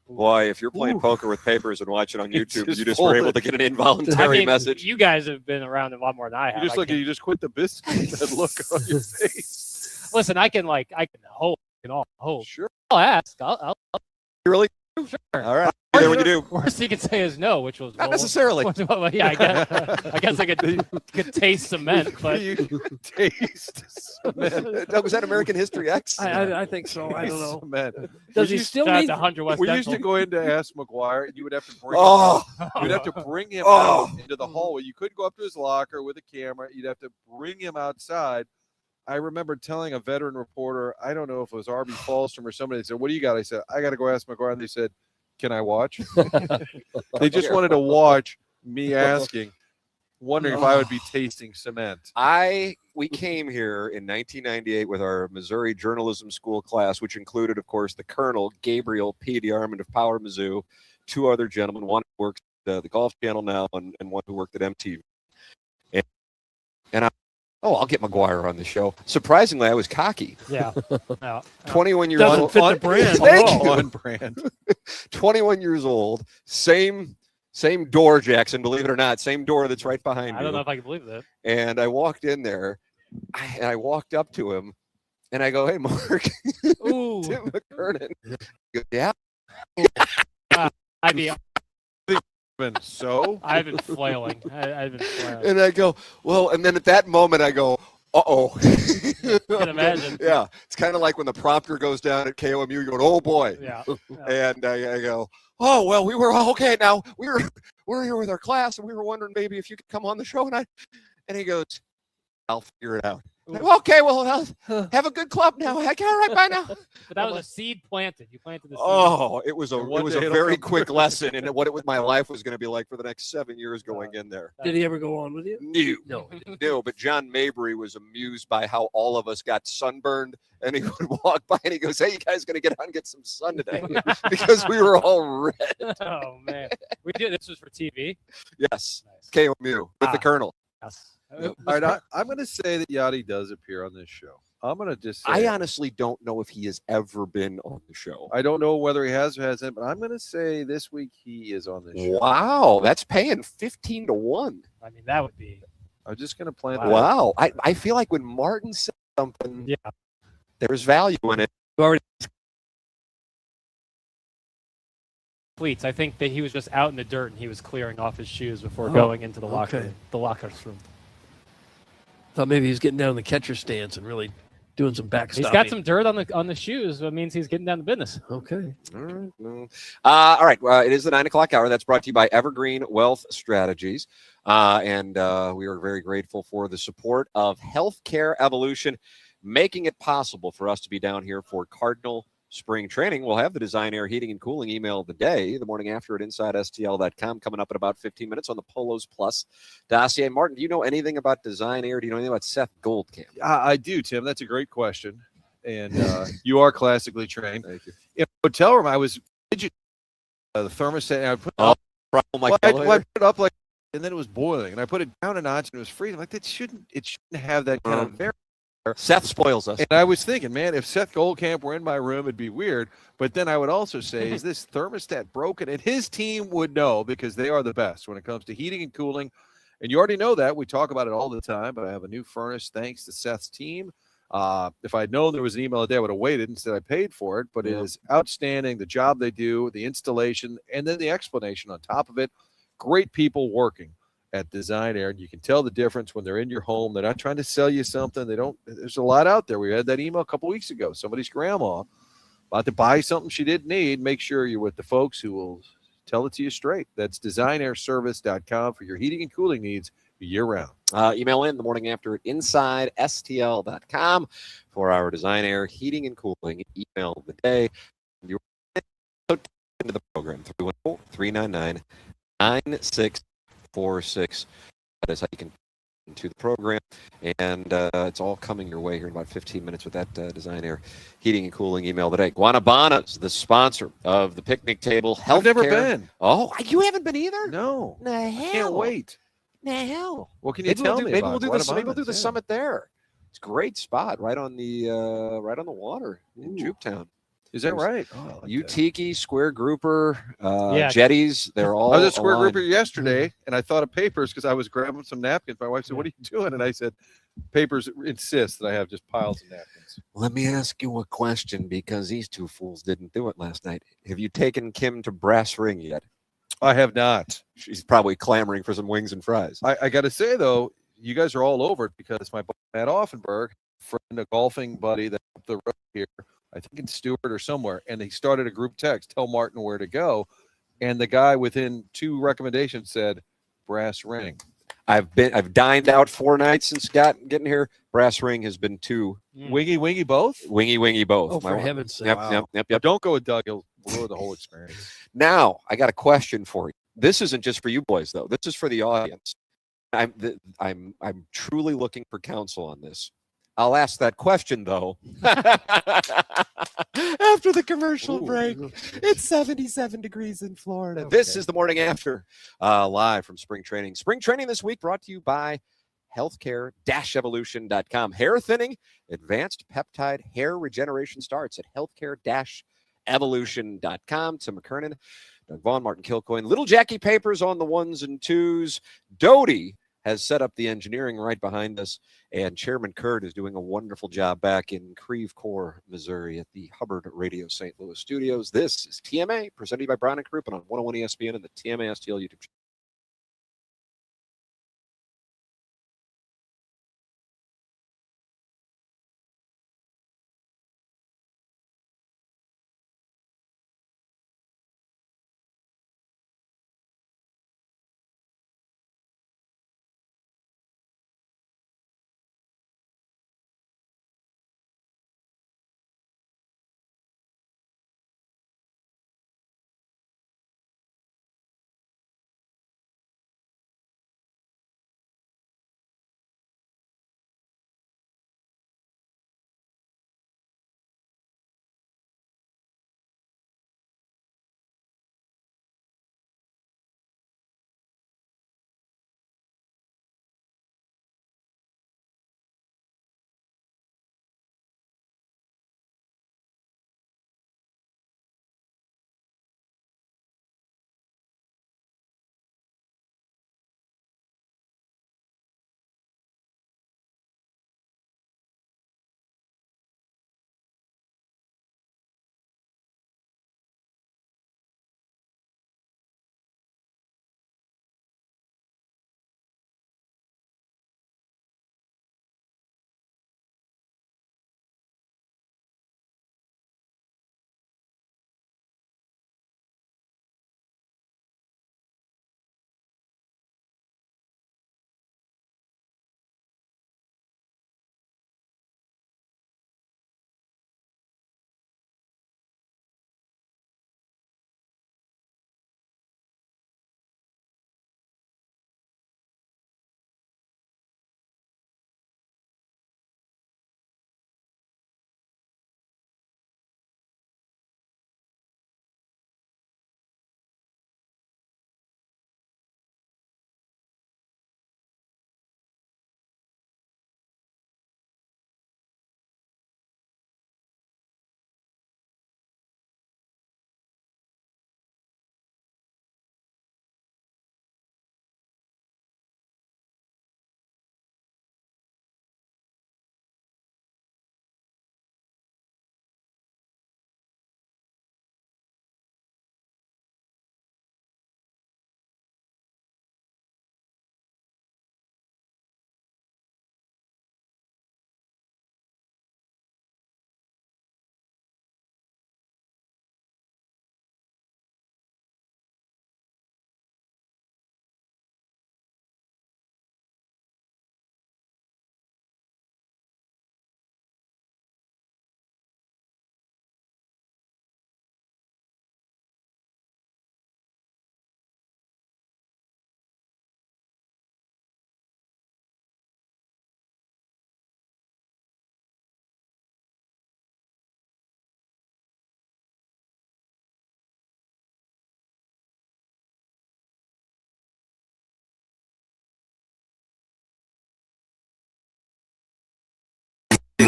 Why, if you're playing poker with papers and watching on YouTube, you just were able to get an involuntary message. You guys have been around a lot more than I have. You just quit the business. That look on your face. Listen, I can hope. Sure. I'll ask. I'll You really? Sure. All right. There what you do. Worst he could say is no, which was not necessarily. Yeah, I guess I could taste cement, but you taste cement. Was that American History X? I think so. I don't know. Cement. Does he still need? We used to go in to ask McGuire, and you would have to bring him out into the hallway. You couldn't go up to his locker with a camera. You'd have to bring him outside. I remember telling a veteran reporter, I don't know if it was Arby Falstrom or somebody, they said, "What do you got?" I said, "I got to go ask McGuire." And they said, "Can I watch?" They just wanted to watch me asking, wondering if I would be tasting cement. We came here in 1998 with our Missouri Journalism School class, which included, of course, the Colonel, Gabriel P. DeArmond of Power Mizzou, two other gentlemen, one who works at the Golf Channel now and one who worked at MTV. And I'll get McGuire on the show. Surprisingly, I was cocky. Yeah. 21 years Doesn't old. fit the brand. Thank you. On brand. 21 years old. Same door, Jackson, believe it or not. Same door that's right behind me. I don't know if I can believe that. And I walked in there, and I walked up to him, and I go, "Hey, Mark." Ooh. Tim McKernan. He goes, "Yeah." I'd be... So I've been flailing. I've been flailing. And I go, "Well," and then at that moment I go, "Uh-oh." I can imagine. Yeah. It's kind of like when the prompter goes down at KOMU, you go, "Oh boy." Yeah. And I go, "Oh, well, we were okay now. We're here with our class and we were wondering maybe if you could come on the show." And he goes, "I'll figure it out." Like, "Okay, well, have a good club now. Okay, all right, bye now." But that was a seed planted. You planted the seed. Oh, it was a very quick lesson in what my life was going to be like for the next 7 years going in there. Did he ever go on with you? No. But John Mabry was amused by how all of us got sunburned, and he would walk by and he goes, "Hey, you guys going to get out and get some sun today?" Because we were all red. Oh man, we did. This was for TV. Yes, Nice. KOMU with the Colonel. Yes. all right, I'm going to say that Yadi does appear on this show. I'm going to just say I honestly don't know if he has ever been on the show. I don't know whether he has or hasn't, but I'm going to say this week he is on this show. Wow, that's paying 15 to 1. I mean, that would be. I'm just going to plan. Wow, I feel like when Martin said something, Yeah. there's value in it. Cleats. I think that he was just out in the dirt and he was clearing off his shoes before going into the locker room. Thought maybe he was getting down in the catcher stance and really doing some backstopping. He's got some dirt on the shoes. That means he's getting down to business. Okay. All right. It is the 9 o'clock hour. That's brought to you by Evergreen Wealth Strategies. And we are very grateful for the support of Healthcare Evolution, making it possible for us to be down here for Cardinal Spring Training. We'll have the Design Air Heating and Cooling email of the day, the morning after at InsideSTL.com, coming up in about 15 minutes on the Polos Plus dossier. Martin, do you know anything about Design Air? Do you know anything about Seth Goldcamp? I do, Tim. That's a great question. And you are classically trained. Thank you. In a hotel room, I was fidgeting the thermostat. And I put Oh, problem like I elevator? put it up like, and then it was boiling, and I put it down a notch, and it was freezing. Like it shouldn't have that kind of variance. Seth spoils us. And I was thinking, man, if Seth Goldcamp were in my room, it'd be weird. But then I would also say, is this thermostat broken? And his team would know because they are the best when it comes to heating and cooling. And you already know that. We talk about it all the time. But I have a new furnace thanks to Seth's team. If I'd known there was an email a day, I would have waited. Instead, I paid for it. But it is outstanding, the job they do, the installation, and then the explanation on top of it. Great people working at Design Air, and you can tell the difference when they're in your home. They're not trying to sell you something. There's a lot out there. We had that email a couple weeks ago. Somebody's grandma about to buy something she didn't need. Make sure you're with the folks who will tell it to you straight. That's designairservice.com for your heating and cooling needs year-round. Email in the morning after at insidestl.com for our Design Air heating and cooling email of the day. You're into the program, 314-399-9646. That is how you can into the program, and it's all coming your way here in about 15 minutes with that Design Air heating and cooling email today. Guanabanas, the sponsor of the picnic table. I've never been. Oh, you haven't been either? No. The hell? I can't wait. The hell? What can you tell me maybe about we'll do this. Maybe we'll do the Guanabanas? summit there. It's a great spot, right on the water in Jupetown. Is that right? Utiki, Square Grouper, Yeah. Jetties, they're all I was at Square aligned. Grouper yesterday, and I thought of papers because I was grabbing some napkins. My wife said, "What are you doing?" And I said, "Papers insist that I have just piles of napkins." Let me ask you a question because these two fools didn't do it last night. Have you taken Kim to Brass Ring yet? I have not. She's probably clamoring for some wings and fries. I got to say, though, you guys are all over it because my buddy Matt Offenberg, friend, a golfing buddy that's up the road here, I think in Stewart or somewhere, and he started a group text, tell Martin where to go. And the guy within 2 recommendations said, Brass Ring. I've dined out 4 nights since getting here. Brass Ring has been 2. Wingy both? Wingy both. Oh, for heaven's sake. Yep. Don't go with Doug. He'll ruin the whole experience. Now, I got a question for you. This isn't just for you boys, though. This is for the audience. I'm truly looking for counsel on this. I'll ask that question, though, after the commercial break. It's 77 degrees in Florida. Okay. This is the morning after, live from spring training. Spring training this week brought to you by healthcare-evolution.com. Hair thinning, advanced peptide hair regeneration starts at healthcare-evolution.com. Tim McKernan, Doug Vaughn, Martin Kilcoyne, Little Jackie Papers on the 1s and 2s. Doty has set up the engineering right behind us, and Chairman Kurt is doing a wonderful job back in Creve Coeur, Missouri at the Hubbard Radio St. Louis studios. This is TMA, presented by Brown & Crouppen on 101 ESPN and the TMA STL YouTube channel.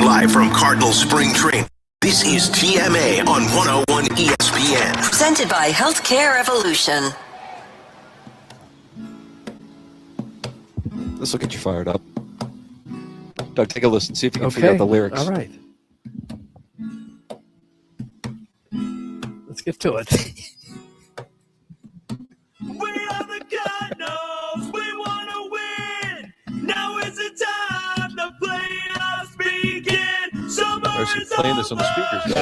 Live from Cardinal Spring Training, this is TMA on 101 ESPN. Presented by Healthcare Evolution. This will get you fired up. Doug, take a listen. See if you can figure out the lyrics. All right. Let's get to it. We are the Cardinals. We want to win. Now is the time the playoffs begin. There's playing this on the speakers.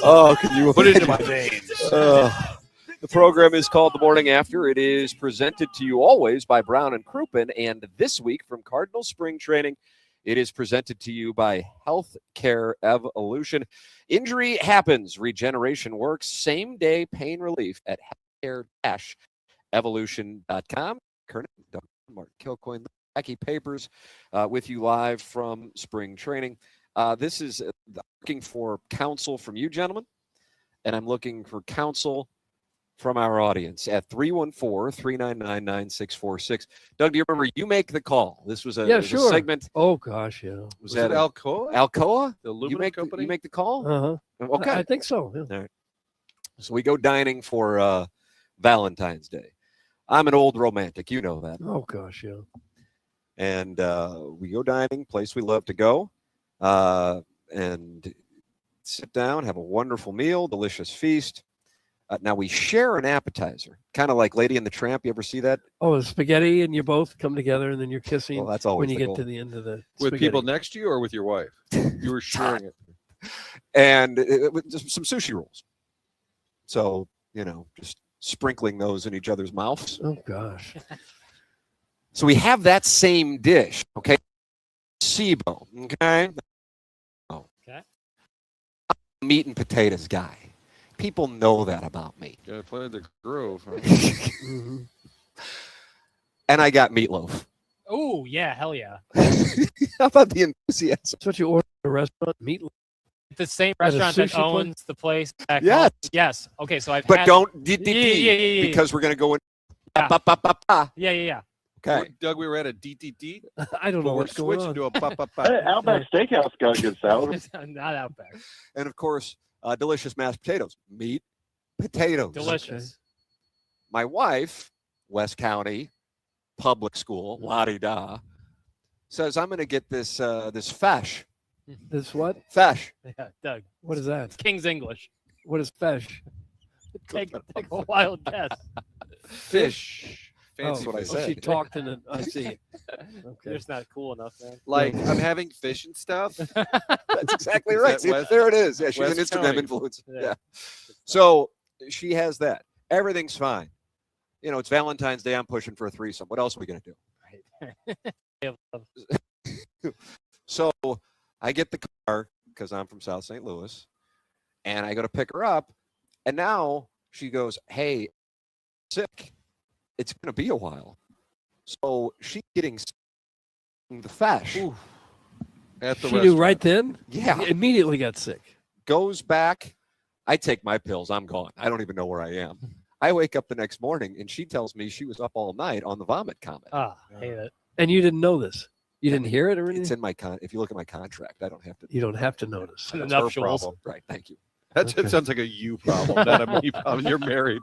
Oh, can you Put it into my veins. The program is called The Morning After. It is presented to you always by Brown and Crouppen. And this week from Cardinal Spring Training, it is presented to you by Healthcare Evolution. Injury happens. Regeneration works. Same-day pain relief at healthcare-evolution.com. Kernan, Doug, Mark Kilcoyne, the Wacky Papers with you live from spring training. This is looking for counsel from you, gentlemen, and I'm looking for counsel from our audience at 314-399-9646. Doug, do you remember you make the call? This was a, Sure. a segment. Oh, gosh, yeah. Was that that Alcoa? Alcoa? The aluminum You make company? you make the call? Uh-huh. Okay. I think so. Yeah. All right. So we go dining for Valentine's Day. I'm an old romantic. You know that. Oh, gosh, yeah. And we go dining, place we love to go, and sit down, have a wonderful meal, delicious feast. Now we share an appetizer, kind of like Lady and the Tramp. You ever see that? Oh, the spaghetti, and you both come together, and then you're kissing Well, that's always when you the get goal. to the end of the With spaghetti. people next to you or with your wife? You were sharing it. And with just some sushi rolls. So, just sprinkling those in each other's mouths. Oh, gosh. So we have that same dish, okay? SIBO, okay? Oh. Okay. I'm a meat and potatoes guy. People know that about me. Yeah, I played the Grove. Huh? Mm-hmm. And I got meatloaf. Oh, yeah, hell yeah. How about the enthusiasm? That's what you order at a restaurant, meat. The same At a restaurant that sushi place? owns the place back Yes. home? Yes. Okay, so I've But had, don't Yeah, because we're going to go in. Yeah. Ba, ba, ba, ba. Yeah. Okay. Doug, we were at a DTT. I don't know But we're what's going switching on. to a pop. Hey, Outback Steakhouse got a good salad. Not Outback. And of course, delicious mashed potatoes. Meat, potatoes. Delicious. My wife, West County Public School, la-di-da, says I'm going to get this fesh. This what? Fesh. Yeah, Doug. What is that? King's English. What is fesh? Take a wild guess. Fish. Fancy what I fish. said. She talked in it. I see. You're Okay. just not cool enough, man. Like, I'm having fish and stuff. That's exactly Is right. that See, West- there it is. Yeah, she's an West Instagram County? influencer. Yeah. Yeah. So she has that. Everything's fine. It's Valentine's Day. I'm pushing for a threesome. What else are we going to do? So I get the car because I'm from South St. Louis, and I go to pick her up, and now she goes, "Hey, sick. It's going to be a while." So she's getting the fesh. At the She knew restaurant. right then? Yeah. Immediately got sick. Goes back. I take my pills. I'm gone. I don't even know where I am. I wake up the next morning, and she tells me she was up all night on the vomit comment. Ah, hate it. And you didn't know this. You didn't hear it or anything? It's in my if you look at my contract, I don't have to. You don't have to notice. The That's her nuptials. problem. Right. Thank you. That sounds like a you problem, not a me problem. You're married.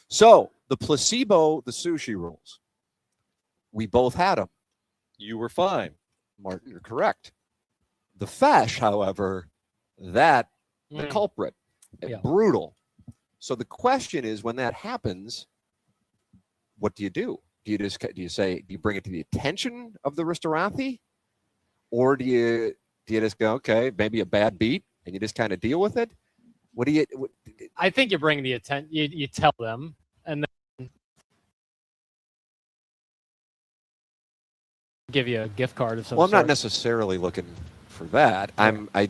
So the placebo, the sushi rolls, we both had them. You were fine. Martin, you're correct. The fesh, however, the culprit, Yeah. brutal. So the question is, when that happens, what do? Do you bring it to the attention of the ristorante, or do you just go, okay, maybe a bad beat, and you just kind of deal with it? What do you? I think you bring the attention. You tell them, and then give you a gift card of some Well, I'm not sort. necessarily looking for that.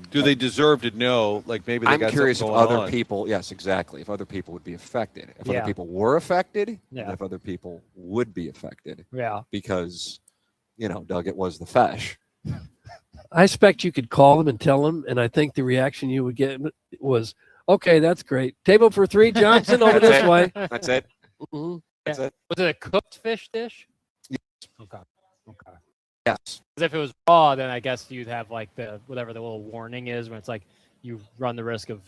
Do they deserve to know? Like maybe they I'm got curious if something going other on. people, yes, exactly, if other people would be affected, if Yeah. other people were affected, Yeah. and if other people would be affected, Yeah. because, Doug, it was the fesh. I expect you could call them and tell them, and I think the reaction you would get was, okay, that's great. Table for three, Johnson, over That's this it. way. That's it. Mhm. That's it. Was it a cooked fish dish? Yes. Okay. Okay. Yes. Because if it was raw, then I guess you'd have like the whatever the little warning is when it's like you run the risk of.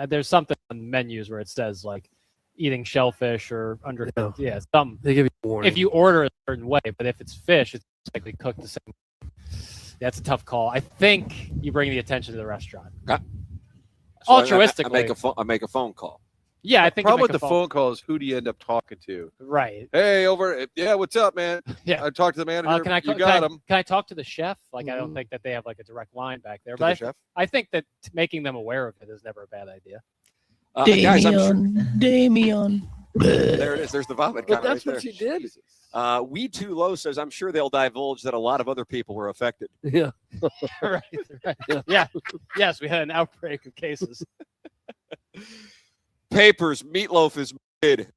There's something on menus where it says like eating shellfish or undercooked. Yeah, some. They give you a warning. If you order a certain way, but if it's fish, it's likely cooked the same way. That's a tough call. I think you bring the attention to the restaurant. So Altruistically. I make a phone call. Yeah, I think. Problem with the phone call is who do you end up talking to? Right. Hey, yeah, what's up, man? Yeah. I talked to the manager. Can I talk to the chef? Like, I don't think that they have like a direct line back there. But chef? I think that making them aware of it is never a bad idea. Guys, I'm sure. Damien. There it is. There's the vomit. But comment that's right what there. she did. We Too Low says, I'm sure they'll divulge that a lot of other people were affected. Yeah. Right. Yeah. Yes, we had an outbreak of cases. Papers, meatloaf is mid.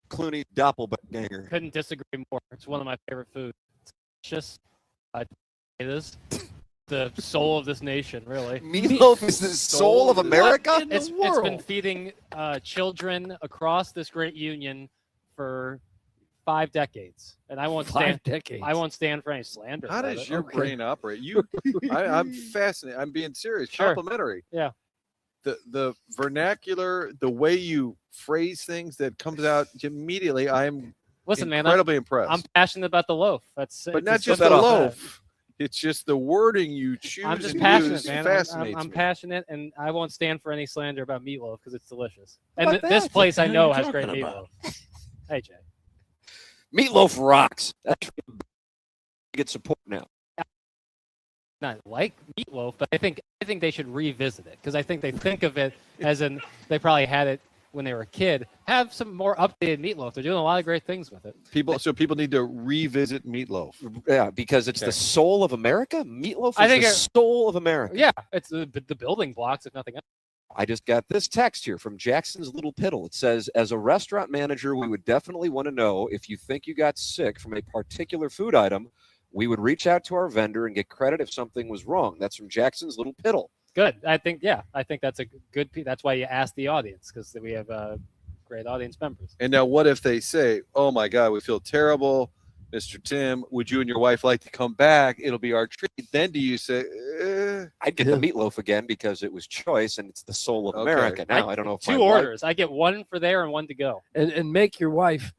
Clooney doppelganger. Couldn't disagree more. It's one of my favorite foods. It's delicious. It is the soul of this nation, really. Meatloaf is the soul of America? It's been feeding children across this great union for 5 decades, and I won't stand. 5 decades. I won't stand for any slander. How about does it. your brain operate? I'm fascinated. I'm being serious. Sure. Complimentary. Yeah. The vernacular, the way you phrase things that comes out immediately, I'm incredibly impressed. I'm passionate about the loaf. But not just the loaf. It's just the wording you choose. I'm just and passionate, use man. Fascinates I'm me. passionate, and I won't stand for any slander about meatloaf because it's delicious. And this place I know has great meatloaf. Hey, Jay. Meatloaf rocks. That's get support now. Not like meatloaf, but I think they should revisit it because I think they think of it as they probably had it when they were a kid. Have some more updated meatloaf. They're doing a lot of great things with it. People need to revisit meatloaf. Yeah, because it's the soul of America. Meatloaf I is think the soul of America. Yeah, it's the building blocks, if nothing else. I just got this text here from Jackson's Little Piddle. It says, as a restaurant manager, we would definitely want to know if you think you got sick from a particular food item. We would reach out to our vendor and get credit if something was wrong. That's from Jackson's Little Piddle. Good. I think that's a good. That's why you ask the audience because we have great audience members. And now, what if they say, "Oh my God, we feel terrible, Mr. Tim. Would you and your wife like to come back? It'll be our treat." Then do you say, I'd get the meatloaf again because it was choice and it's the soul of America. Now I don't know if two orders. I get one for there and one to go. And make your wife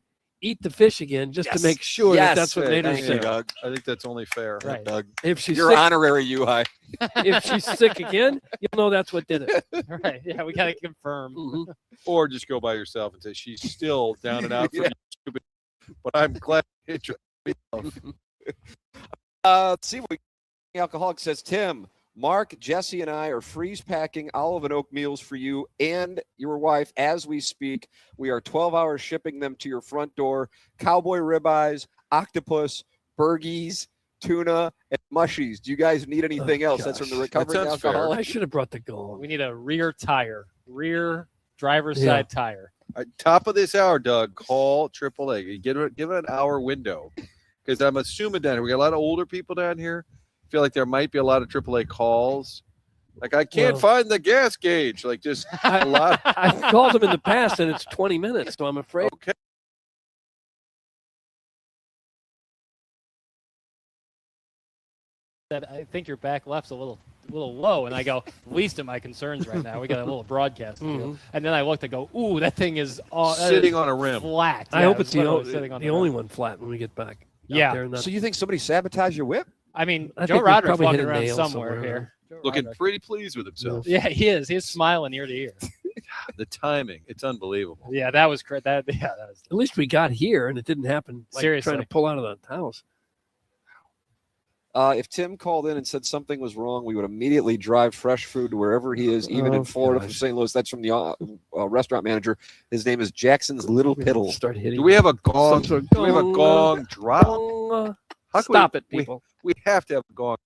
eat the fish again just to make sure that's what made her sick. Doug. I think that's only fair. Right. Doug. If she's You're sick, honorary UI. if she's sick again, you'll know that's what did it. Right. Yeah, we got to confirm. Mm-hmm. Or just go by yourself and say she's still down and out from you, stupid. But I'm glad you hit your Let's see what Alcoholic says. Tim, Mark, Jesse, and I are freeze packing olive and oak meals for you and your wife as we speak. We are 12 hours shipping them to your front door. Cowboy ribeyes, octopus, burgies, tuna, and mushies. Do you guys need anything else? That's from the recovering alcoholic. I should have brought the goal. We need a rear driver's side tire. Top of this hour, Doug, call AAA. Give it an hour window. Because I'm assuming down here, we got a lot of older people down here. Feel like there might be a lot of AAA calls. Like, I can't find the gas gauge. Like, just a lot. I've called them in the past, and it's 20 minutes, so I'm afraid. Okay. Said, I think your back left's a little low, and I go, least of my concerns right now. We got a little broadcast to do. And then I looked and go, ooh, that thing is sitting on a rim, flat. I hope it's the only one flat when we get back. Yeah. So you think somebody sabotaged your whip? I mean, I Joe think we Roderick's probably walking hit a around nail somewhere somewhere. here. looking pretty pleased with himself. Yeah, he is. He's smiling ear to ear. The timing, it's unbelievable. Yeah, that was great. That was. At least we got here, and it didn't happen. Like Seriously, trying to pull out of the house. If Tim called in and said something was wrong, we would immediately drive fresh food to wherever he is, even in Florida from St. Louis. That's from the restaurant manager. His name is Jackson's Little Piddle. Start hitting. Do we have a gong? Do we have a gong drop? How can Stop it, people. We have to have a gong.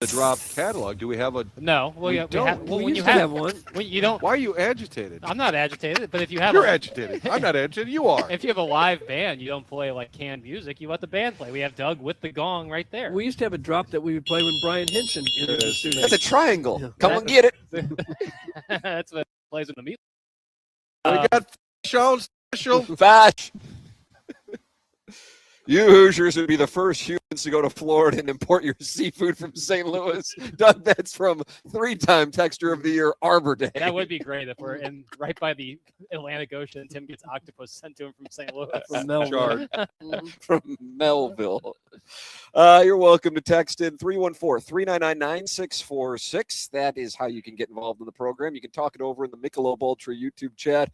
The drop catalog. Do we have a? No. Well, We yeah, don't. when you have have one. when you don't. Why are you agitated? I'm not agitated, but if you have, You're agitated. I'm not agitated. You are. If you have a live band, you don't play like canned music. You let the band play. We have Doug with the gong right there. We used to have a drop that we would play when Brian Hinson entered the studio. That's a triangle. Yeah. Come on, get it. That's what plays in the meat. We got Sean's special. Bash. You Hoosiers would be the first humans to go to Florida and import your seafood from St. Louis. Doug, that's from 3-time Texture of the Year, Arbor Day. That would be great if we're in right by the Atlantic Ocean and Tim gets octopus sent to him from St. Louis. From Melville. From Melville. You're welcome to text in 314-399-9646. That is how you can get involved in the program. You can talk it over in the Michelob Ultra YouTube chat.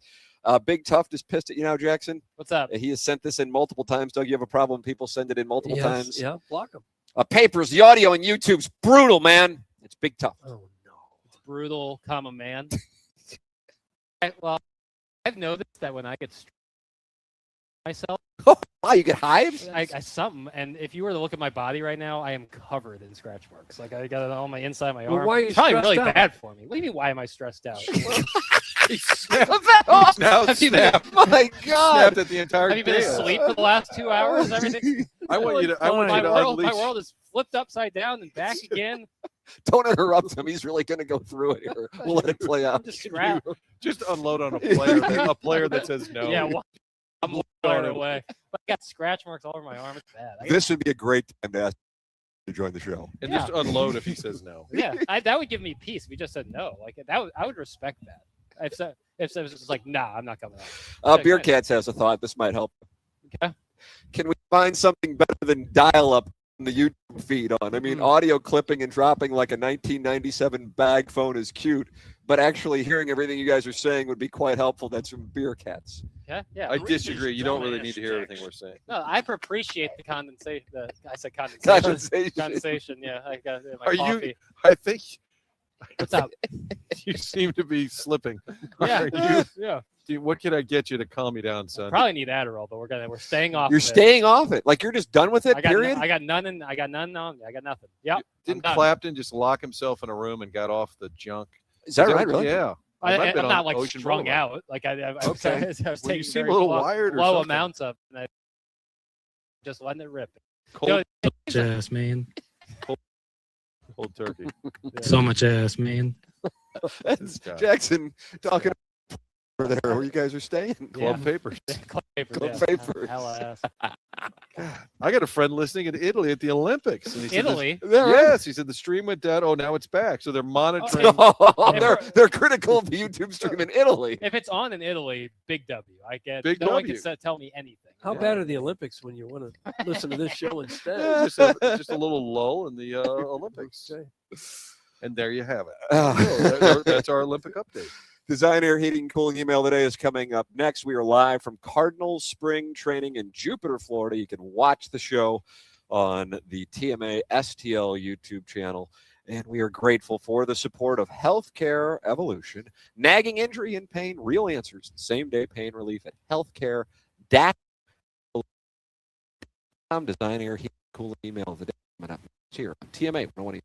Big Tough is pissed at you now, Jackson. What's up? He has sent this in multiple times. Doug, you have a problem. People send it in multiple times. Yeah, block them. Papers, the audio on YouTube's brutal, man. It's Big Tough. Oh, no. It's brutal, comma, man. Well, I've noticed that when I get myself, Wow, you get hives? I something, and if you were to look at my body right now, I am covered in scratch marks. Like I got it all on my inside, my Well, arm. why are you It's probably stressed really out? bad for me. What do you mean? Why am I stressed out? Now Have you been- snapped. My God. Snapped at the entire Have you been day. asleep for the last 2 hours? Everything. I want you to. I want my you to world, unleash. my world is flipped upside down and back again. Don't interrupt him. He's really going to go through it here. We'll let it play I'm out. just strapped. Just unload on a player. A player that says no. Yeah, well, I'm blown away. But I got scratch marks all over my arm. It's bad. This would be a great time to ask to join the show. And Yeah. just unload if he says no. Yeah, that would give me peace if he just said no. Like that, I would respect that. If it was just like, nah, I'm not coming out. Beer Cats has a thought. This might help. Okay. Can we find something better than dial-up on the YouTube feed on? I mean, audio clipping and dropping like a 1997 bag phone is cute, but actually hearing everything you guys are saying would be quite helpful. That's from Beer Cats. Yeah, yeah. I disagree. You don't really need to hear everything we're saying. No, I appreciate the condensation. I said condensation. Condensation. Condensation. Yeah, I got it in my Are coffee. you? I think What's up? you seem to be slipping. Yeah, Are you, yeah. what can I get you to calm me down, son? Probably need Adderall, but we're staying off. You're of it. staying off it. Like you're just done with it, I got period? I got none on. I got nothing. Yep. Didn't I'm done. Clapton just lock himself in a room and got off the junk? Is that right, really? Yeah. I, It might have been I'm not on like Ocean strung Boulevard. out. Like I was, Okay. I was Well, taking you seem very a little low, wired or low something. amounts of, and I just letting it rip. Cold, Ass, man. cold turkey. So much ass, man. That's Jackson talking over there where you guys are staying. Club papers. Club papers. Club yeah. papers. Hella ass. I got a friend listening in Italy at the Olympics. And he said Italy? Is that right? Yes, he said the stream went down. Oh, now it's back. So they're monitoring. Oh, they're critical of the YouTube stream in Italy. If it's on in Italy, big W. I get. Big no one W. can tell me anything. How bad are the Olympics when you want to listen to this show instead? Just a little lull in the Olympics. Okay. And there you have it. Ah. That's our Olympic update. Design Air Heating and Cooling email today is coming up next. We are live from Cardinals Spring Training in Jupiter, Florida. You can watch the show on the TMA STL YouTube channel. And we are grateful for the support of Healthcare Evolution. Nagging injury and pain, real answers. Same-day pain relief at healthcare. Design Air Heating and Cooling email of the day coming up here on TMA 101.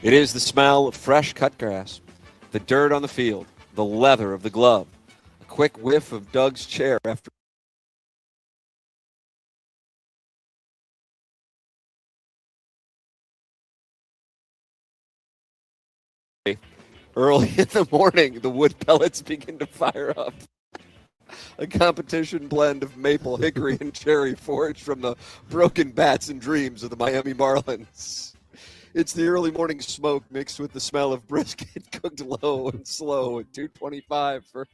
It is the smell of fresh cut grass, the dirt on the field, the leather of the glove, a quick whiff of Doug's chair after early in the morning, the wood pellets begin to fire up. A competition blend of maple, hickory, and cherry forged from the broken bats and dreams of the Miami Marlins. It's the early morning smoke mixed with the smell of brisket cooked low and slow at 225 for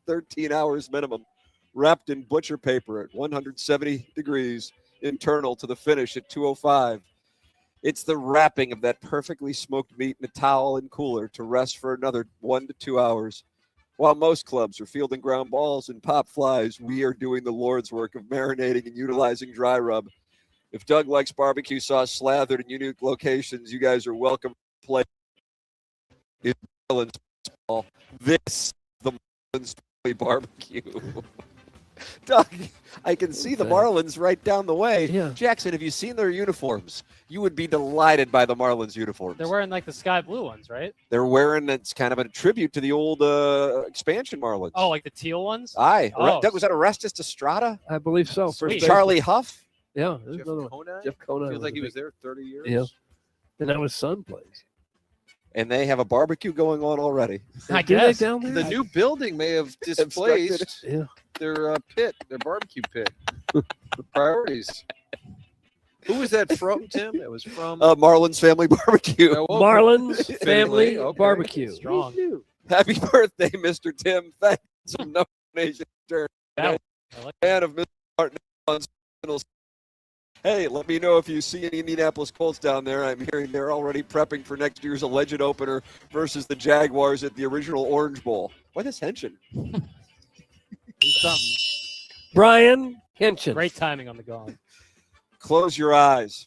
13 hours minimum, wrapped in butcher paper at 170 degrees internal to the finish at 205. It's the wrapping of that perfectly smoked meat in a towel and cooler to rest for another 1 to 2 hours. While most clubs are fielding ground balls and pop flies, we are doing the Lord's work of marinating and utilizing dry rub. If Doug likes barbecue sauce slathered in unique locations, you guys are welcome to play. It's Marlins ball. This the Marlins barbecue. Doug, I can see the Marlins right down the way. Yeah. Jackson, have you seen their uniforms? You would be delighted by the Marlins uniforms. They're wearing like the sky blue ones, right? They're wearing, it's kind of a tribute to the old expansion Marlins. Oh, like the teal ones? Aye. Oh. Doug, was that Orestes Estrada? I believe so. Sweet. Charlie Huff? Yeah. There's Jeff another one. Conine? Jeff Conine. Feels like he a was there 30 years. Yeah. And now his son plays. And they have a barbecue going on already. I Do they guess. down there? The new building may have displaced Yeah. their pit, their barbecue pit. Priorities. Who was that from, Tim? It was from Marlins Family Barbecue. Marlins Family Family, okay. Barbecue. Strong. Happy birthday, Mr. Tim. Thanks for the donation. Yeah, I like Fan of Mr. Martin. Hey, let me know if you see any Indianapolis Colts down there. I'm hearing they're already prepping for next year's alleged opener versus the Jaguars at the original Orange Bowl. Why this tension? something. Brian Hinchin. Great timing on the gong. Close your eyes.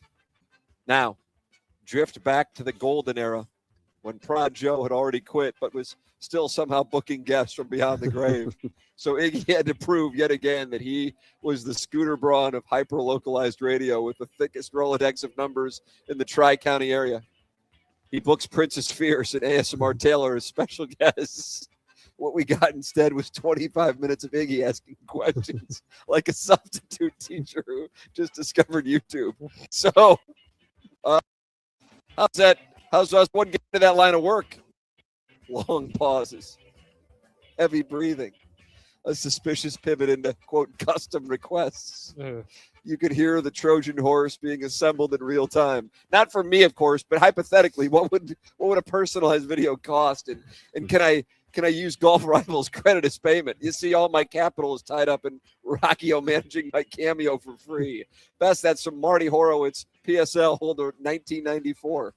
Now, drift back to the golden era when Prod Joe had already quit but was still somehow booking guests from beyond the grave. So Iggy had to prove yet again that he was the Scooter Braun of hyper-localized radio with the thickest Rolodex of numbers in the Tri-County area. He books Princess Fierce and ASMR Taylor as special guests. What we got instead was 25 minutes of Iggy asking questions like a substitute teacher who just discovered YouTube. So, how's us one getting to that line of work? Long pauses, heavy breathing, a suspicious pivot into, quote, custom requests. You could hear the Trojan horse being assembled in real time. Not for me, of course, but hypothetically, what would a personalized video cost? And can I use Golf Rivals credit as payment? You see, all my capital is tied up in Rockio managing my Cameo for free. Best, that's from Marty Horowitz, PSL holder 1994.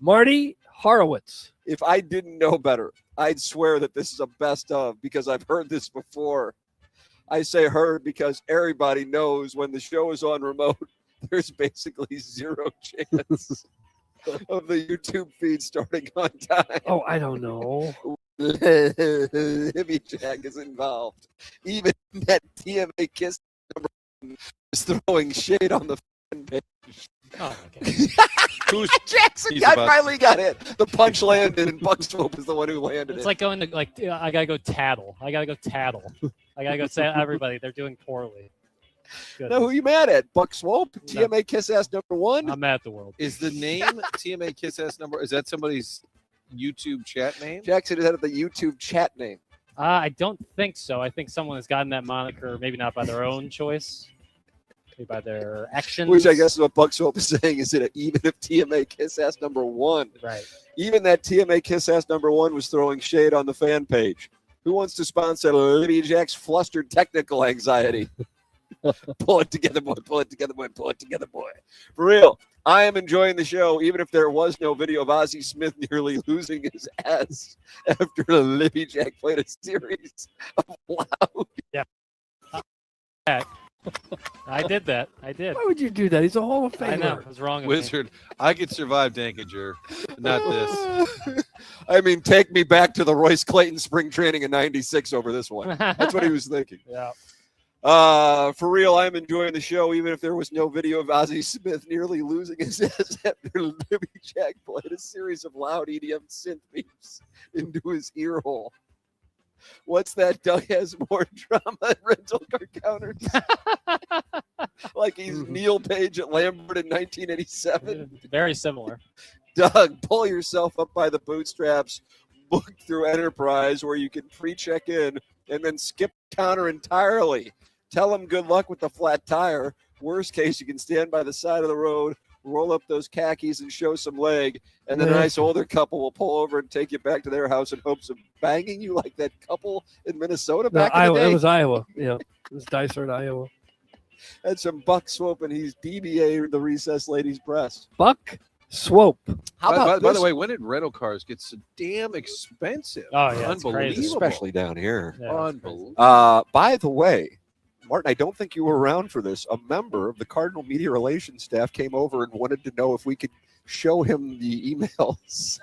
Marty Horowitz. If I didn't know better, I'd swear that this is a best of because I've heard this before. I say heard because everybody knows when the show is on remote, there's basically zero chance of the YouTube feed starting on time. Oh, I don't know. Hibby Jack is involved. Even that TMA kiss number is throwing shade on the fan page. Oh, okay. Jackson finally got it. The punch landed, and Buck Swope is the one who landed It's it. like going to I gotta go tattle. I gotta go say everybody they're doing poorly. Good. Now, who are you mad at? Buck Swope? TMA kiss ass number one? I'm mad at the world. Is the name TMA Kiss Ass number? Is that somebody's YouTube chat name? Jackson is that the YouTube chat name. I don't think so. I think someone has gotten that moniker, maybe not by their own choice, maybe by their actions. Which I guess is what Buck Swope is saying is that even if TMA kiss ass number one, right? Even that TMA kiss ass number one was throwing shade on the fan page. Who wants to sponsor Libby Jack's flustered technical anxiety? Pull it together, boy. Pull it together, boy. Pull it together, boy. For real, I am enjoying the show, even if there was no video of Ozzie Smith nearly losing his ass after Libby Jack played a series of loud. Yeah. I did that. I did. Why would you do that? He's a Hall of Famer. I know. I was wrong. Wizard. I could survive Dankinger, not this. I mean, take me back to the Royce Clayton spring training in '96 over this one. That's what he was thinking. Yeah. For real, I'm enjoying the show, even if there was no video of Ozzie Smith nearly losing his ass after Libby Jack played a series of loud EDM synth beeps into his ear hole. What's that? Doug has more drama at rental car counters. Like he's Neil Page at Lambert in 1987. Very similar. Doug, pull yourself up by the bootstraps, book through Enterprise where you can pre-check in and then skip the counter entirely. Tell them good luck with the flat tire. Worst case, you can stand by the side of the road, roll up those khakis and show some leg, and then a nice older couple will pull over and take you back to their house in hopes of banging you like that couple in Minnesota back in the day. It was Iowa. Yeah, it was Dicer in Iowa. Had some Buck Swope, and he's DBA the recessed lady's breast. Buck Swope. How about by the way, when did rental cars get so damn expensive? Oh, yeah, it's unbelievable. crazy. Especially down here. Yeah, Unbelievable. By the way, Martin, I don't think you were around for this. A member of the Cardinal Media Relations staff came over and wanted to know if we could show him the emails.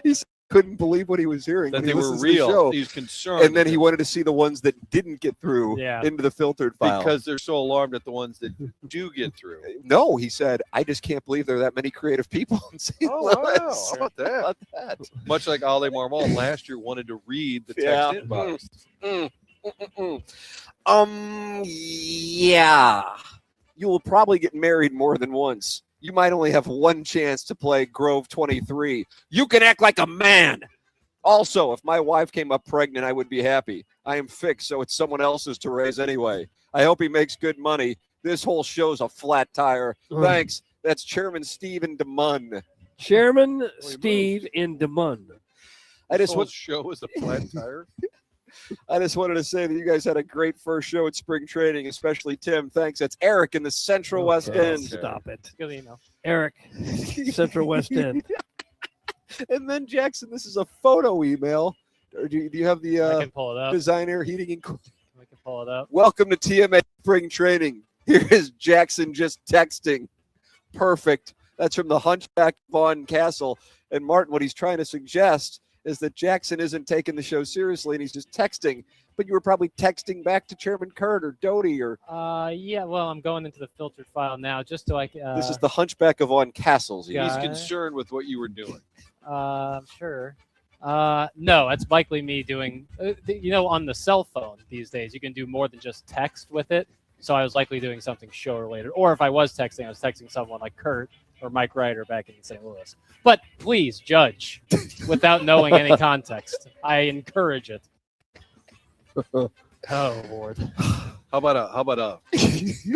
He said he couldn't believe what he was hearing. That when they he were listens to the real. show. He was concerned. And then with he it wanted to see the ones that didn't get through into the filtered file. because they're so alarmed at the ones that do get through. No, he said, I just can't believe there are that many creative people in St. Oh, Louis. wow. How about that? How about that? Much like Ale Marmol last year wanted to read the text inbox. Yeah. You will probably get married more than once. You might only have one chance to play Grove 23. You can act like a man. Also, if my wife came up pregnant, I would be happy. I am fixed, so it's someone else's to raise anyway. I hope he makes good money. This whole show's a flat tire. Thanks. That's Chairman Steve in Des Moines. Chairman Steve in Des Moines. I just This want show is a flat tire. I just wanted to say that you guys had a great first show at spring training, especially Tim. Thanks. That's Eric in the Central West End. Stop it. Good email. Eric, Central West End. And then Jackson, this is a photo email. Or do you have the I can pull it up. Design Air Heating and Cooling? We can pull it up. Welcome to TMA spring training. Here is Jackson just texting. Perfect. That's from the Hunchback Vaughn Castle. And Martin, what he's trying to suggest is that Jackson isn't taking the show seriously and he's just texting. But you were probably texting back to Chairman Kurt or Doty or. Yeah. Well, I'm going into the filtered file now, just to like. This is the Hunchback of Vaughn Castles. He's concerned with what you were doing. Sure. No, it's likely me doing. On the cell phone these days, you can do more than just text with it. So I was likely doing something show related, or if I was texting, I was texting someone like Kurt or Mike Ryder back in St. Louis. But please judge without knowing any context. I encourage it. Oh Lord! How about a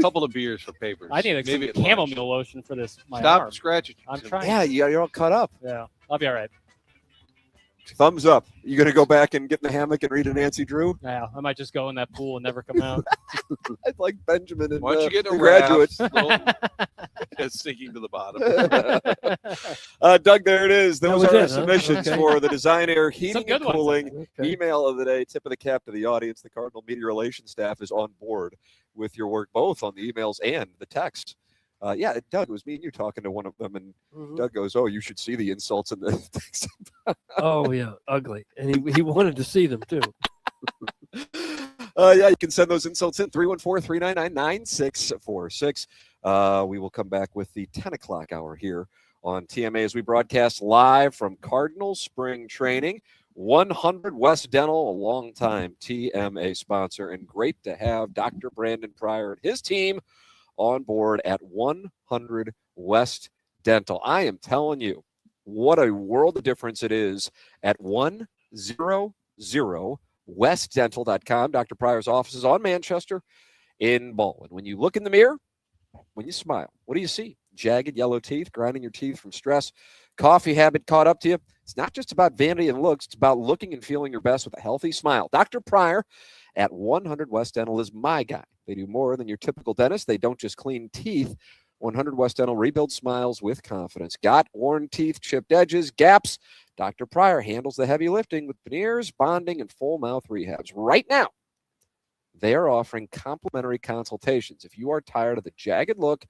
couple of beers for papers? I need Maybe some at lunch. chamomile lotion for this. My Stop arm. scratching. I'm trying. Yeah, you're all cut up. Yeah, I'll be all right. Thumbs up. You going to go back and get in the hammock and read a Nancy Drew? Yeah, I might just go in that pool and never come out. I'd like Benjamin and Why don't you get in the a graduates. It's sinking to the bottom. Doug, there it is. Those was are our it, huh? submissions Okay. for the Design Air Heating Some good and ones. Cooling Okay. email of the day. Tip of the cap to the audience. The Cardinal Media Relations staff is on board with your work, both on the emails and the text. Yeah, Doug, it was me and you talking to one of them, and Doug goes, "Oh, you should see the insults in the text." Oh, yeah, ugly. And he wanted to see them, too. Yeah, you can send those insults in 314-399-9646. We will come back with the 10 o'clock hour here on TMA as we broadcast live from Cardinal Spring Training. 100 West Dental, a longtime TMA sponsor, and great to have Dr. Brandon Pryor and his team on board at 100 West Dental. I am telling you, what a world of difference it is at 100westdental.com. Dr. Pryor's office is on Manchester in Baldwin. When you look in the mirror, when you smile, what do you see? Jagged yellow teeth, grinding your teeth from stress, coffee habit caught up to you. It's not just about vanity and looks. It's about looking and feeling your best with a healthy smile. Dr. Pryor at 100 West Dental is my guy. They do more than your typical dentist. They don't just clean teeth. 100 West Dental rebuilds smiles with confidence. Got worn teeth, chipped edges, gaps? Dr. Pryor handles the heavy lifting with veneers, bonding, and full mouth rehabs. Right now, they are offering complimentary consultations. If you are tired of the jagged look,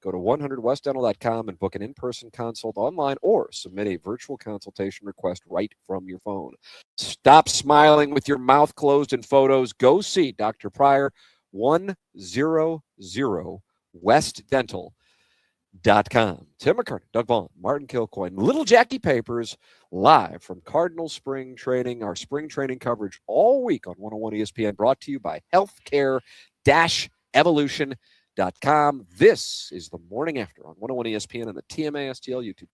Go to 100westdental.com and book an in-person consult online or submit a virtual consultation request right from your phone. Stop smiling with your mouth closed in photos. Go see Dr. Pryor, 100westdental.com. Tim McKernan, Doug Vaughn, Martin Kilcoyne, Little Jackie Papers, live from Cardinal Spring Training. Our spring training coverage all week on 101 ESPN, brought to you by healthcare-evolution.com. This is the morning after on 101 ESPN and the TMA STL YouTube.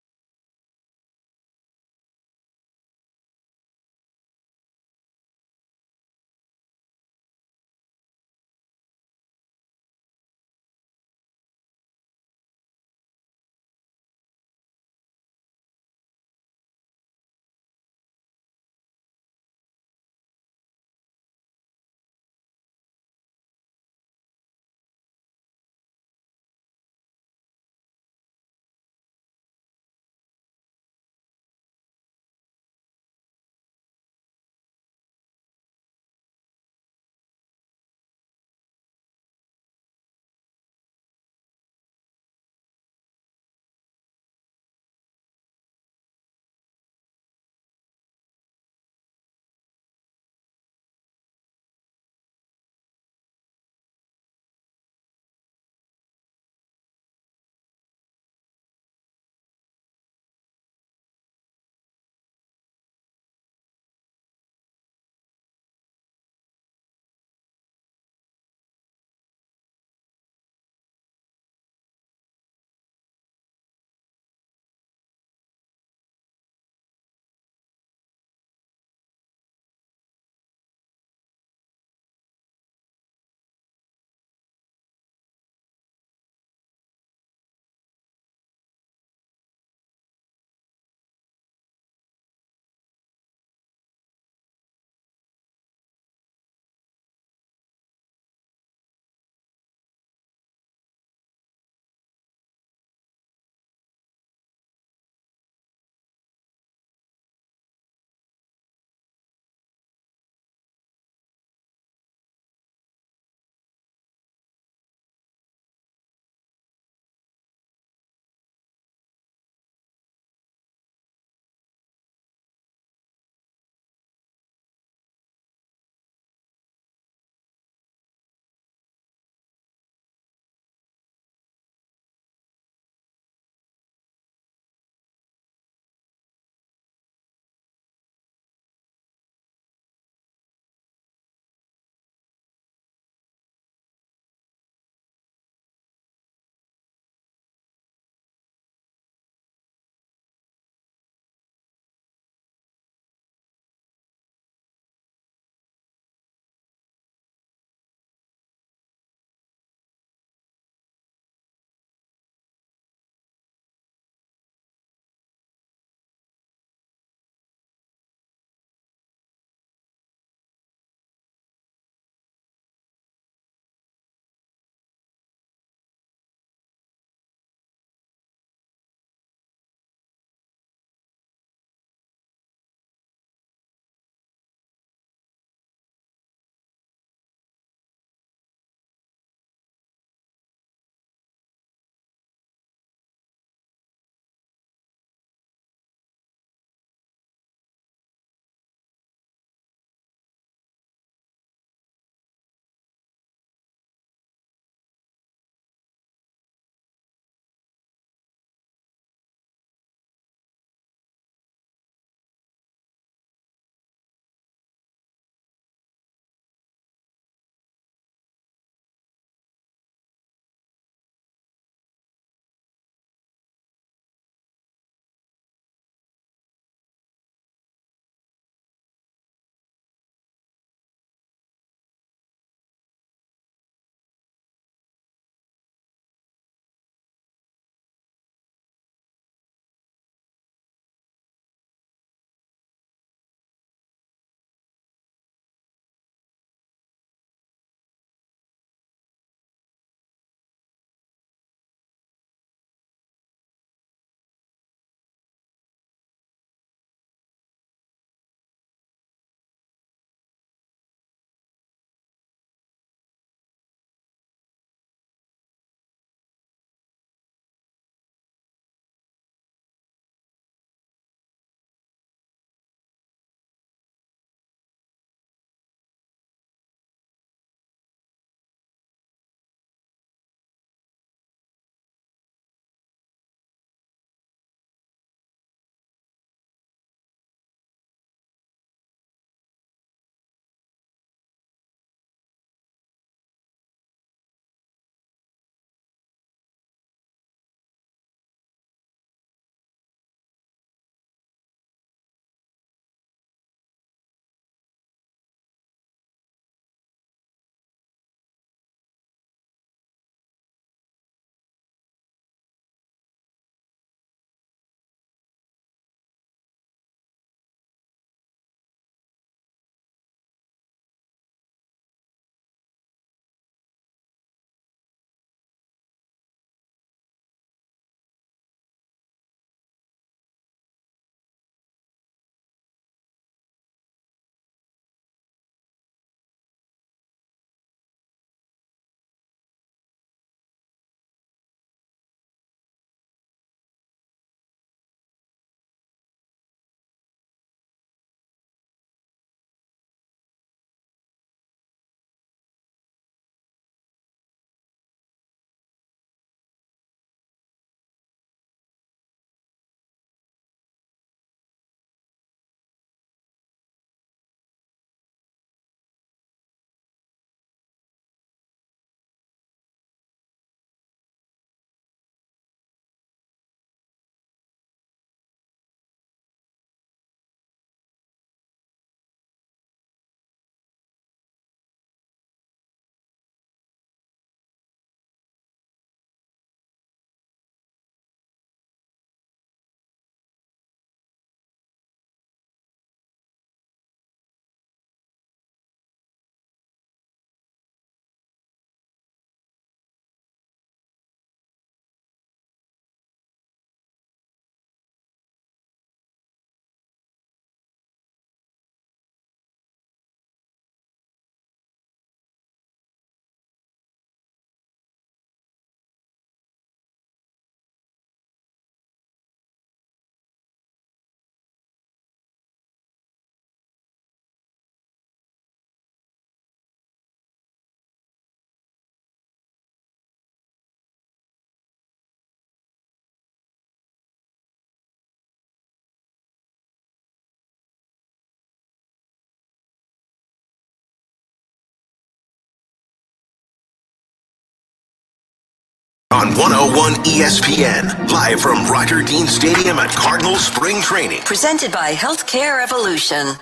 on 101 ESPN, live from Roger Dean Stadium at Cardinal Spring Training. Presented by Healthcare Evolution.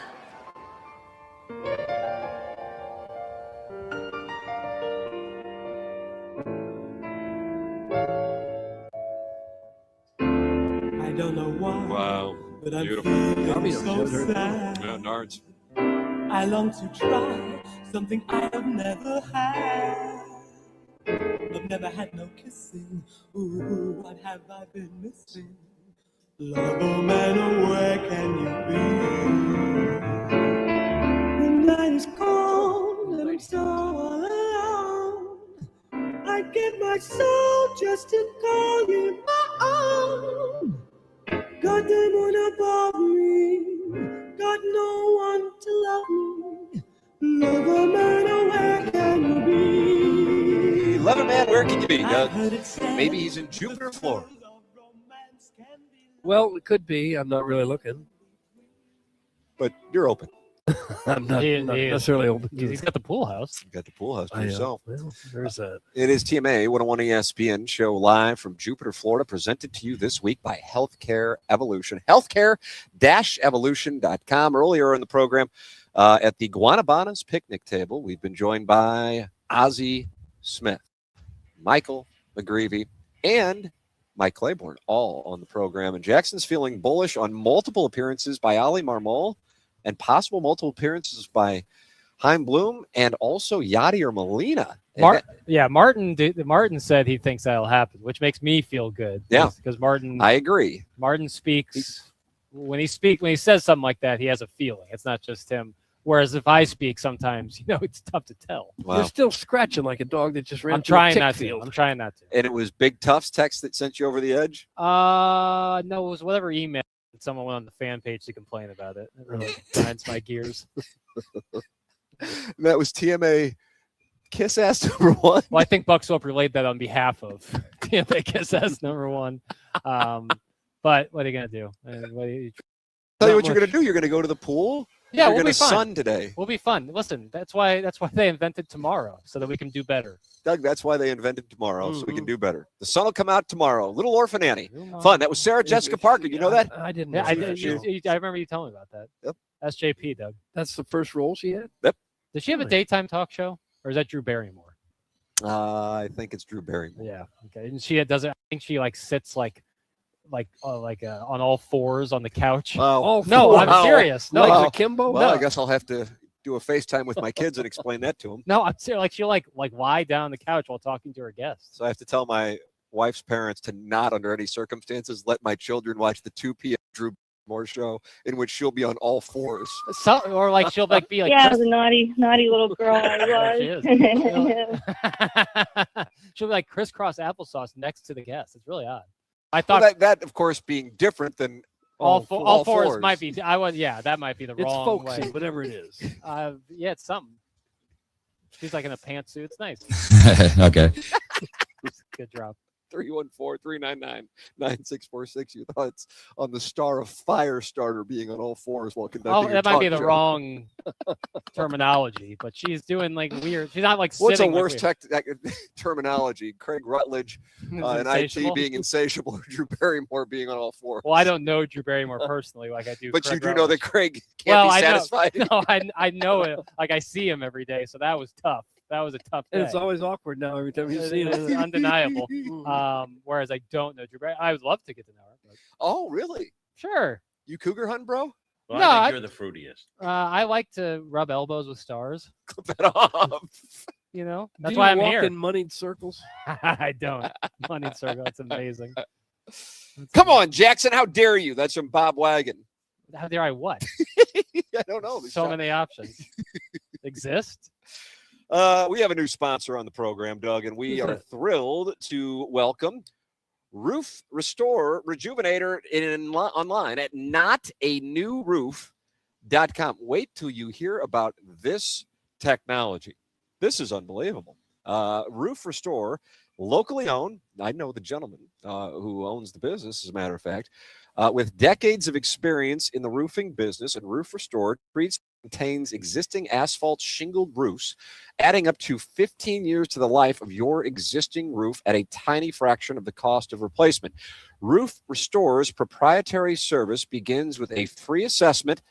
I don't know why. Wow. But I'm Beautiful. feeling so sad. Yeah, Nards. I long to try something I have never had. I've never had no kissing. Ooh, what have I been missing? Lover man, oh, where can you be? The night is cold and I'm so all alone. I give my soul just to call you my own. Got no one above me, got no one to love me. Lover man, oh, where can you be? Lover man, where can you be? Maybe he's in Jupiter, Florida. Well, it could be. I'm not really looking. But you're open. I'm not necessarily open. He's got the pool house. You got the pool house to I know. yourself. Well, there's that. It is TMA 101 ESPN show live from Jupiter, Florida, presented to you this week by Healthcare Evolution. Healthcare-evolution.com. Earlier in the program, at the Guanabanas picnic table, we've been joined by Ozzie Smith, Michael McGrevy, and Mike Claiborne, all on the program. And Jackson's feeling bullish on multiple appearances by Ali Marmol and possible multiple appearances by Heim Bloom and also Yadi or Molina. Martin said he thinks that'll happen, which makes me feel good. Yeah, because Martin. I agree. Martin speaks when he says something like that, he has a feeling. It's not just him. Whereas if I speak, sometimes it's tough to tell. Wow. You're still scratching like a dog that just ran. I'm trying not to. I'm trying not to. And it was Big Tough's text that sent you over the edge? No, it was whatever email someone went on the fan page to complain about it. It really grinds my gears. That was TMA Kiss Ass number one. Well, I think Buck Soap relayed that on behalf of TMA Kiss Ass number one. But what are you gonna do? Tell you what you're gonna do. You're gonna go to the pool. Yeah, you're we'll gonna be fun. sun today. We'll be fun. Listen, that's why they invented tomorrow, so that we can do better. Doug, that's why they invented tomorrow, so we can do better. The sun will come out tomorrow. Little Orphan Annie. Fun. That was Sarah Jessica Parker. You know that? I didn't. Yeah, know I that. remember you telling me about that. Yep. That's JP, Doug. That's the first role she had. Yep. Does she have a daytime talk show, or is that Drew Barrymore? I think it's Drew Barrymore. Yeah. Okay. And she doesn't. I think she sits on all fours on the couch. Wow. No, I'm serious. No, like Akimbo. Well, I guess I'll have to do a FaceTime with my kids and explain that to them. No, I'm serious. She'll lie down on the couch while talking to her guests. So I have to tell my wife's parents to not, under any circumstances, let my children watch the 2 p.m. Drew Barrymore show, in which she'll be on all fours. She'll be like. Yeah, I was a naughty little girl. I She was. is. She'll be like crisscross applesauce next to the guest. It's really odd. I thought that of course being different than all fours might be. That might be the It's wrong folksy, way. whatever it is. Yeah, it's something. She's like in a pantsuit. It's nice. Okay. Good drop. 314-399-9646. You thought it's on the Star of Firestarter being on all fours while conducting. Oh, that might be the show. wrong terminology, but she's doing weird. She's not What's sitting. a worse terminology? Craig Rutledge and Insatiable? IT being insatiable, or Drew Barrymore being on all fours. Well, I don't know Drew Barrymore personally like I do. But Craig you do know that Rutledge. Craig can't be I satisfied. know. No, I know it. I see him every day, so that was tough. That was a tough day. And it's always awkward now every time you see It is it. undeniable. Whereas I don't know Drew Barrymore. I would love to get to know her. But Oh, really? sure. You cougar hunt, bro? Well, No, I think you're the fruitiest. I like to rub elbows with stars. Clip that off. That's Do why you I'm walk here. in moneyed circles? I don't. Money circle. That's amazing. Come on, Jackson. How dare you? That's from Bob Wagon. How dare I what? I don't know. So many options exist. We have a new sponsor on the program, Doug, and we are thrilled to welcome Roof Restore Rejuvenator online at notanewroof.com. Wait till you hear about this technology. This is unbelievable. Roof Restore, locally owned. I know the gentleman who owns the business, as a matter of fact, with decades of experience in the roofing business, and Roof Restore treats contains existing asphalt shingled roofs, adding up to 15 years to the life of your existing roof at a tiny fraction of the cost of replacement. Roof Restore's proprietary service begins with a free assessment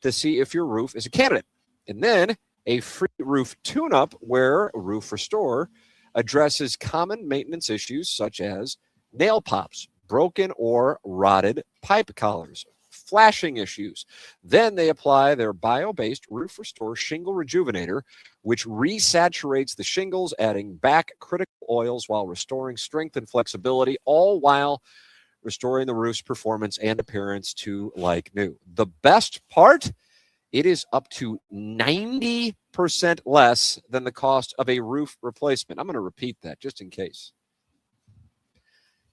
to see if your roof is a candidate, and then a free roof tune-up where Roof Restore addresses common maintenance issues such as nail pops, broken or rotted pipe collars, flashing issues. Then they apply their bio-based Roof Restore Shingle Rejuvenator, which resaturates the shingles, adding back critical oils while restoring strength and flexibility, all while restoring the roof's performance and appearance to like new. The best part? It is up to 90% less than the cost of a roof replacement. I'm going to repeat that just in case.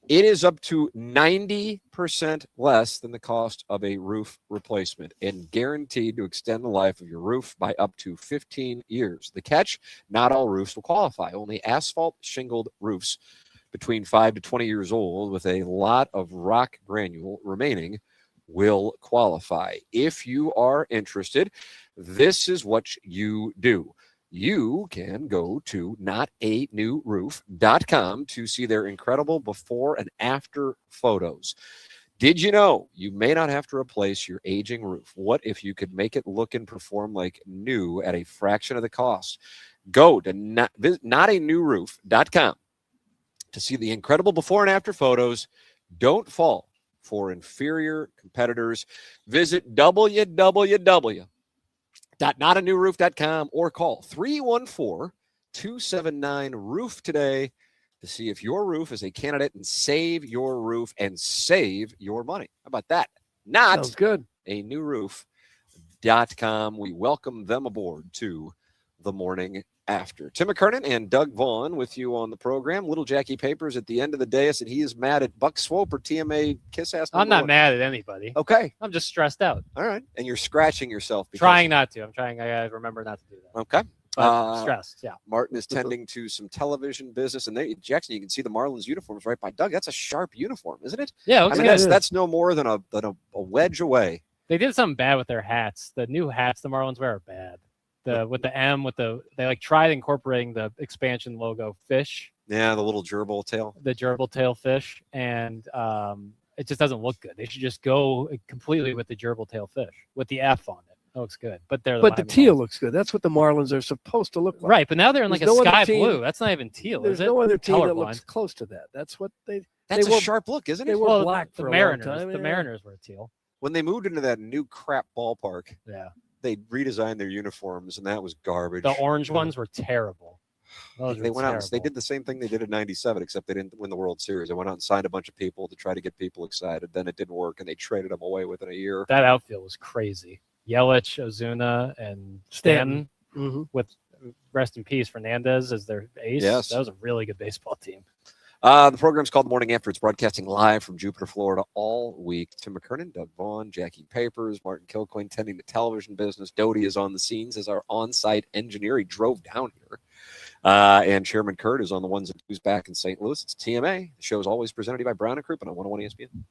It is up to 90% less than the cost of a roof replacement and guaranteed to extend the life of your roof by up to 15 years. The catch, not all roofs will qualify. Only asphalt shingled roofs between 5 to 20 years old with a lot of rock granule remaining will qualify. If you are interested, this is what you do. You can go to notanewroof.com to see their incredible before and after photos. Did you know you may not have to replace your aging roof? What if you could make it look and perform like new at a fraction of the cost? Go to notanewroof.com to see the incredible before and after photos. Don't fall for inferior competitors. Visit www.notanewroof.com or call 314-279-ROOF today to see if your roof is a candidate and save your roof and save your money. How about that? Sounds good. A new roof.com. We welcome them aboard to the morning after. Tim McKernan and Doug Vaughn with you on the program. Little Jackie Papers at the end of the day said he is mad at Buck Swope or TMA kiss ass. I'm not mad at anybody. Okay. I'm just stressed out. All right. And you're scratching yourself. Trying not to. I'm trying. I gotta remember not to do that. Okay. But stressed. Yeah. Martin is tending to some television business, and Jackson, you can see the Marlins uniforms right by Doug. That's a sharp uniform, isn't it? Yeah. I mean, that's no more than a wedge away. They did something bad with their hats. The new hats the Marlins wear are bad. With the M, they like tried incorporating the expansion logo fish. Yeah, the little gerbil tail. The gerbil tail fish, and it just doesn't look good. They should just go completely with the gerbil tail fish with the F on it. It looks good, but the teal looks good. That's what the Marlins are supposed to look like. Right, but now they're in like There's a no sky other team- blue. That's not even teal. There's is it? no other team that Colorblind. looks close to that. That's what That's they wore, a sharp look, isn't it? They wore black the for Mariners. a long time. The Mariners were teal. When they moved into that new crap ballpark, Yeah. they redesigned their uniforms, and that was garbage. The orange ones were terrible. They went out and they did the same thing they did in '97, except they didn't win the World Series. They went out and signed a bunch of people to try to get people excited. Then it didn't work, and they traded them away within a year. That outfield was crazy. Yelich, Ozuna, and Stanton. With rest in peace Fernandez as their ace. Yes. That was a really good baseball team. The program's called The Morning After. It's broadcasting live from Jupiter, Florida all week. Tim McKernan, Doug Vaughn, Jackie Papers, Martin Kilcoyne tending the television business. Doty is on the scenes as our on-site engineer. He drove down here. And Chairman Kurt is on the ones and twos back in St. Louis. It's TMA. The show is always presented to you by Brown & Crouppen on 101 ESPN.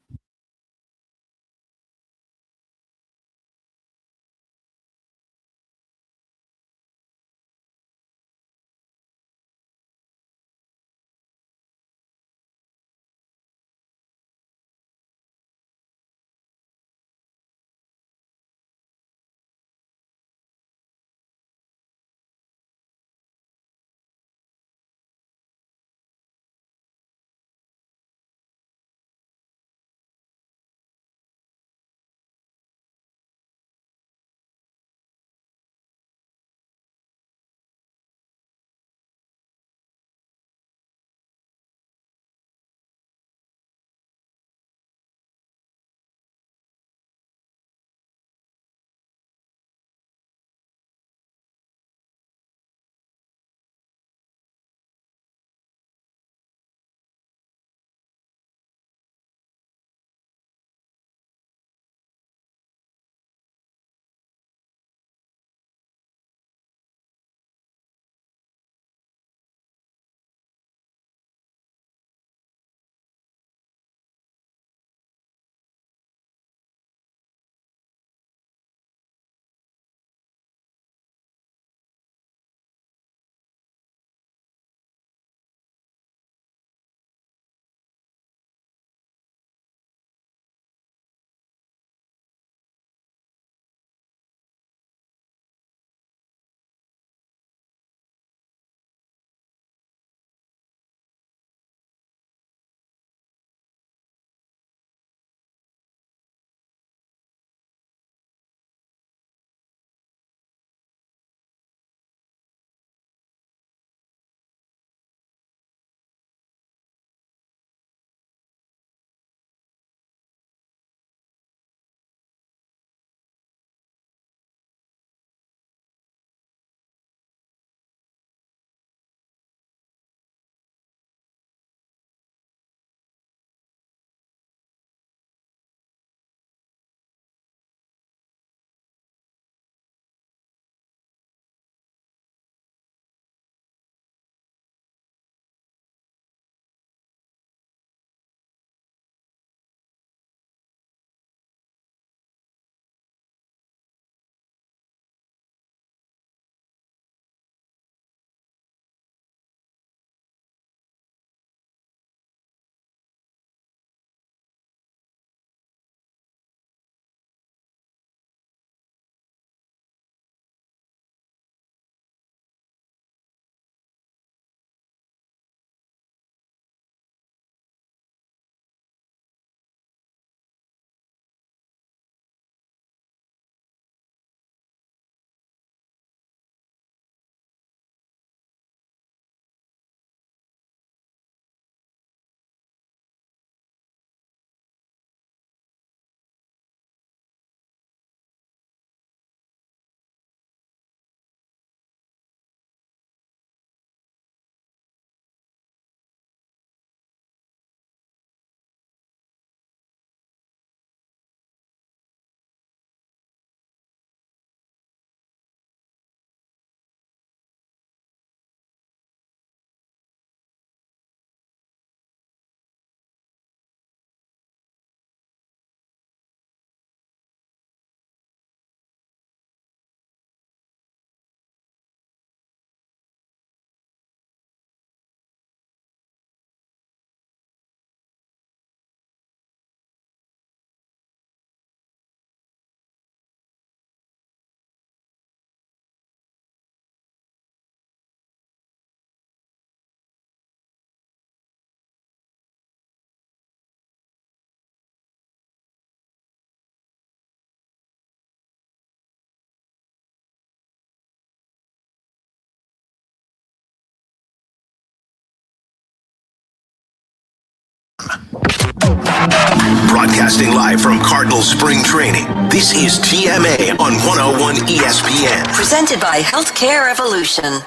Broadcasting live from Cardinal Spring Training, this is TMA on 101 ESPN. Presented by Healthcare Evolution.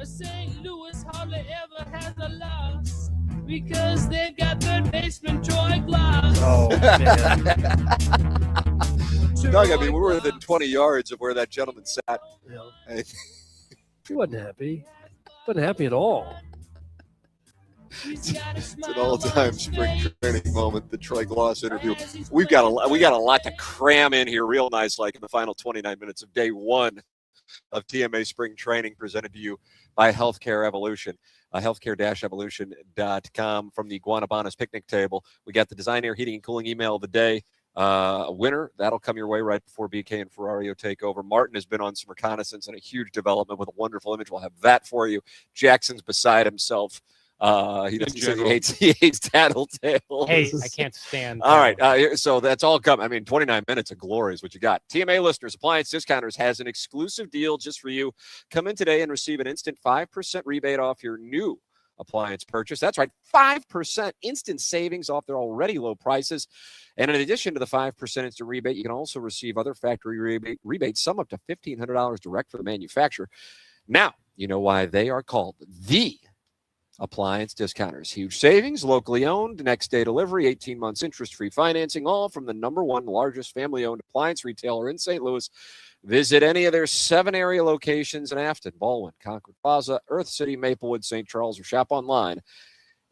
St. Louis hardly ever has a loss because they've got third baseman Troy Glass. Oh, man. Doug, I mean, we were within 20 yards of where that gentleman sat. Yeah. He wasn't happy. Wasn't happy at all. It's an all-time spring training moment, the Troy Glass interview. We got a lot to cram in here real nice, like in the final 29 minutes of day one of TMA Spring Training, presented to you by Healthcare Evolution. Healthcare-evolution.com. From the Guanabanas picnic table, we got the Design Air Heating and Cooling email of the day. A winner, that'll come your way right before BK and Ferrario take over. Martin has been on some reconnaissance and a huge development with a wonderful image. We'll have that for you. Jackson's beside himself. He doesn't say he hates tattletales. Hey, I can't stand. All right, so that's all coming. I mean, 29 minutes of glory is what you got. TMA listeners, Appliance Discounters has an exclusive deal just for you. Come in today and receive an instant 5% rebate off your new appliance purchase. That's right, 5% instant savings off their already low prices. And in addition to the 5% instant rebate, you can also receive other factory rebates, some up to $1,500 direct for the manufacturer. Now, you know why they are called the Appliance Discounters. Huge savings, locally owned, next day delivery, 18 months interest-free financing, all from the #1 largest family-owned appliance retailer in St. Louis. Visit any of their 7 area locations in Afton, Baldwin, Concord Plaza, Earth City, Maplewood, St. Charles, or shop online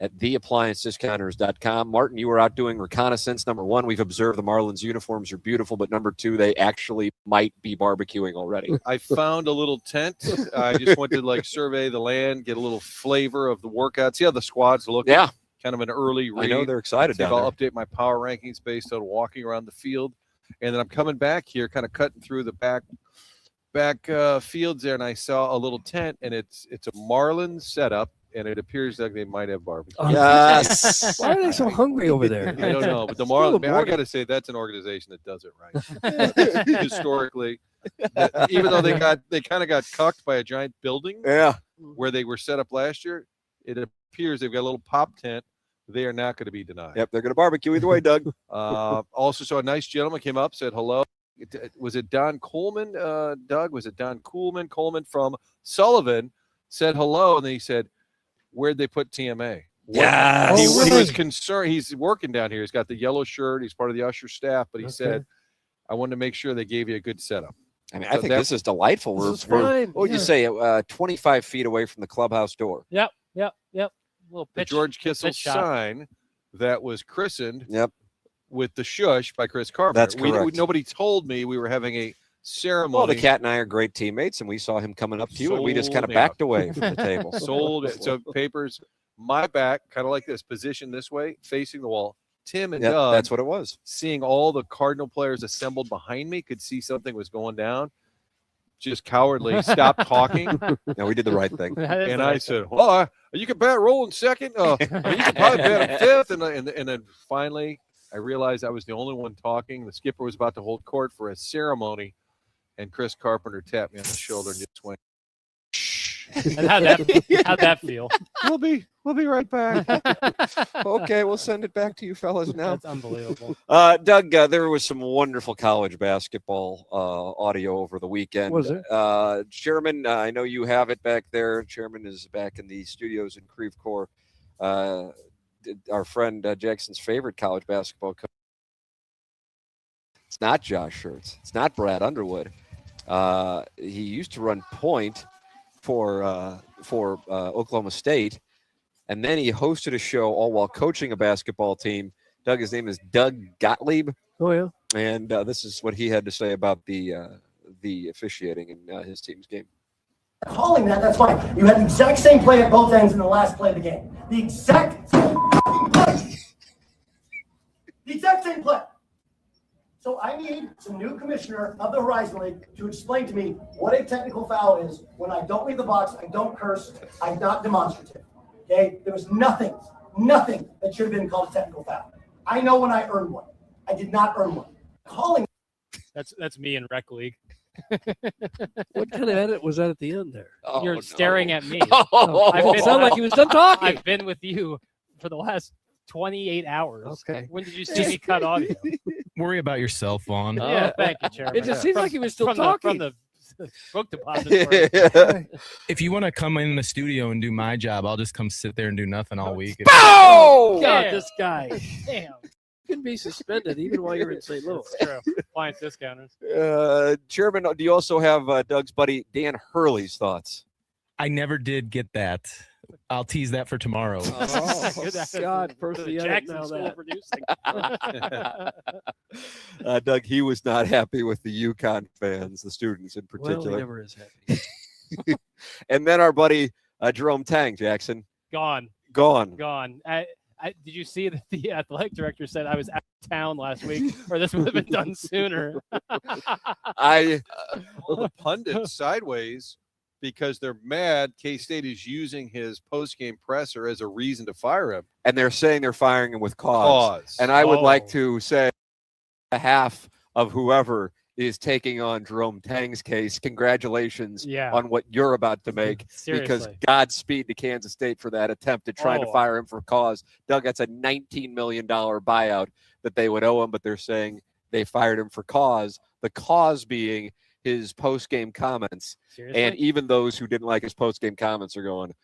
at theappliancediscounters.com. Martin, you were out doing reconnaissance. #1, we've observed the Marlins uniforms are beautiful, but #2, they actually might be barbecuing already. I found a little tent. I just went to survey the land, get a little flavor of the workout, see how the squad's looking. Yeah. Kind of an early read. I know they're excited down I'll there. update my power rankings based on walking around the field. And then I'm coming back here, kind of cutting through the back fields there, and I saw a little tent, and it's a Marlins setup. And it appears like they might have barbecue. Yes. Why are they so hungry over there? I don't know, but the Marlins, I got to say, that's an organization that does it right. Historically, even though they kind of got cucked by a giant building where they were set up last year, it appears they've got a little pop tent. They are not going to be denied. Yep, they're going to barbecue either way, Doug. Also saw a nice gentleman came up, said hello. Was it Don Coleman, Doug? Was it Don Coleman? Coleman from Sullivan said hello, and then he said, where'd they put TMA? Yeah, he was concerned. He's working down here. He's got the yellow shirt. He's part of the usher staff, but he said, I wanted to make sure they gave you a good setup. I mean, I think this is delightful. This is We're fine. what would you say, 25 feet away from the clubhouse door. Yep. Little The pitch, George Kissel pitch shot. sign that was christened Yep. with the shush by Chris Carpenter. That's correct. Nobody told me we were having a ceremony. Well, the cat and I are great teammates, and we saw him coming up to you, and we just kind of Sold backed out. away from the table. Sold it. So papers, my back, kind of like this, position this way, facing the wall. Tim and Yep, Doug, that's what it was. seeing all the Cardinal players assembled behind me, could see something was going down. Just cowardly, stopped talking. No, we did the right thing. And I said, "Well, you can bat rolling second. You can probably bat in fifth." And then finally, I realized I was the only one talking. The skipper was about to hold court for a ceremony, and Chris Carpenter tapped me on the shoulder and just went, And how'd that feel? We'll be right back. Okay, we'll send it back to you fellas now. That's unbelievable. Doug, there was some wonderful college basketball audio over the weekend. Was it? Chairman, I know you have it back there. Chairman is back in the studios in Creve Coeur. Our friend Jackson's favorite college basketball coach. It's not Josh Schertz. It's not Brad Underwood. He used to run point for Oklahoma State, and then he hosted a show all while coaching a basketball team. Doug, his name is Doug Gottlieb. Oh yeah. And this is what he had to say about the officiating in his team's game. Calling that's fine. You had the exact same play at both ends in the last play of the game. The exact same play. The exact same play. So I need some new commissioner of the Horizon League to explain to me what a technical foul is when I don't leave the box, I don't curse, I'm not demonstrative. Okay? There was nothing that should have been called a technical foul. I know when I earned one. I did not earn one. Calling. That's me in rec league. What kind of edit was that at the end there? Oh, You're no. staring at me. Oh, It sounded like he was done talking. I've been with you for the last 28 hours. Okay. When did you see me cut audio? Worry about yourself, Vaughn. Yeah, thank you, Chairman. It just seemed like he was still from talking. The book depository. If you want to come in the studio and do my job, I'll just come sit there and do nothing all week. Oh, God, Damn. this guy. Damn. You can be suspended even while you're in St. Louis. True. Appliance discounters. Chairman, do you also have Doug's buddy Dan Hurley's thoughts? I never did get that. I'll tease that for tomorrow. Oh, God, first the edit, Jackson now School that. producing. Doug, he was not happy with the UConn fans, the students in Well, he particular. never is happy. And then our buddy Jerome Tang, Jackson. Gone. Gone. Did you see that the athletic director said I was out of town last week, or this would have been done sooner? Well, the pundits sideways because they're mad. K-State is using his post-game presser as a reason to fire him. And they're saying they're firing him with cause. And I would like to say, on behalf of whoever is taking on Jerome Tang's case, congratulations on what you're about to make. Because Godspeed to Kansas State for that attempt at trying to fire him for cause. Doug, that's a $19 million buyout that they would owe him, but they're saying they fired him for cause. The cause being his post-game comments. Seriously? And even those who didn't like his post-game comments are going,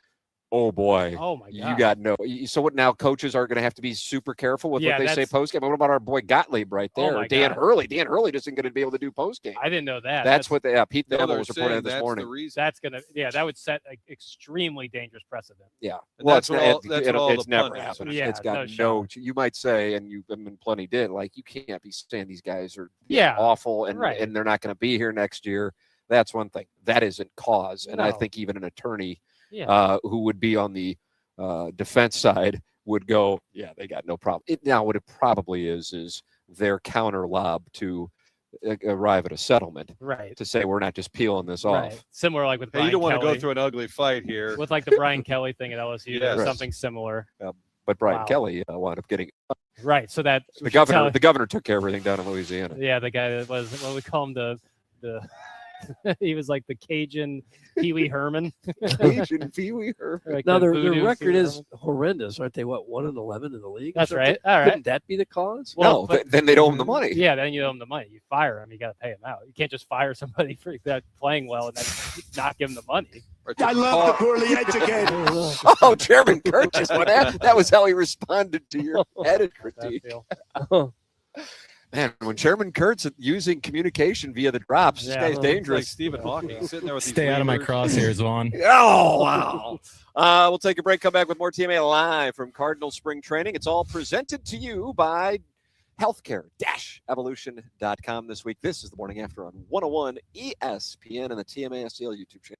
oh boy, oh my God, you got no. So what now? Coaches are going to have to be super careful with what they say post-game. What about our boy Gottlieb right there? Oh Dan Hurley. Dan Hurley isn't going to be able to do post-game. I didn't know that. That's what they. Pete Thamel was reporting this morning. That's gonna. Yeah, that would set an extremely dangerous precedent. Yeah. And Well, that's what all it's the never pundits happened. Yeah, It's got no. You might say, and you and plenty did. Like you can't be saying these guys are Yeah, awful and right. and they're not going to be here next year. That's one thing. That isn't cause. And I No. think even an attorney Yeah. who would be on the defense side would go, yeah, they got no problem. Now, what it probably is their counter lob to arrive at a settlement. Right. To say we're not just peeling this Right. off. Similar like with Brian you don't want to Kelly. go through an ugly fight here. With like the Brian Kelly thing at LSU, Yes. something similar. But Brian Wow. Kelly wound up getting Right. So that the governor. The governor took care of everything down in Louisiana. Yeah, the guy that was what we call him the he was like the Cajun Pee Wee Herman. Cajun Pee Wee Herman. Like Now the their voodoo record Pee Wee is Herman. horrendous, aren't they? What, 1-11 in the league? or That's something? right. All right. Couldn't that be the cause? No, then they'd owe him the money. Yeah, then you owe him the money. You fire him, you got to pay him out. You can't just fire somebody for that playing well and then not give him the money. I love the poorly educated. Oh, Chairman Curtis, that was how he responded to your edit critique. Man, when Chairman Kurtz using communication via the drops, this guy's dangerous. Like Stephen Hawking sitting there with Stay out of my crosshairs, Vaughn. Oh, wow. We'll take a break, come back with more TMA live from Cardinal Spring Training. It's all presented to you by healthcare-evolution.com this week. This is the Morning After on 101 ESPN and the TMA STL YouTube channel.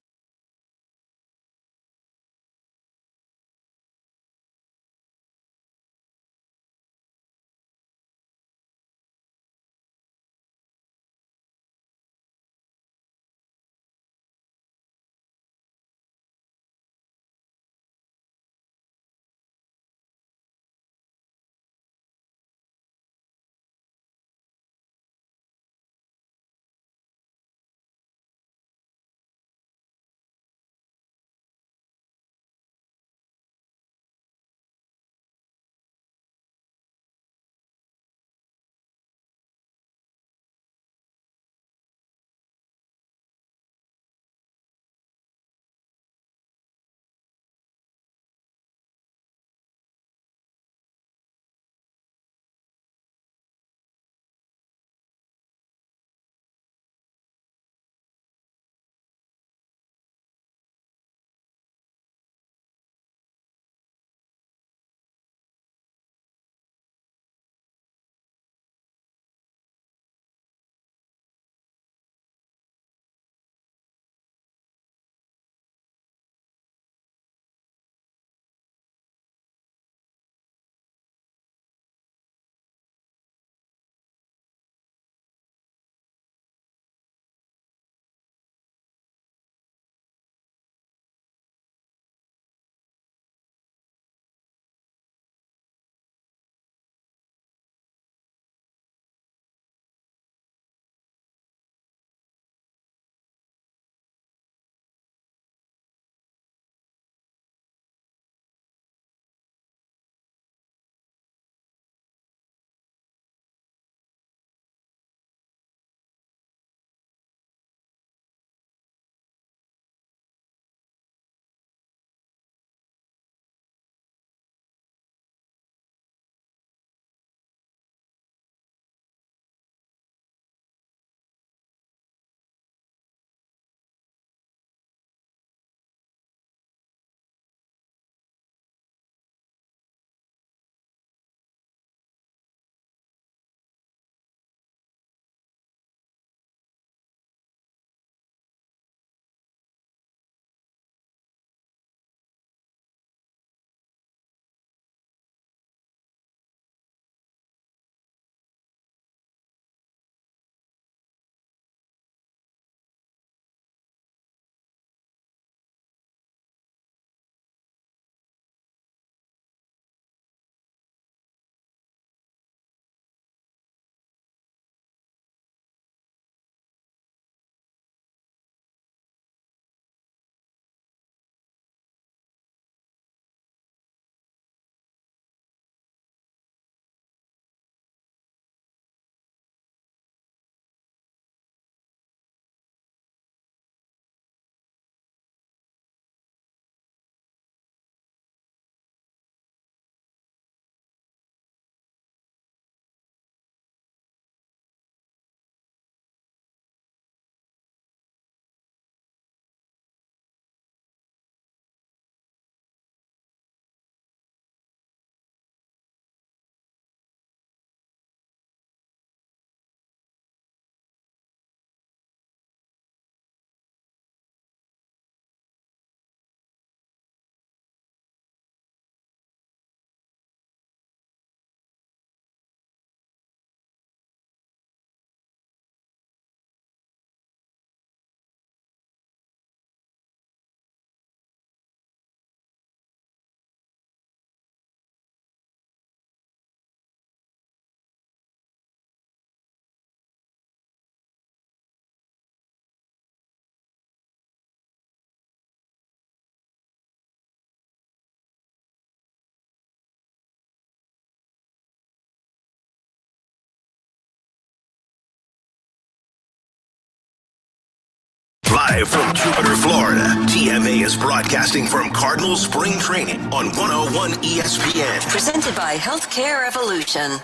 Live from Jupiter, Florida, TMA is broadcasting from Cardinal Spring Training on 101 ESPN. Presented by Healthcare Evolution.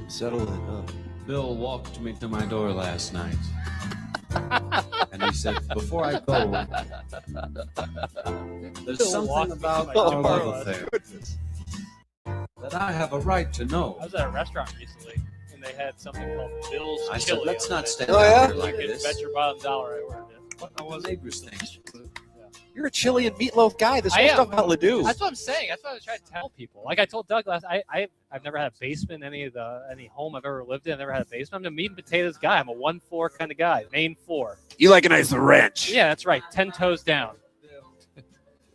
Settle in, huh? Bill walked me to my door last night. And he said, before I go, there's Bill something walked me about to my our door love last affair that I have a right to know. I was at a restaurant recently, and they had something called Bill's I said, Chili. let's on not it. stand out here like You can this. bet your bottom dollar I ordered it. What will the neighbors think? You're a chili and meatloaf guy. This I whole am. stuff about Ledoux. That's what I'm saying. That's what I was trying to tell people. Like I told Doug last, I've never had a basement in any home I've ever lived in. I've never had a basement. I'm a meat and potatoes guy. I'm a 1-4 kind of guy. Main 4. You like a nice wrench. Yeah, that's right. 10 toes down.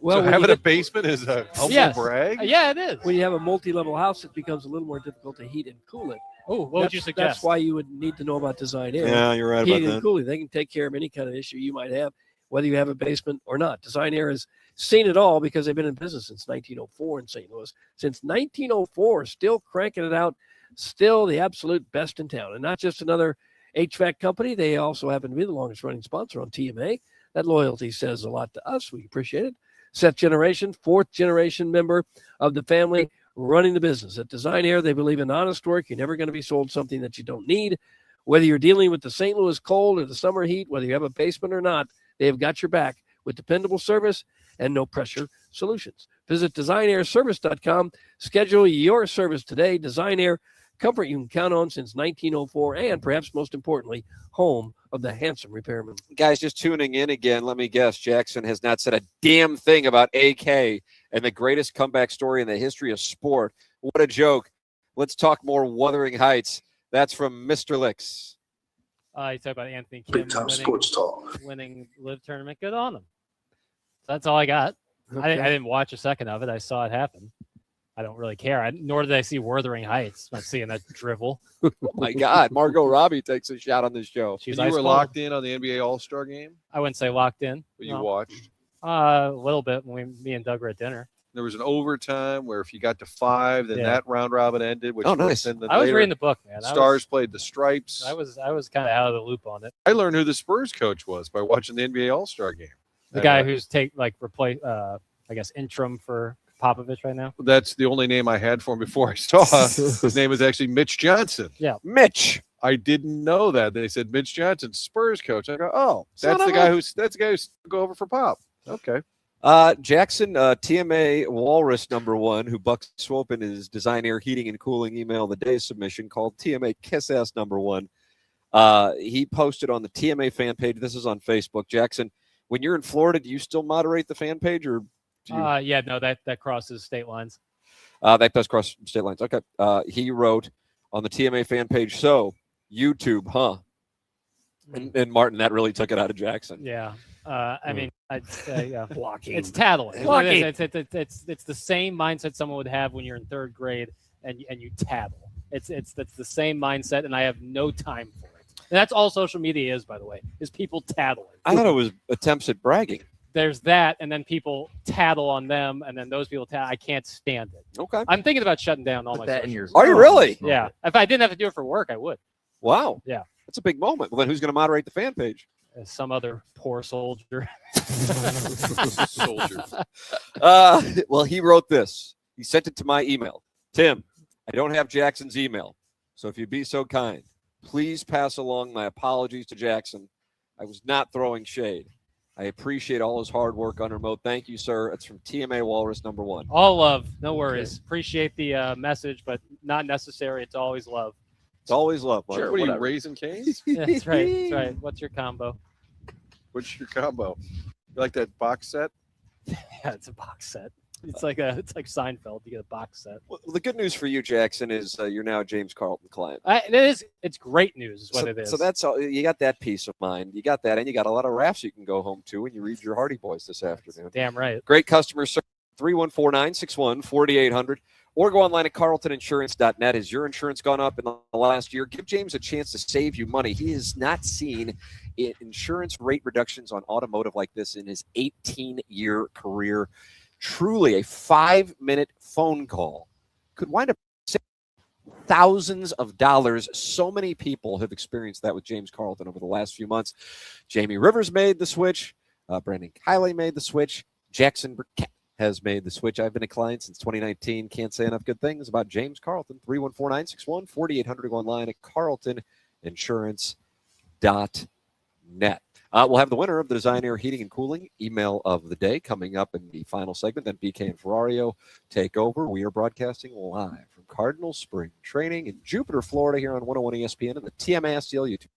So having a basement is a humble brag? Yeah, it is. When you have a multi-level house, it becomes a little more difficult to heat and cool it. Oh, what would you suggest? That's why you would need to know about Design Air. Yeah, you're right Heating about and that. cooling. They can take care of any kind of issue you might have, whether you have a basement or not. Design Air has seen it all because they've been in business since 1904 in St. Louis. Since 1904, still cranking it out, still the absolute best in town. And not just another HVAC company. They also happen to be the longest running sponsor on TMA. That loyalty says a lot to us. We appreciate it. Set generation, 4th generation member of the family running the business. At Design Air, they believe in honest work. You're never going to be sold something that you don't need. Whether you're dealing with the St. Louis cold or the summer heat, whether you have a basement or not, they have got your back with dependable service and no pressure solutions. Visit designairservice.com. Schedule your service today. Design Air, comfort you can count on since 1904, and perhaps most importantly, home of the handsome repairman. Guys, just tuning in again, let me guess. Jackson has not said a damn thing about AK and the greatest comeback story in the history of sport. What a joke. Let's talk more Wuthering Heights. That's from Mr. Licks. You talk about Anthony Kim talk. winning live tournament. Good on him. So that's all I got. Okay. I didn't watch a second of it. I saw it happen. I don't really care. Nor did I see Wuthering Heights. I'm not seeing that drivel. Oh my God. Margot Robbie takes a shot on this show. She's You ice were cold. locked in on the NBA All-Star game? I wouldn't say locked in. But you No. watched? A little bit when me and Doug were at dinner. There was an overtime where if you got to 5, then Yeah. that round robin ended. Which Oh, nice. then I was later, reading the book, man. Stars played the Stripes. I was kind of out of the loop on it. I learned who the Spurs coach was by watching the NBA All-Star game. The guy who's replace I guess interim for Popovich right now. That's the only name I had for him before I saw. His name is actually Mitch Johnson. Yeah. Mitch. I didn't know that. They said Mitch Johnson, Spurs coach. I go, oh, Son that's of the guy who's go over for Pop. Okay. Jackson, TMA Walrus #1, who Buck Swope in his Design Air Heating and Cooling email of the day submission called TMA Kiss Ass #1. He posted on the TMA fan page. This is on Facebook. Jackson, when you're in Florida, do you still moderate the fan page, or do you? Yeah, no, that crosses state lines. That does cross state lines. Okay. He wrote on the TMA fan page, so YouTube, huh? And Martin, that really took it out of Jackson. Yeah. I mean, I'd say Blocking. it's tattling. Blocking. It's the same mindset someone would have when you're in 3rd grade and you tattle. That's the same mindset, and I have no time for it. And that's all social media is, by the way, is people tattling. I thought it was attempts at bragging. There's that, and then people tattle on them, and then those people tattle. I can't stand it. Okay. I'm thinking about shutting down all my that in socials. your- Are you really? Yeah. If I didn't have to do it for work, I would. Wow. Yeah. That's a big moment. Well, then who's going to moderate the fan page? As some other poor soldier. Soldier. Well, he wrote this. He sent it to my email. Tim, I don't have Jackson's email. So if you'd be so kind, please pass along my apologies to Jackson. I was not throwing shade. I appreciate all his hard work on remote. Thank you, sir. It's from TMA Walrus #1. All love. No worries. Appreciate the message, but not necessary. It's always love. It's always love, Mark. Sure, what are you, Raising Cane's? Yeah, that's right. That's right. What's your combo? What's your combo? You like that box set? Yeah, it's a box set. It's like Seinfeld. You get a box set. Well, the good news for you, Jackson, is you're now a James Carlton client. It's great news is what it is. So that's all. You got that peace of mind. You got that, and you got a lot of rafts you can go home to when you read your Hardy Boys this afternoon. Damn right. Great customer service, 314-961-4800, or go online at carltoninsurance.net. Has your insurance gone up in the last year? Give James a chance to save you money. He has not seen insurance rate reductions on automotive like this in his 18-year career. Truly, a 5-minute phone call could wind up saving thousands of dollars. So many people have experienced that with James Carlton over the last few months. Jamie Rivers made the switch. Brandon Kiley made the switch. Jackson Burkett has made the switch. I've been a client since 2019. Can't say enough good things about James Carlton. 314-961-4800. Go online at carltoninsurance.net. We'll have the winner of the Design Air Heating and Cooling email of the day coming up in the final segment. Then BK and Ferrario take over. We are broadcasting live from Cardinal Spring Training in Jupiter, Florida, here on 101 ESPN and the TMA STL YouTube.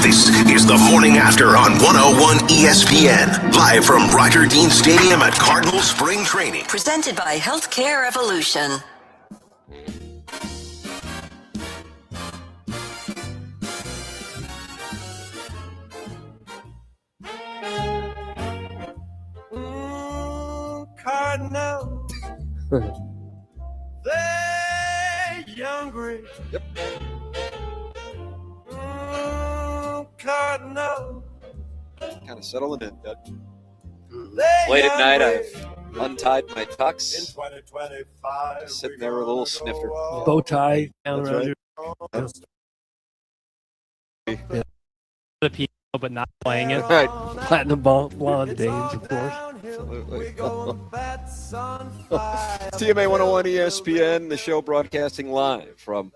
This is the Morning After on 101 ESPN, live from Roger Dean Stadium at Cardinal Spring Training. Presented by Healthcare Evolution. Cardinal. They're hungry. Yep. Cardinal. Kind of settling in, Doug. They're Late at night, hungry. I've untied my tux. In 2025, Sitting there with a little snifter. Bow tie down That's around right. your The piano, but not playing it. Right. platinum blonde dames, of course. Absolutely. TMA 101 ESPN, the show broadcasting live from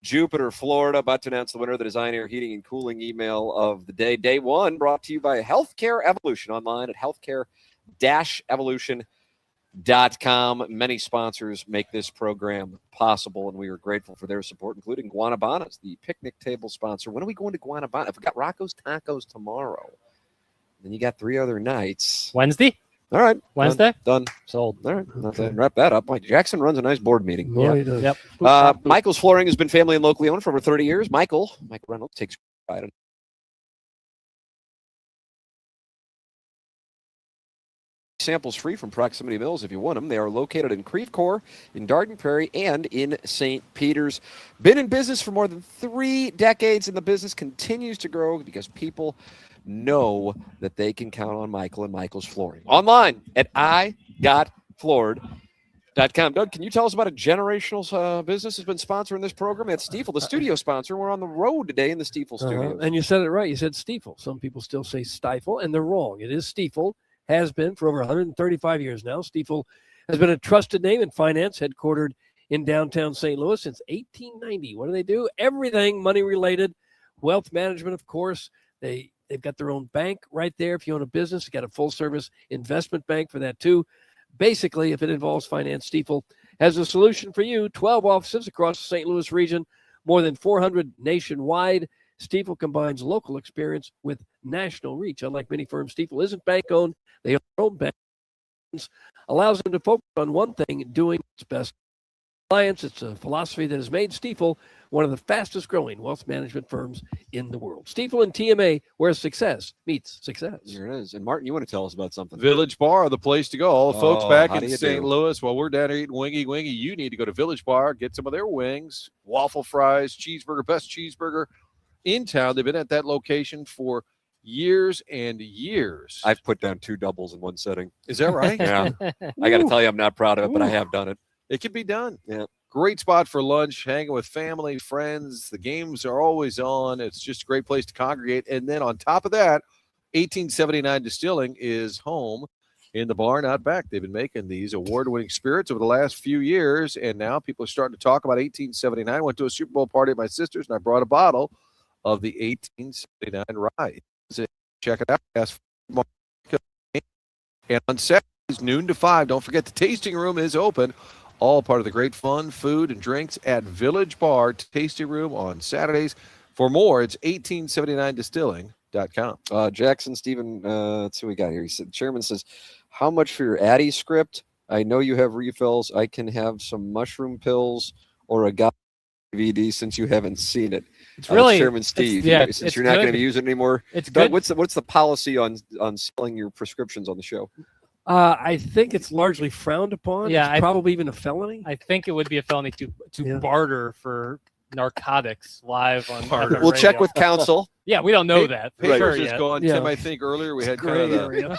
Jupiter, Florida. About to announce the winner of the Design Air Heating and Cooling email of the day. Day one brought to you by Healthcare Evolution, online at healthcare-evolution.com. Many sponsors make this program possible, and we are grateful for their support, including Guanabanas, the picnic table sponsor. When are we going to Guanabanas? I've got Rocco's Tacos tomorrow. Then you got 3 other nights. Wednesday? All right. Wednesday? Done. Sold. All right. Okay. Wrap that up. Mike Jackson runs a nice board meeting. Boy, he does. Yep. Michael's Flooring has been family and locally owned for over 30 years. Michael Reynolds takes pride in samples free from Proximity Mills if you want them. They are located in Creve Coeur, in Darden Prairie, and in St. Peters. Been in business for more than 3 decades, and the business continues to grow because people know that they can count on Michael and Michael's Flooring. Online at igotfloored.com. Doug, can you tell us about a generational business that's been sponsoring this program? It's Stiefel, the studio sponsor. We're on the road today in the Stiefel studios. And you said it right. You said Stiefel. Some people still say Stifle, and they're wrong. It is Stiefel. Has been for over 135 years now. Stiefel has been a trusted name in finance, headquartered in downtown St. Louis since 1890. What do? Everything money-related, wealth management, of course. They've got their own bank right there. If you own a business, got a full-service investment bank for that too. Basically, if it involves finance, Stiefel has a solution for you. 12 offices across the St. Louis region, more than 400 nationwide. Stiefel combines local experience with national reach. Unlike many firms, Stiefel isn't bank-owned. They own their own bank. Allows them to focus on one thing, doing its best. Clients, it's a philosophy that has made Stiefel one of the fastest-growing wealth management firms in the world. Stiefel and TMA, where success meets success. Here it is. And Martin, you want to tell us about something? Village Bar, the place to go. All the folks back how in do you St. do? Louis, while we're down here eating wingy, you need to go to Village Bar, get some of their wings, waffle fries, cheeseburger, best cheeseburger in town. They've been at that location for years and years. I've put down 2 doubles in one setting. Is that right? Yeah. I got to tell you, I'm not proud of it, but I have done it. It can be done. Yeah. Great spot for lunch, hanging with family, friends. The games are always on. It's just a great place to congregate. And then on top of that, 1879 Distilling is home in the barn out back. They've been making these award-winning spirits over the last few years, and now people are starting to talk about 1879. I went to a Super Bowl party at my sister's, and I brought a bottle of the 1879 rye. Check it out. And on Saturdays, noon to 5, don't forget the tasting room is open. All part of the great fun, food, and drinks at Village Bar Tasting Room on Saturdays. For more, it's 1879distilling.com. Jackson Stephen, let's see what we got here. He said, Chairman says, how much for your Addy script? I know you have refills. I can have some mushroom pills or a DVD since you haven't seen it. It's really Chairman Steve. Since you're not going to be using it anymore. It's Doug, good. what's the policy on selling your prescriptions on the show? I think it's largely frowned upon. Yeah, It's probably even a felony. I think it would be a felony to barter for narcotics live on Barter. We'll check radio. with counsel. Yeah, we don't know that for Papers sure is yet. gone. Yeah. Tim, I think earlier we had Gray kind of area.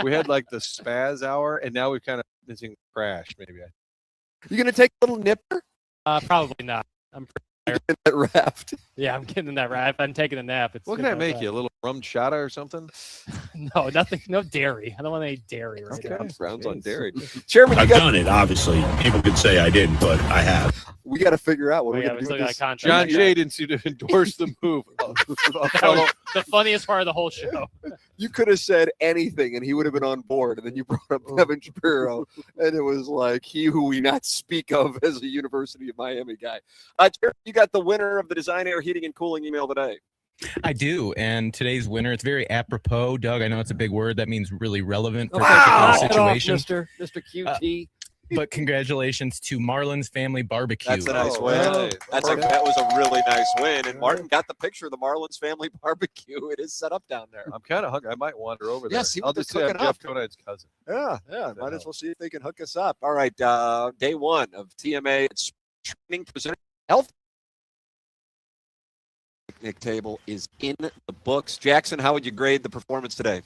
we had like the spaz hour, and now we've kind of missing crash maybe. You going to take a little nipper? Probably not. I'm pretty Get that raft. Yeah, I'm getting that right. If I'm taking a nap, it's What can I make you? A little rum chata or something? No, nothing. No dairy. I don't want any dairy right now. Browns on dairy. Chairman, I've done it, obviously. People could say I didn't, but I have. We got to figure out what Oh, we're yeah, going we to do still with got a this. contract. John Jay didn't endorse the move. That was the funniest part of the whole show. You could have said anything and he would have been on board. And then you brought up Nevin Shapiro, and it was like he who we not speak of as a University of Miami guy. Chairman, you got the winner of the Design Air Heating and Cooling email today. I do, and today's winner, it's very apropos. Doug, I know it's a big word. That means really relevant for Wow. the situation. Mr. QT. But congratulations to Marlin's Family Barbecue. That's a nice win. That was a really nice win. And Martin got the picture of the Marlins Family Barbecue. It is set up down there. I'm kind of hungry. I might wander over there. Yeah, see I'll what just they're have cooking Jeff up. Conrad's cousin. Yeah. Might as well see if they can hook us up. All right. Day one of TMA training presented health. Picnic table is in the books. Jackson, how would you grade the performance today?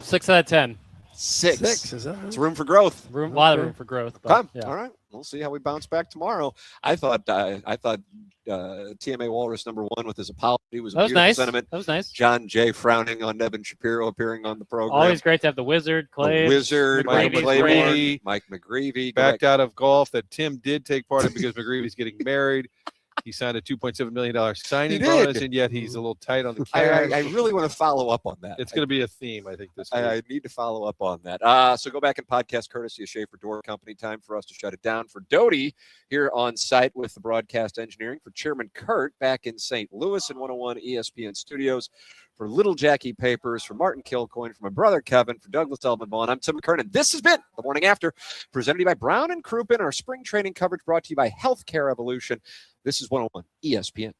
6 out of 10. 6. 6, is that right? It's room for growth. A lot of room for growth. But, Come. yeah. All right. We'll see how we bounce back tomorrow. I thought TMA Walrus #1 with his apology was a beautiful nice. sentiment. That was nice. John Jay frowning on Nevin Shapiro appearing on the program. Always great to have the Wizard, Clay. The Wizard, Mike McGrevy's Claiborne, great. Mike McGrevy. Backed out of golf that Tim did take part in because McGreevy's getting married. He signed a $2.7 million signing bonus, and yet he's a little tight on the cash. I really want to follow up on that. It's going to be a theme, I think, this week. I need to follow up on that. So go back and podcast courtesy of Schaefer Door Company. Time for us to shut it down. For Doty here on site with the broadcast engineering. For Chairman Kurt back in St. Louis in 101 ESPN Studios. For Little Jackie Papers. For Martin Kilcoyne. For my brother Kevin. For Douglas Elman Vaughn. I'm Tim McKernan. This has been The Morning After, presented to you by Brown and Crouppen. Our spring training coverage brought to you by Healthcare Evolution. This is 101 ESPN.